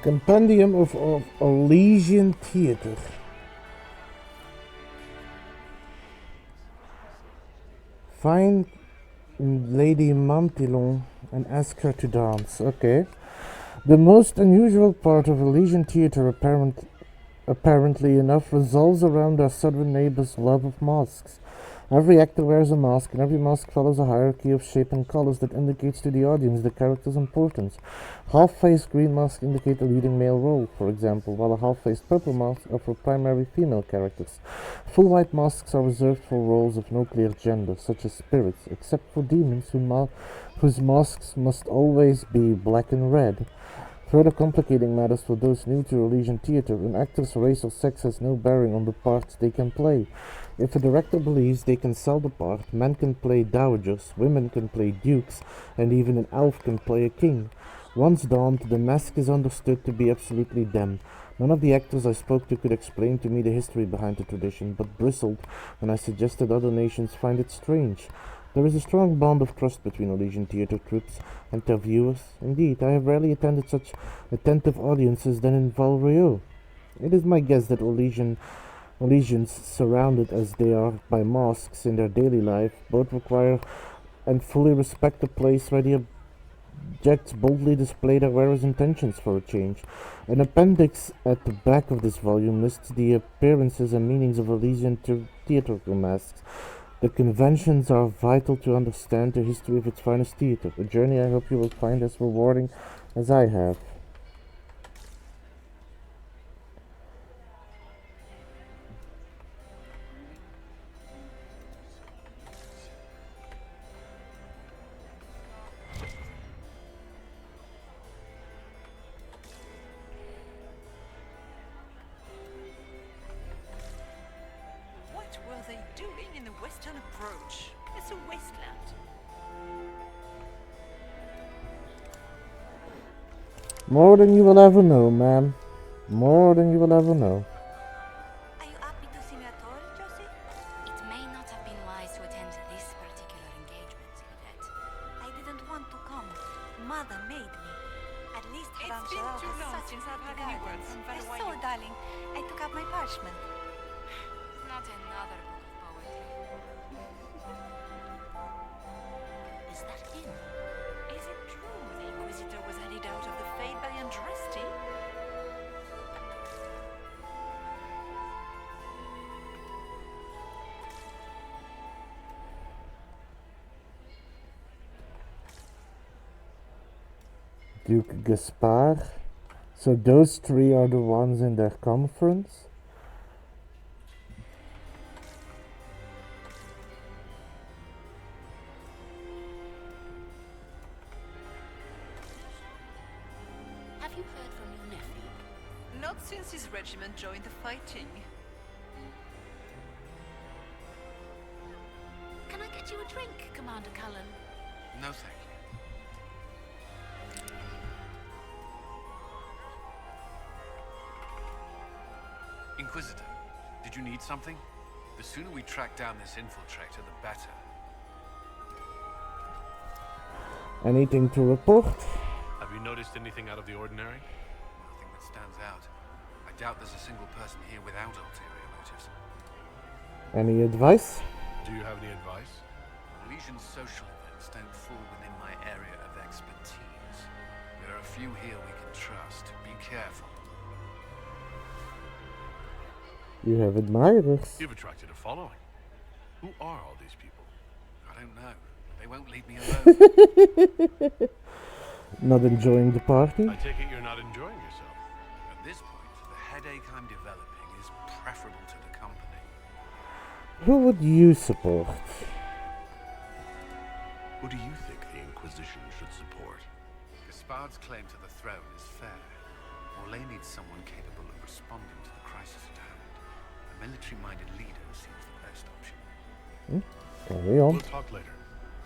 Compendium of Orlesian Theatre. Find Lady Mampillon and ask her to dance. Okay. The most unusual part of Elysian Theatre, apparently enough, revolves around our southern neighbor's love of masks. Every actor wears a mask, and every mask follows a hierarchy of shape and colors that indicates to the audience the character's importance. Half-faced green masks indicate a leading male role, for example, while a half-faced purple mask are for primary female characters. Full white masks are reserved for roles of no clear gender, such as spirits, except for demons whose masks must always be black and red. Further complicating matters for those new to Orlesian theater, an actor's race or sex has no bearing on the parts they can play. If a director believes they can sell the part, men can play dowagers, women can play dukes, and even an elf can play a king. Once donned, the mask is understood to be absolutely them. None of the actors I spoke to could explain to me the history behind the tradition, but bristled when I suggested other nations find it strange. There is a strong bond of trust between Orlesian theater troops and their viewers. Indeed, I have rarely attended such attentive audiences than in Val Royeaux. It is my guess that Orlesians, surrounded as they are by masks in their daily life, both require and fully respect the place where the objects boldly display their wearer's intentions for a change. An appendix at the back of this volume lists the appearances and meanings of Orlesian theatrical masks. The conventions are vital to understand the history of its finest theater, a journey I hope you will find as rewarding as I have. What were they doing in the western approach? It's a wasteland. More than you will ever know, ma'am. More than you will ever know. Are you happy to see me at all, Josie? It may not have been wise to attend this particular engagement, Yvette. I didn't want to come. Mother made me. At least It's Madame been Gerard too has long such since pretty I've had any word gardens. from I Valois. saw, darling. I took out my parchment. Not another book of poetry. Is that him? Is it true the Inquisitor was headed out of the Fade by Andraste? Duke Gaspard. So those three are the ones in their conference? Have you heard from your nephew? Not since his regiment joined the fighting. Can I get you a drink, Commander Cullen? No, thank you. Inquisitor, did you need something? The sooner we track down this infiltrator, the better. Anything to report? Have you noticed anything out of the ordinary? Nothing that stands out. I doubt there's a single person here without ulterior motives. Any advice? Do you have any advice? Orlesian social events don't fall within my area of expertise. There are a few here we can trust. Be careful. You have admirers. You've attracted a following. Who are all these people? I don't know. They won't leave me alone. Not enjoying the party? I take it you're not enjoying yourself. At this point, the headache I'm developing is preferable to the company. Who would you support? Who do you think the Inquisition should support? Gaspard's claim to the throne is fair. Orlais needs someone capable of responding to the crisis at hand. A military-minded leader seems the best option. Carry on. We'll talk later.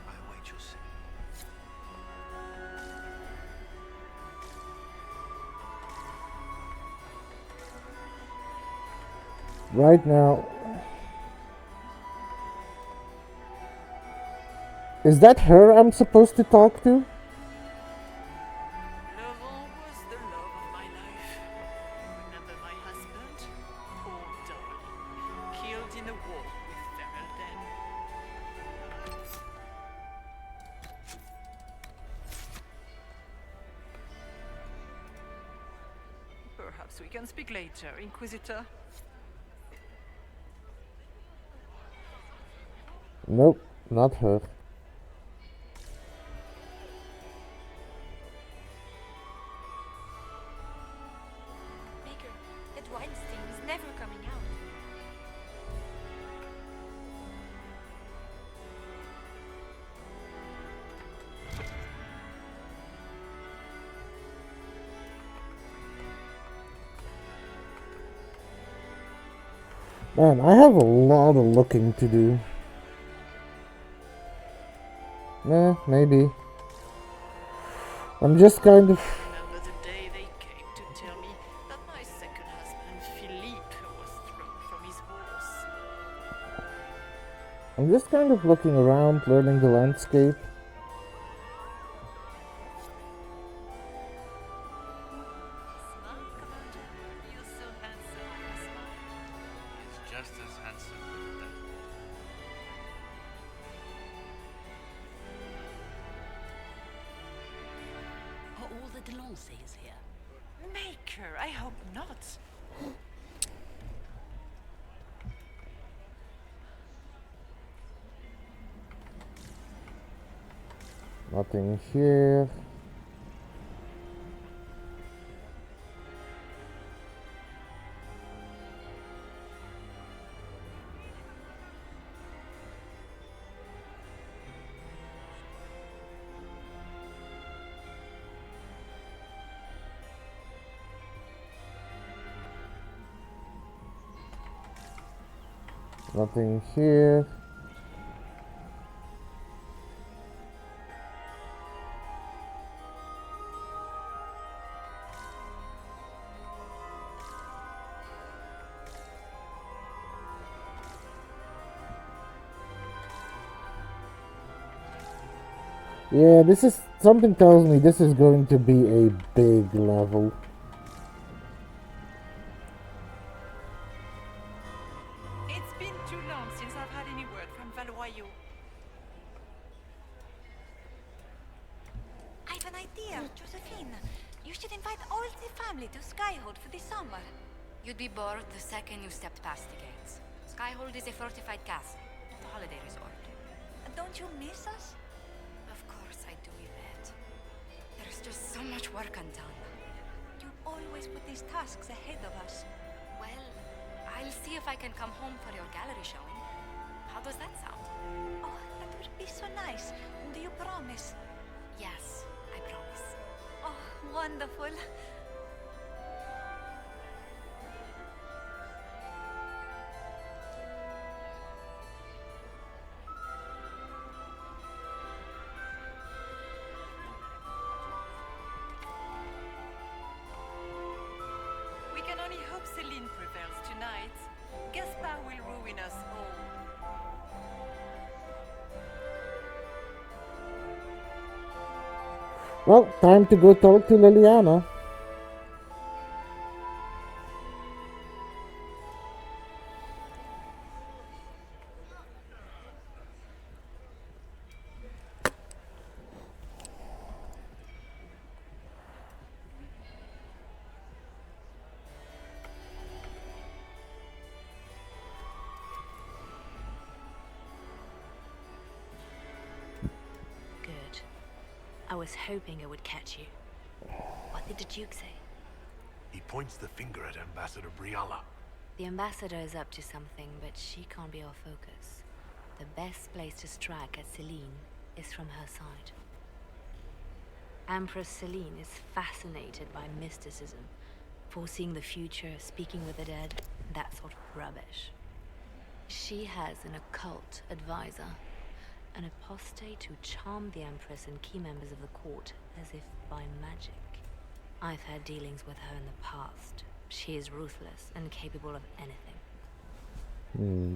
I await your signal. Right now. Is that her I'm supposed to talk to? Laurent was the love of my life. Remember my husband? Poor darling. Killed in the war with Ferelden. Perhaps we can speak later, Inquisitor. Nope, not her. Baker, that Weinstein is never coming out. Man, I have a lot of looking to do. Maybe. I'm just kind of... Remember the day they came to tell me that my second husband, Philippe, was thrown from his horse. I'm just kind of looking around, learning the landscape. Just as handsome. Are all the Delancey's here? Maker, I hope not. Nothing here. Nothing here. Yeah, this is... something tells me this is going to be a big level. It's been too long since I've had any word from Valois. I've an idea, Josephine. You should invite all the family to Skyhold for the summer. You'd be bored the second you stepped past the gates. Skyhold is a fortified castle, not a holiday resort. Don't you miss us? Of course I do, Yvette. There's just so much work undone. You always put these tasks ahead of us. Well, I'll see if I can come home for your gallery showing. How does that sound? Oh, that would be so nice. Do you promise? Yes, I promise. Oh, wonderful. We can only hope Celine prevails tonight. Gaspard will ruin us all. Well, time to go talk to Liliana. Good. I was hoping I would catch you. What did the Duke say? He points the finger at Ambassador Briala. The ambassador is up to something, but she can't be our focus. The best place to strike at Celine is from her side. Empress Celine is fascinated by mysticism, foreseeing the future, speaking with the dead, that sort of rubbish. She has an occult advisor, an apostate who charmed the Empress and key members of the court as if by magic. I've had dealings with her in the past. She is ruthless and capable of anything.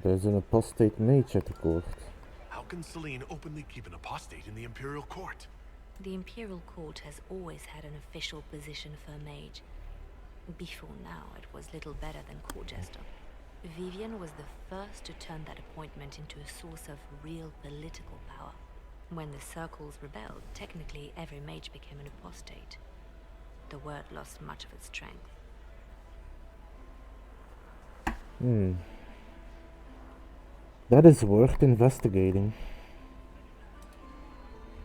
There's an apostate mage at the court. How can Celine openly keep an apostate in the Imperial Court? The Imperial Court has always had an official position for a mage. Before now, it was little better than court jester. Vivian was the first to turn that appointment into a source of real political power. When the circles rebelled, technically every mage became an apostate. The word lost much of its strength. That is worth investigating.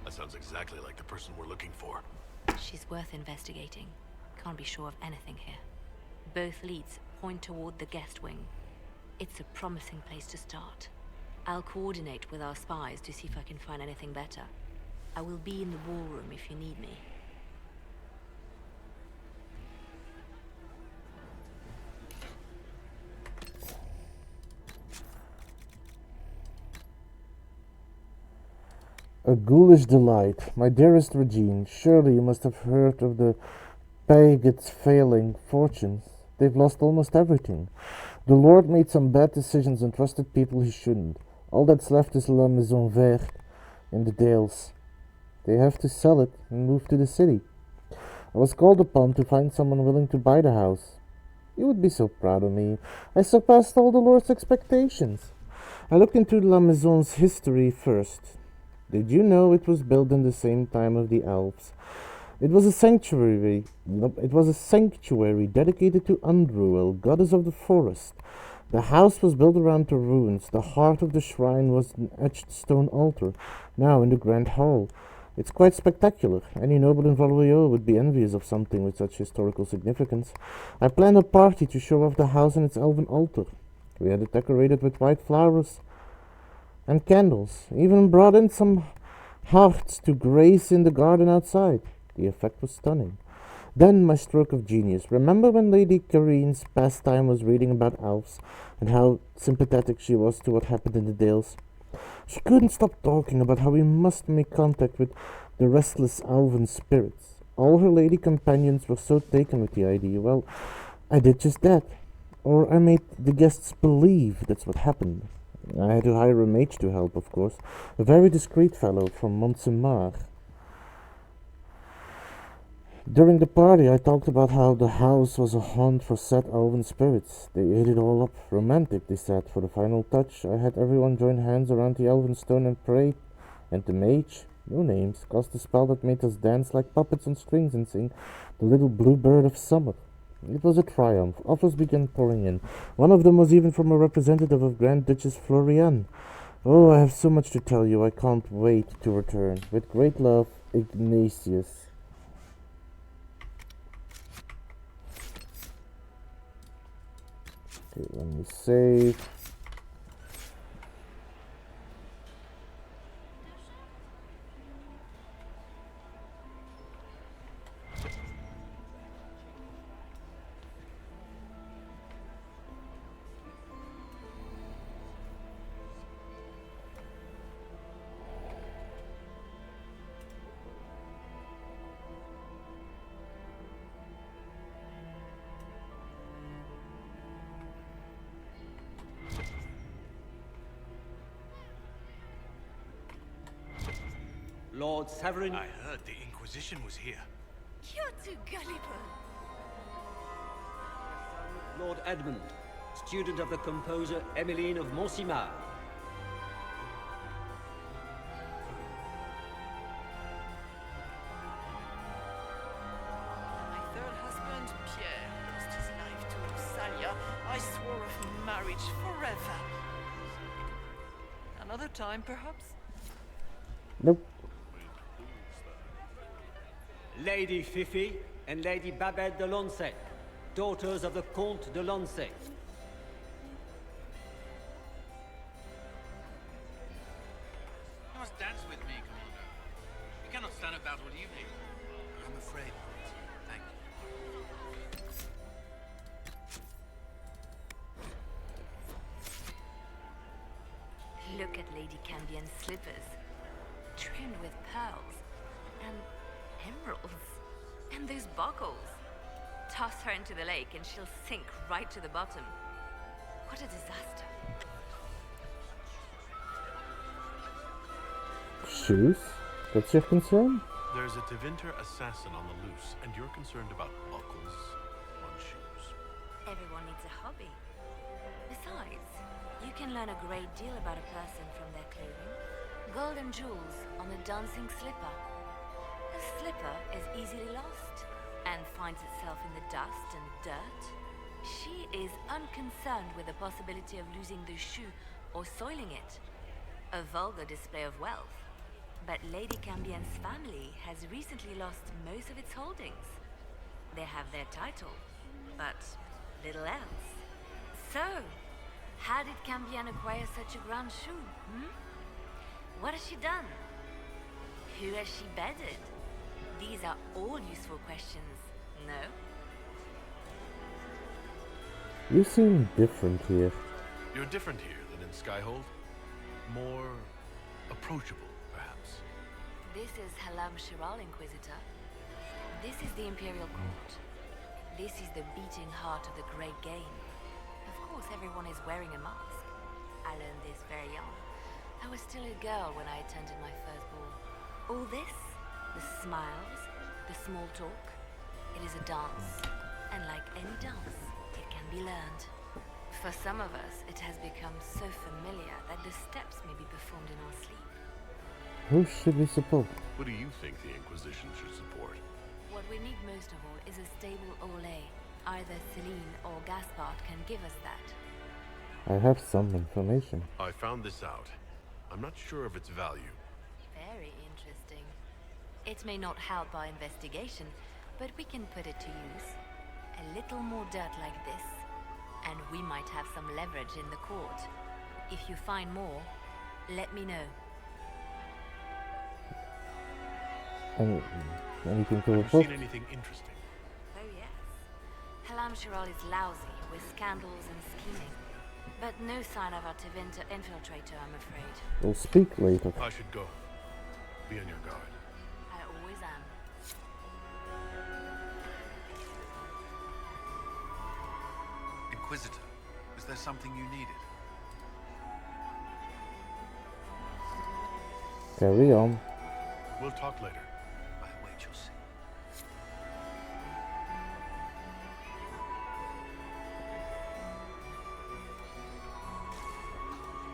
That sounds exactly like the person we're looking for. She's worth investigating. Can't be sure of anything here. Both leads point toward the guest wing. It's a promising place to start. I'll coordinate with our spies to see if I can find anything better. I will be in the ballroom if you need me. A ghoulish delight. My dearest Regine, surely you must have heard of the Pagets' failing fortunes. They've lost almost everything. The Lord made some bad decisions and trusted people he shouldn't. All that's left is La Maison Verte in the Dales. They have to sell it and move to the city. I was called upon to find someone willing to buy the house. You would be so proud of me. I surpassed all the Lord's expectations. I looked into La Maison's history first. Did you know it was built in the same time of the elves? It was a sanctuary dedicated to Undruel, goddess of the forest. The house was built around the ruins. The heart of the shrine was an etched stone altar, now in the grand hall. It's quite spectacular. Any noble in Valois would be envious of something with such historical significance. I planned a party to show off the house and its elven altar. We had it decorated with white flowers and candles. Even brought in some hearts to grace in the garden outside. The effect was stunning. Then my stroke of genius. Remember when Lady Karine's pastime was reading about elves and how sympathetic she was to what happened in the Dales? She couldn't stop talking about how we must make contact with the restless elven spirits. All her lady companions were so taken with the idea. Well, I did just that. Or I made the guests believe that's what happened. I had to hire a mage to help, of course. A very discreet fellow from Montsemar. During the party, I talked about how the house was a haunt for sad elven spirits. They ate it all up. Romantic, they said. For the final touch, I had everyone join hands around the elven stone and pray. And the mage, no names, cast a spell that made us dance like puppets on strings and sing The Little Bluebird of Summer. It was a triumph. Offers began pouring in. One of them was even from a representative of Grand Duchess Floriane. Oh, I have so much to tell you. I can't wait to return. With great love, Ignatius. Okay, let me save. Lord Severin. I heard the Inquisition was here. You're too gullible. Lord Edmund, student of the composer Emmeline of Montsimar. My third husband, Pierre, lost his life to Salia. I swore off marriage forever. Another time, perhaps? Nope. Lady Fifi and Lady Babette de Lancey, daughters of the Comte de Lancey. You must dance with me, Commander. You cannot stand about all evening. I'm afraid not. Thank you. Look at Lady Cambien's slippers, trimmed with pearls and emeralds. And those buckles. Toss her into the lake and she'll sink right to the bottom. What a disaster. Shoes? That's your concern? There's a Tevinter assassin on the loose, and you're concerned about buckles on shoes. Everyone needs a hobby. Besides, you can learn a great deal about a person from their clothing. Gold and jewels on a dancing slipper. A slipper is easily lost and finds itself in the dust and dirt. She is unconcerned with the possibility of losing the shoe or soiling it. A vulgar display of wealth. But Lady Cambien's family has recently lost most of its holdings. They have their title, but little else. So, how did Cambien acquire such a grand shoe? What has she done? Who has she bedded? These are all useful questions, no? You seem different here. You're different here than in Skyhold. More approachable, perhaps. This is Halam Shiral, Inquisitor. This is the Imperial Court. This is the beating heart of the Great Game. Of course, everyone is wearing a mask. I learned this very young. I was still a girl when I attended my first ball. All this, the smiles, the small talk, it is a dance. And like any dance, it can be learned. For some of us, it has become so familiar that the steps may be performed in our sleep. Who should we support? What do you think the Inquisition should support? What we need most of all is a stable Orlais. Either Celine or Gaspard can give us that. I have some information. I found this out. I'm not sure of its value. Very interesting. It may not help our investigation, but we can put it to use. A little more dirt like this, and we might have some leverage in the court. If you find more, let me know. Anything to Have you report? seen anything interesting? Oh yes. Halam Shiral is lousy with scandals and scheming. But no sign of a Tevinter infiltrator, I'm afraid. We'll speak later. I should go. Be on your guard. I always am. Inquisitor, is there something you needed? Carry on. We'll talk later. I await your signal.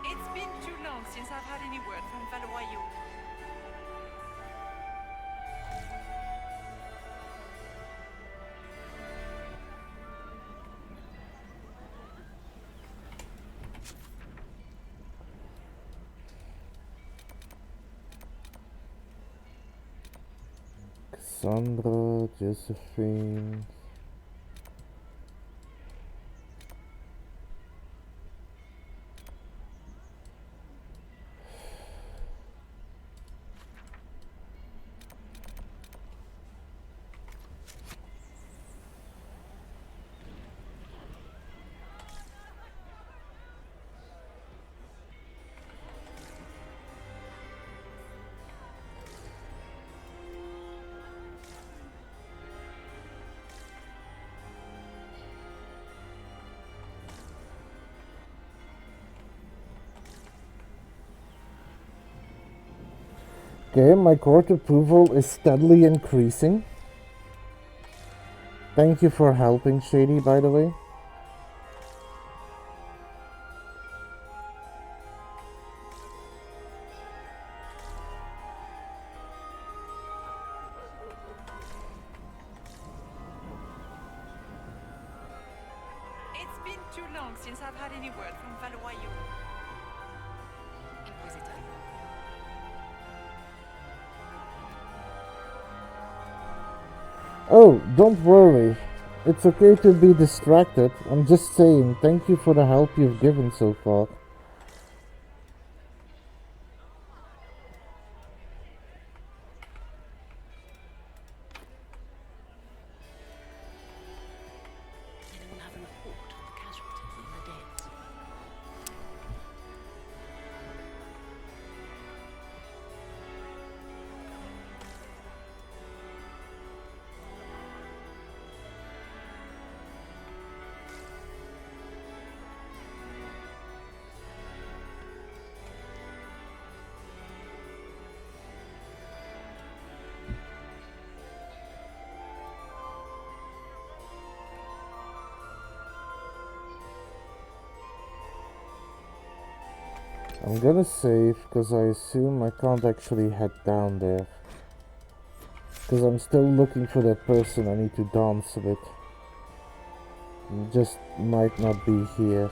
It's been too long since I've had any word from Valois. Cassandra, Josephine. Okay, my court approval is steadily increasing. Thank you for helping, Shady, by the way. It's been too long since I've had any word from Valois. Inquisitor. Oh, don't worry. It's okay to be distracted. I'm just saying thank you for the help you've given so far. Anyone have a report on the casualties in the Dales? I'm gonna save because I assume I can't actually head down there. Because I'm still looking for that person I need to dance with. Just might not be here.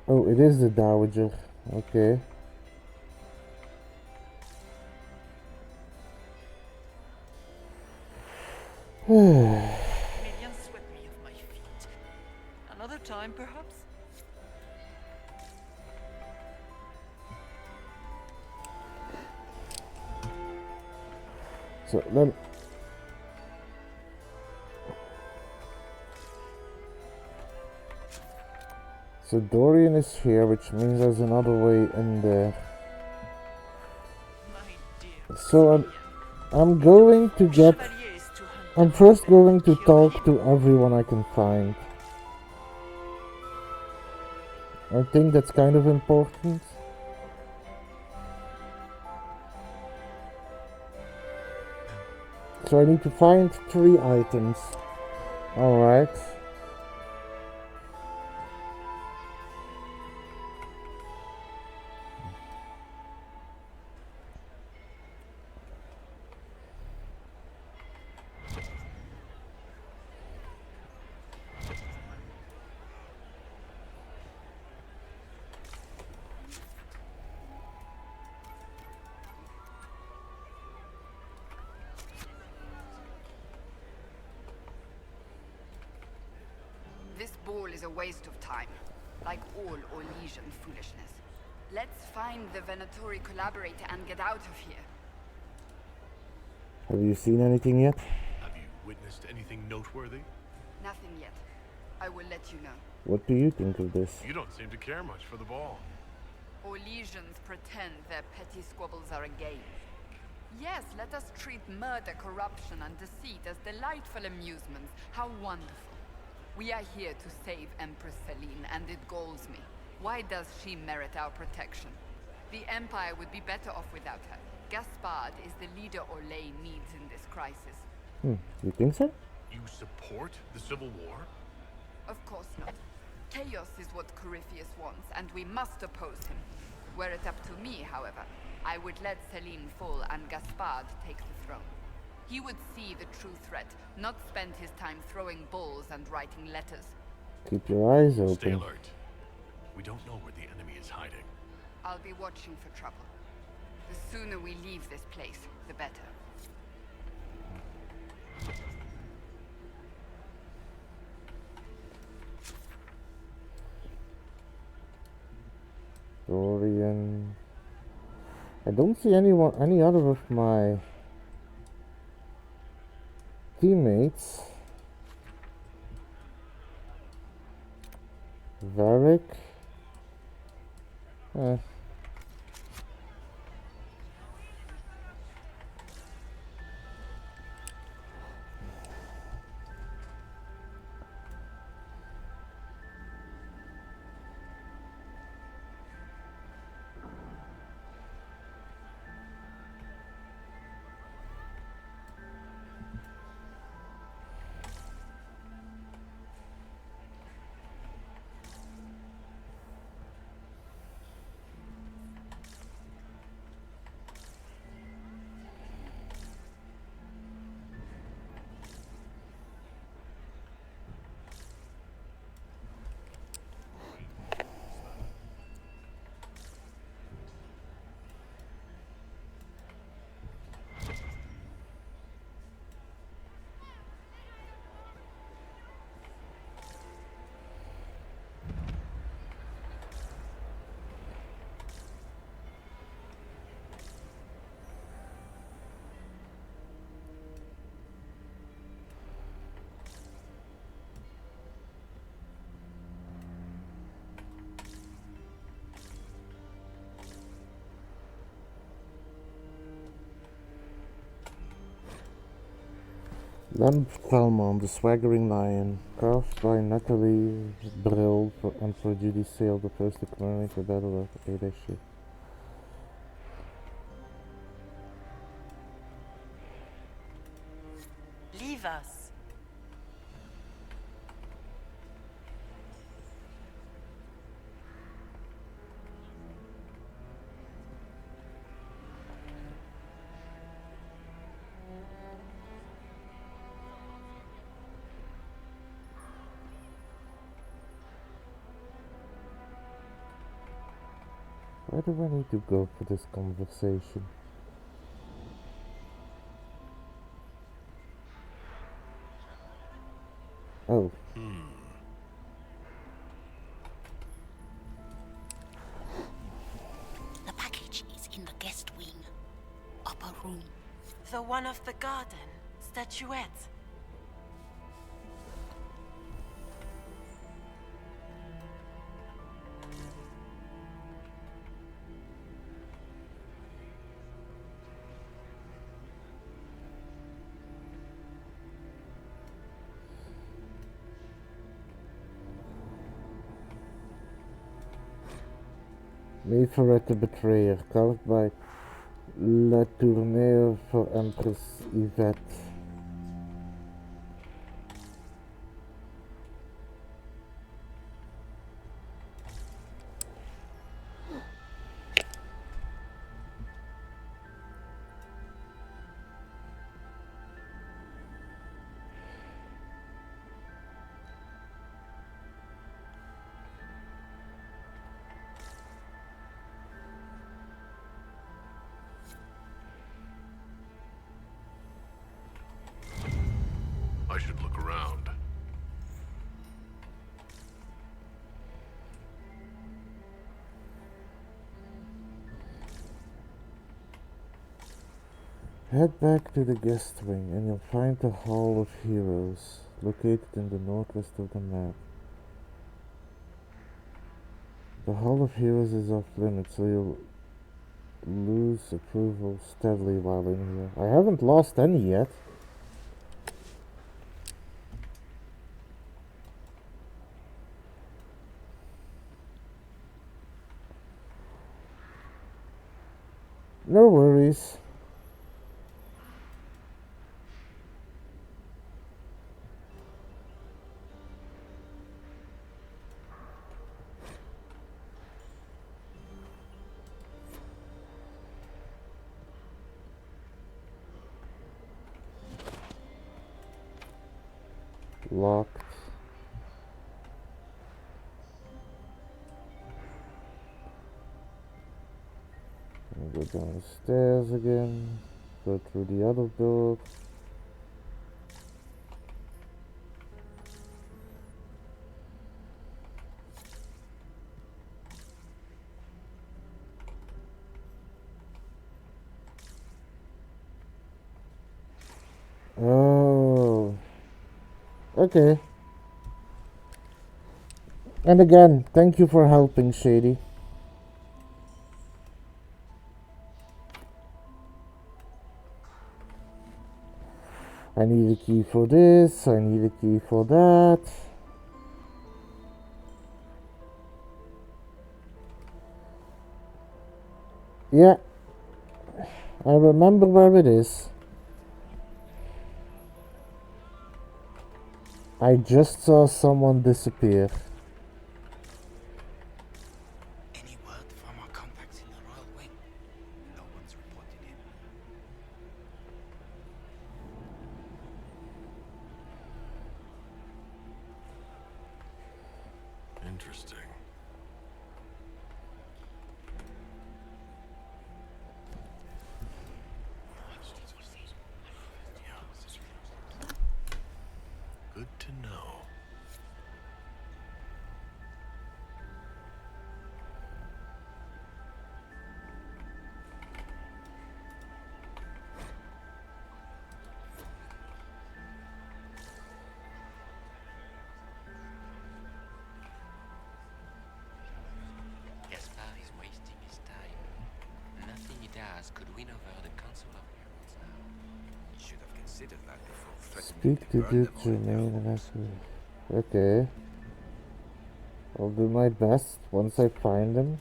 Oh, it is the Dowager. Okay. Million swept me off my feet. Another time, perhaps? So then, so Dorian is here, which means there's another way in there. So I'm going to get. I'm first going to talk to everyone I can find. I think that's kind of important. So I need to find 3 items. Alright. This ball is a waste of time, like all Orlesian foolishness. Let's find the Venatori collaborator and get out of here. Have you seen anything yet? Have you witnessed anything noteworthy? Nothing yet. I will let you know. What do you think of this? You don't seem to care much for the ball. Orlesians pretend their petty squabbles are a game. Yes, let us treat murder, corruption, and deceit as delightful amusements. How wonderful. We are here to save Empress Celine, and it galls me. Why does she merit our protection? The Empire would be better off without her. Gaspard is the leader Orlais needs in this crisis. You think so? You support the Civil War? Of course not. Chaos is what Corypheus wants, and we must oppose him. Were it up to me, however, I would let Celine fall and Gaspard take the throne. He would see the true threat, not spend his time throwing balls and writing letters. Keep your eyes open. Stay alert. We don't know where the enemy is hiding. I'll be watching for trouble. The sooner we leave this place, the better. Dorian. I don't see any other of my teammates. Varric. Lamp Talmon, the Swaggering Lion, carved by Natalie Brill and for Judy Sale, the first to commemorate the Battle of Adeshi. Leave us. Where do I need to go for this conversation? Oh. The package is in the guest wing. Upper room. The one of the garden. Statuette. Mayferret the Betrayer, carved by La Tourneur for Empress Yvette. I should look around. Head back to the guest wing and you'll find the Hall of Heroes, located in the northwest of the map. The Hall of Heroes is off limits, so you'll lose approval steadily while in here. I haven't lost any yet. No worries. Locked. And go downstairs again. Go through the other door. Oh. Okay. And again, thank you for helping, Shady. I need a key for this, I need a key for that. Yeah. I remember where it is. I just saw someone disappear. Any word from our contacts in the royal wing? No one's reported in. Interesting. Good to know. Gaspar is wasting his time. Nothing he does could win over the Council of Heroes now. Should have considered that before threatening Speak to to burn Duke them all Germain down. and ask me. Okay. I'll do my best once I find him.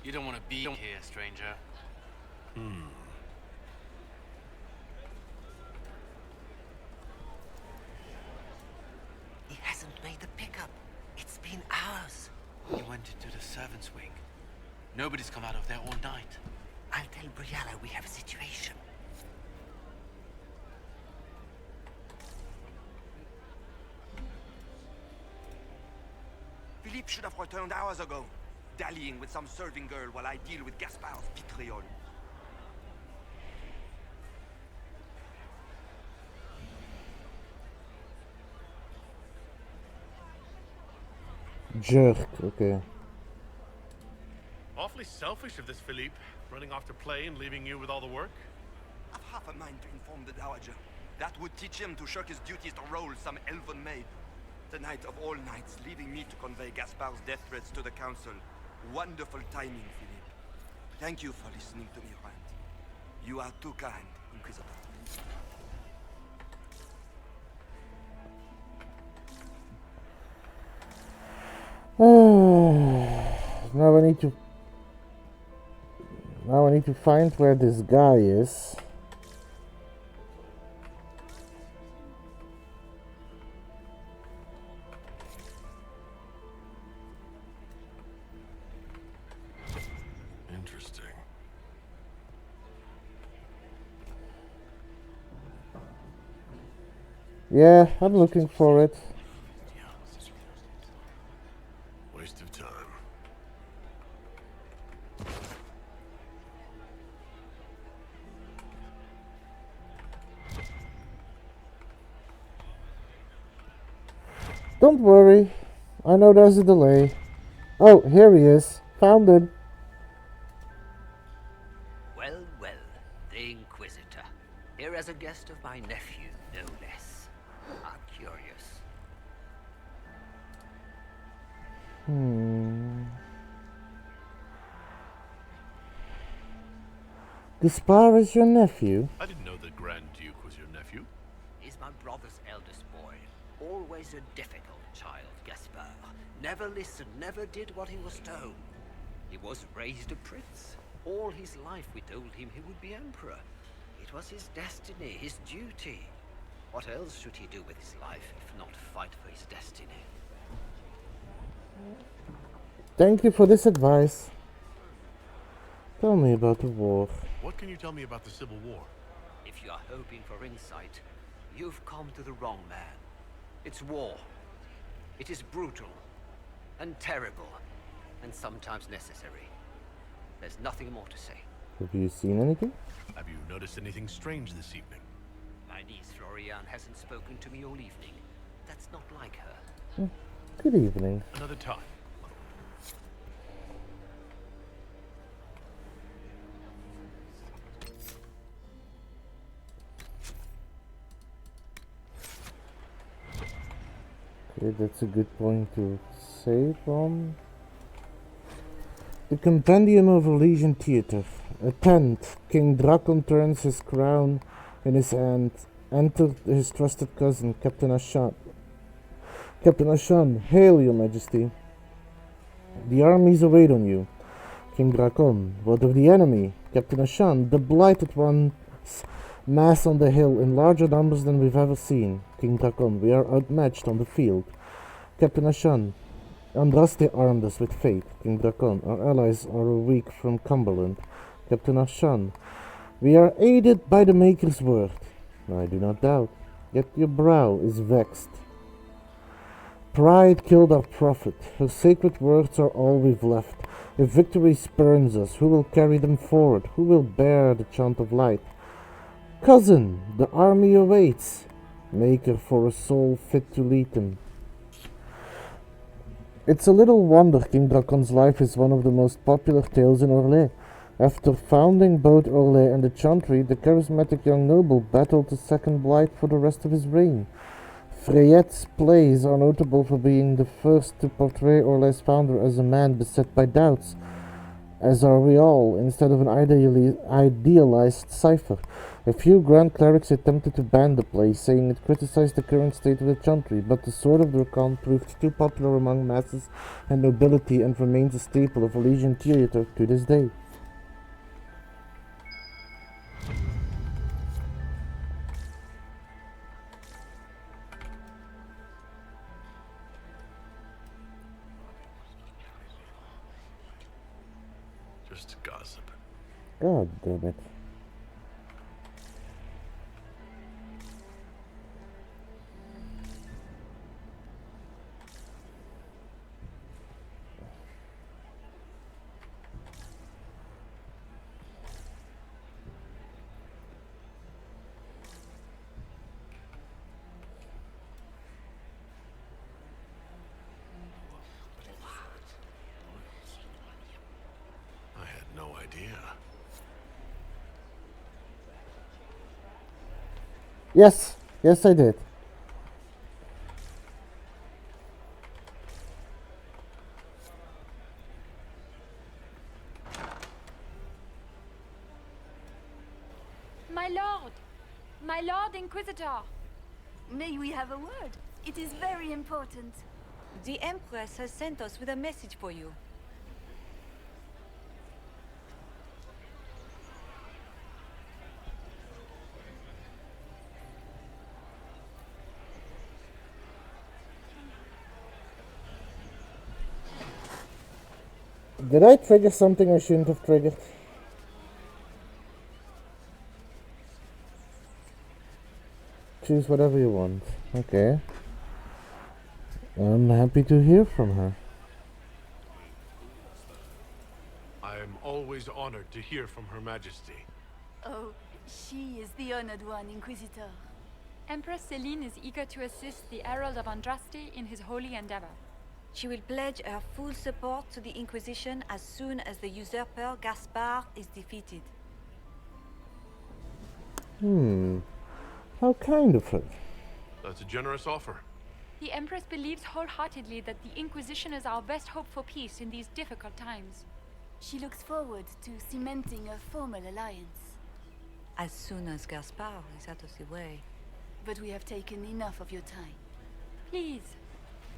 You don't want to be here, stranger. He hasn't made the pickup. It's been hours. He went into the servants' wing. Nobody's come out of there all night. I'll tell Briala we have a situation. Will Philippe should have returned hours ago, dallying with some serving girl while I deal with Gaspard's vitriol. Jerk, okay. Awfully selfish of this Philippe, running off to play and leaving you with all the work. I've half a mind to inform the Dowager. That would teach him to shirk his duties to roll some elven maid. Tonight of all nights, leaving me to convey Gaspard's death threats to the Council. Wonderful timing, Philippe. Thank you for listening to me rant. You are too kind, Inquisitor. Now I need to find where this guy is. Interesting. Yeah, I'm looking for it. Waste of time. Don't worry, I know there's a delay. Oh, here he is. Found him. Well, well, the Inquisitor. Here as a guest of my nephew, no less. I'm curious. Gaspard is your nephew? I didn't know the Grand Duke was your nephew. He's my brother's eldest boy. Always a difficult child, Gaspard. Never listened, never did what he was told. He was raised a prince. All his life we told him he would be emperor. It was his destiny, his duty. What else should he do with his life if not fight for his destiny? Thank you for this advice. Tell me about the war. What can you tell me about the Civil War? If you are hoping for insight, you've come to the wrong man. It's war. It is brutal, and terrible, and sometimes necessary. There's nothing more to say. Have you seen anything? Have you noticed anything strange this evening? My niece Florian hasn't spoken to me all evening. That's not like her. Good evening. Another time. Okay, that's a good point to say from. The Compendium of Elysian Theatre. A tent. King Dracon turns his crown in his hand. Enter his trusted cousin, Captain Ashan. Captain Ashan, hail, your majesty. The armies await on you. King Dracon, what of the enemy? Captain Ashan, the blighted ones mass on the hill in larger numbers than we've ever seen. King Dracon, we are outmatched on the field. Captain Ashan, Andraste armed us with fate. King Dracon, our allies are weak from Cumberland. Captain Ashan, we are aided by the Maker's word. I do not doubt, yet your brow is vexed. Pride killed our prophet. Her sacred words are all we've left. If victory spurns us, who will carry them forward? Who will bear the chant of light? Cousin, the army awaits. Maker for a soul fit to lead them. It's a little wonder King Dracon's life is one of the most popular tales in Orlais. After founding both Orlais and the Chantry, the charismatic young noble battled the second blight for the rest of his reign. Freyette's plays are notable for being the first to portray Orlais' founder as a man beset by doubts, as are we all, instead of an idealized cipher. A few Grand Clerics attempted to ban the play, saying it criticized the current state of the Chantry, but the Sword of Dracon proved too popular among masses and nobility and remains a staple of Elysian theatre to this day. Just gossip. God damn it. Yes, yes I did. My Lord Inquisitor! May we have a word? It is very important. The Empress has sent us with a message for you. Did I trigger something I shouldn't have triggered? Choose whatever you want. Okay. I'm happy to hear from her. I am always honored to hear from Her Majesty. Oh, she is the honored one, Inquisitor. Empress Celine is eager to assist the Herald of Andraste in his holy endeavor. She will pledge her full support to the Inquisition as soon as the usurper Gaspard is defeated. How kind of her. That's a generous offer. The Empress believes wholeheartedly that the Inquisition is our best hope for peace in these difficult times. She looks forward to cementing a formal alliance. As soon as Gaspard is out of the way. But we have taken enough of your time. Please,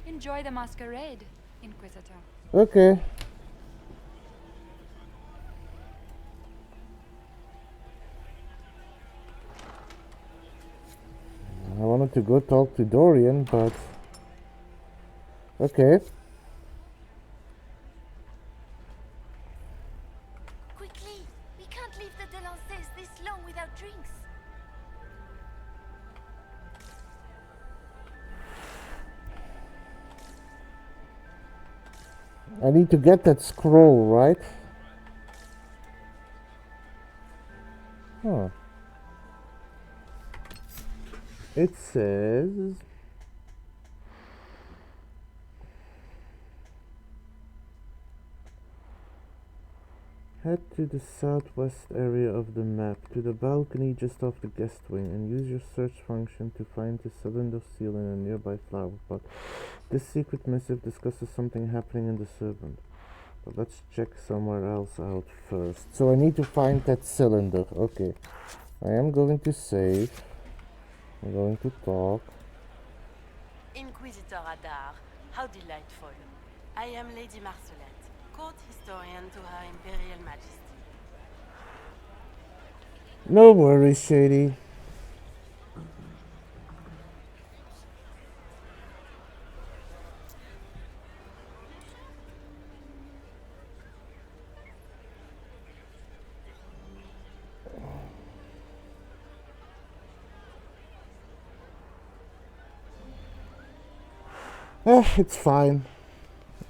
enjoy the masquerade, Inquisitor. Okay. I wanted to go talk to Dorian, but... Okay. Quickly! We can't leave the Delancés this long without drinks. I need to get that scroll, right? Huh. It says... Head to the southwest area of the map, to the balcony just off the guest wing, and use your search function to find the cylinder seal in a nearby flower pot. This secret missive discusses something happening in the serpent. But let's check somewhere else out first. So I need to find that cylinder. Okay. I am going to save. I'm going to talk. Inquisitor Adar, how delightful. I am Lady Marcelette, court historian to Her Imperial Majesty. No worries, Shady. It's fine.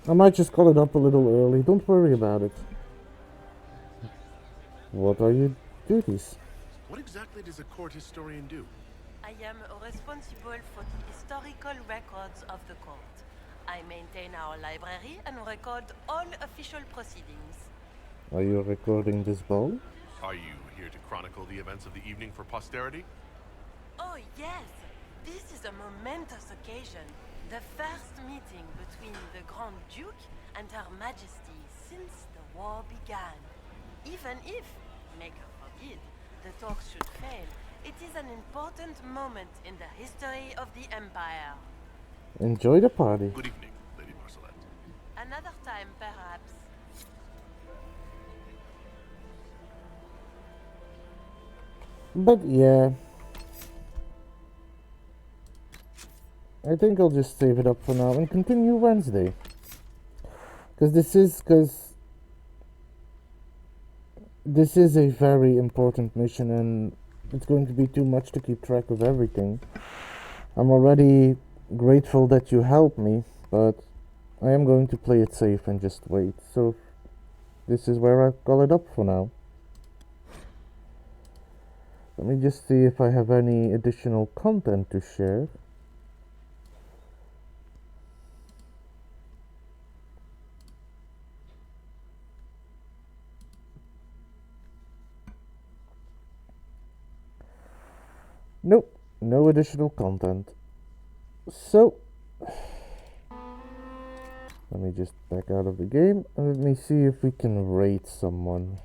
I might just call it up a little early. Don't worry about it. What are your duties? What exactly does a court historian do? I am responsible for the historical records of the court. I maintain our library and record all official proceedings. Are you recording this ball? Are you here to chronicle the events of the evening for posterity? Oh yes, this is a momentous occasion. The first meeting between the Grand Duke and Her Majesty since the war began. Even if, may God forbid, the talks should fail, it is an important moment in the history of the Empire. Enjoy the party. Good evening, Lady Marcelette. Another time, perhaps. But yeah. I think I'll just save it up for now and continue Wednesday. Because this is a very important mission and it's going to be too much to keep track of everything. I'm already grateful that you helped me, but I am going to play it safe and just wait. So this is where I call it up for now. Let me just see if I have any additional content to share. Nope, no additional content. So, let me just back out of the game and let me see if we can raid someone.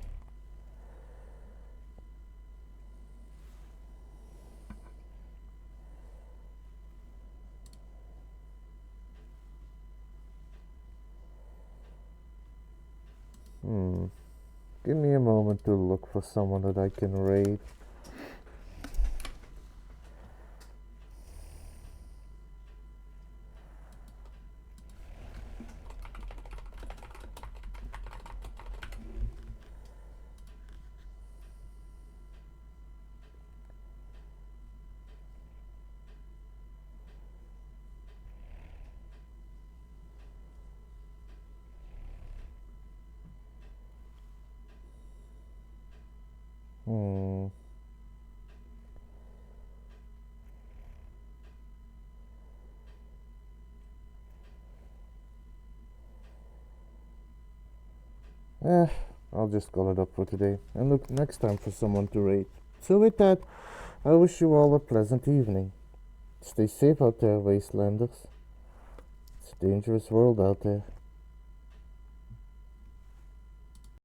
Give me a moment to look for someone that I can raid. I'll just call it up for today and look next time for someone to raid. So with that, I wish you all a pleasant evening. Stay safe out there, Wastelanders. It's a dangerous world out there.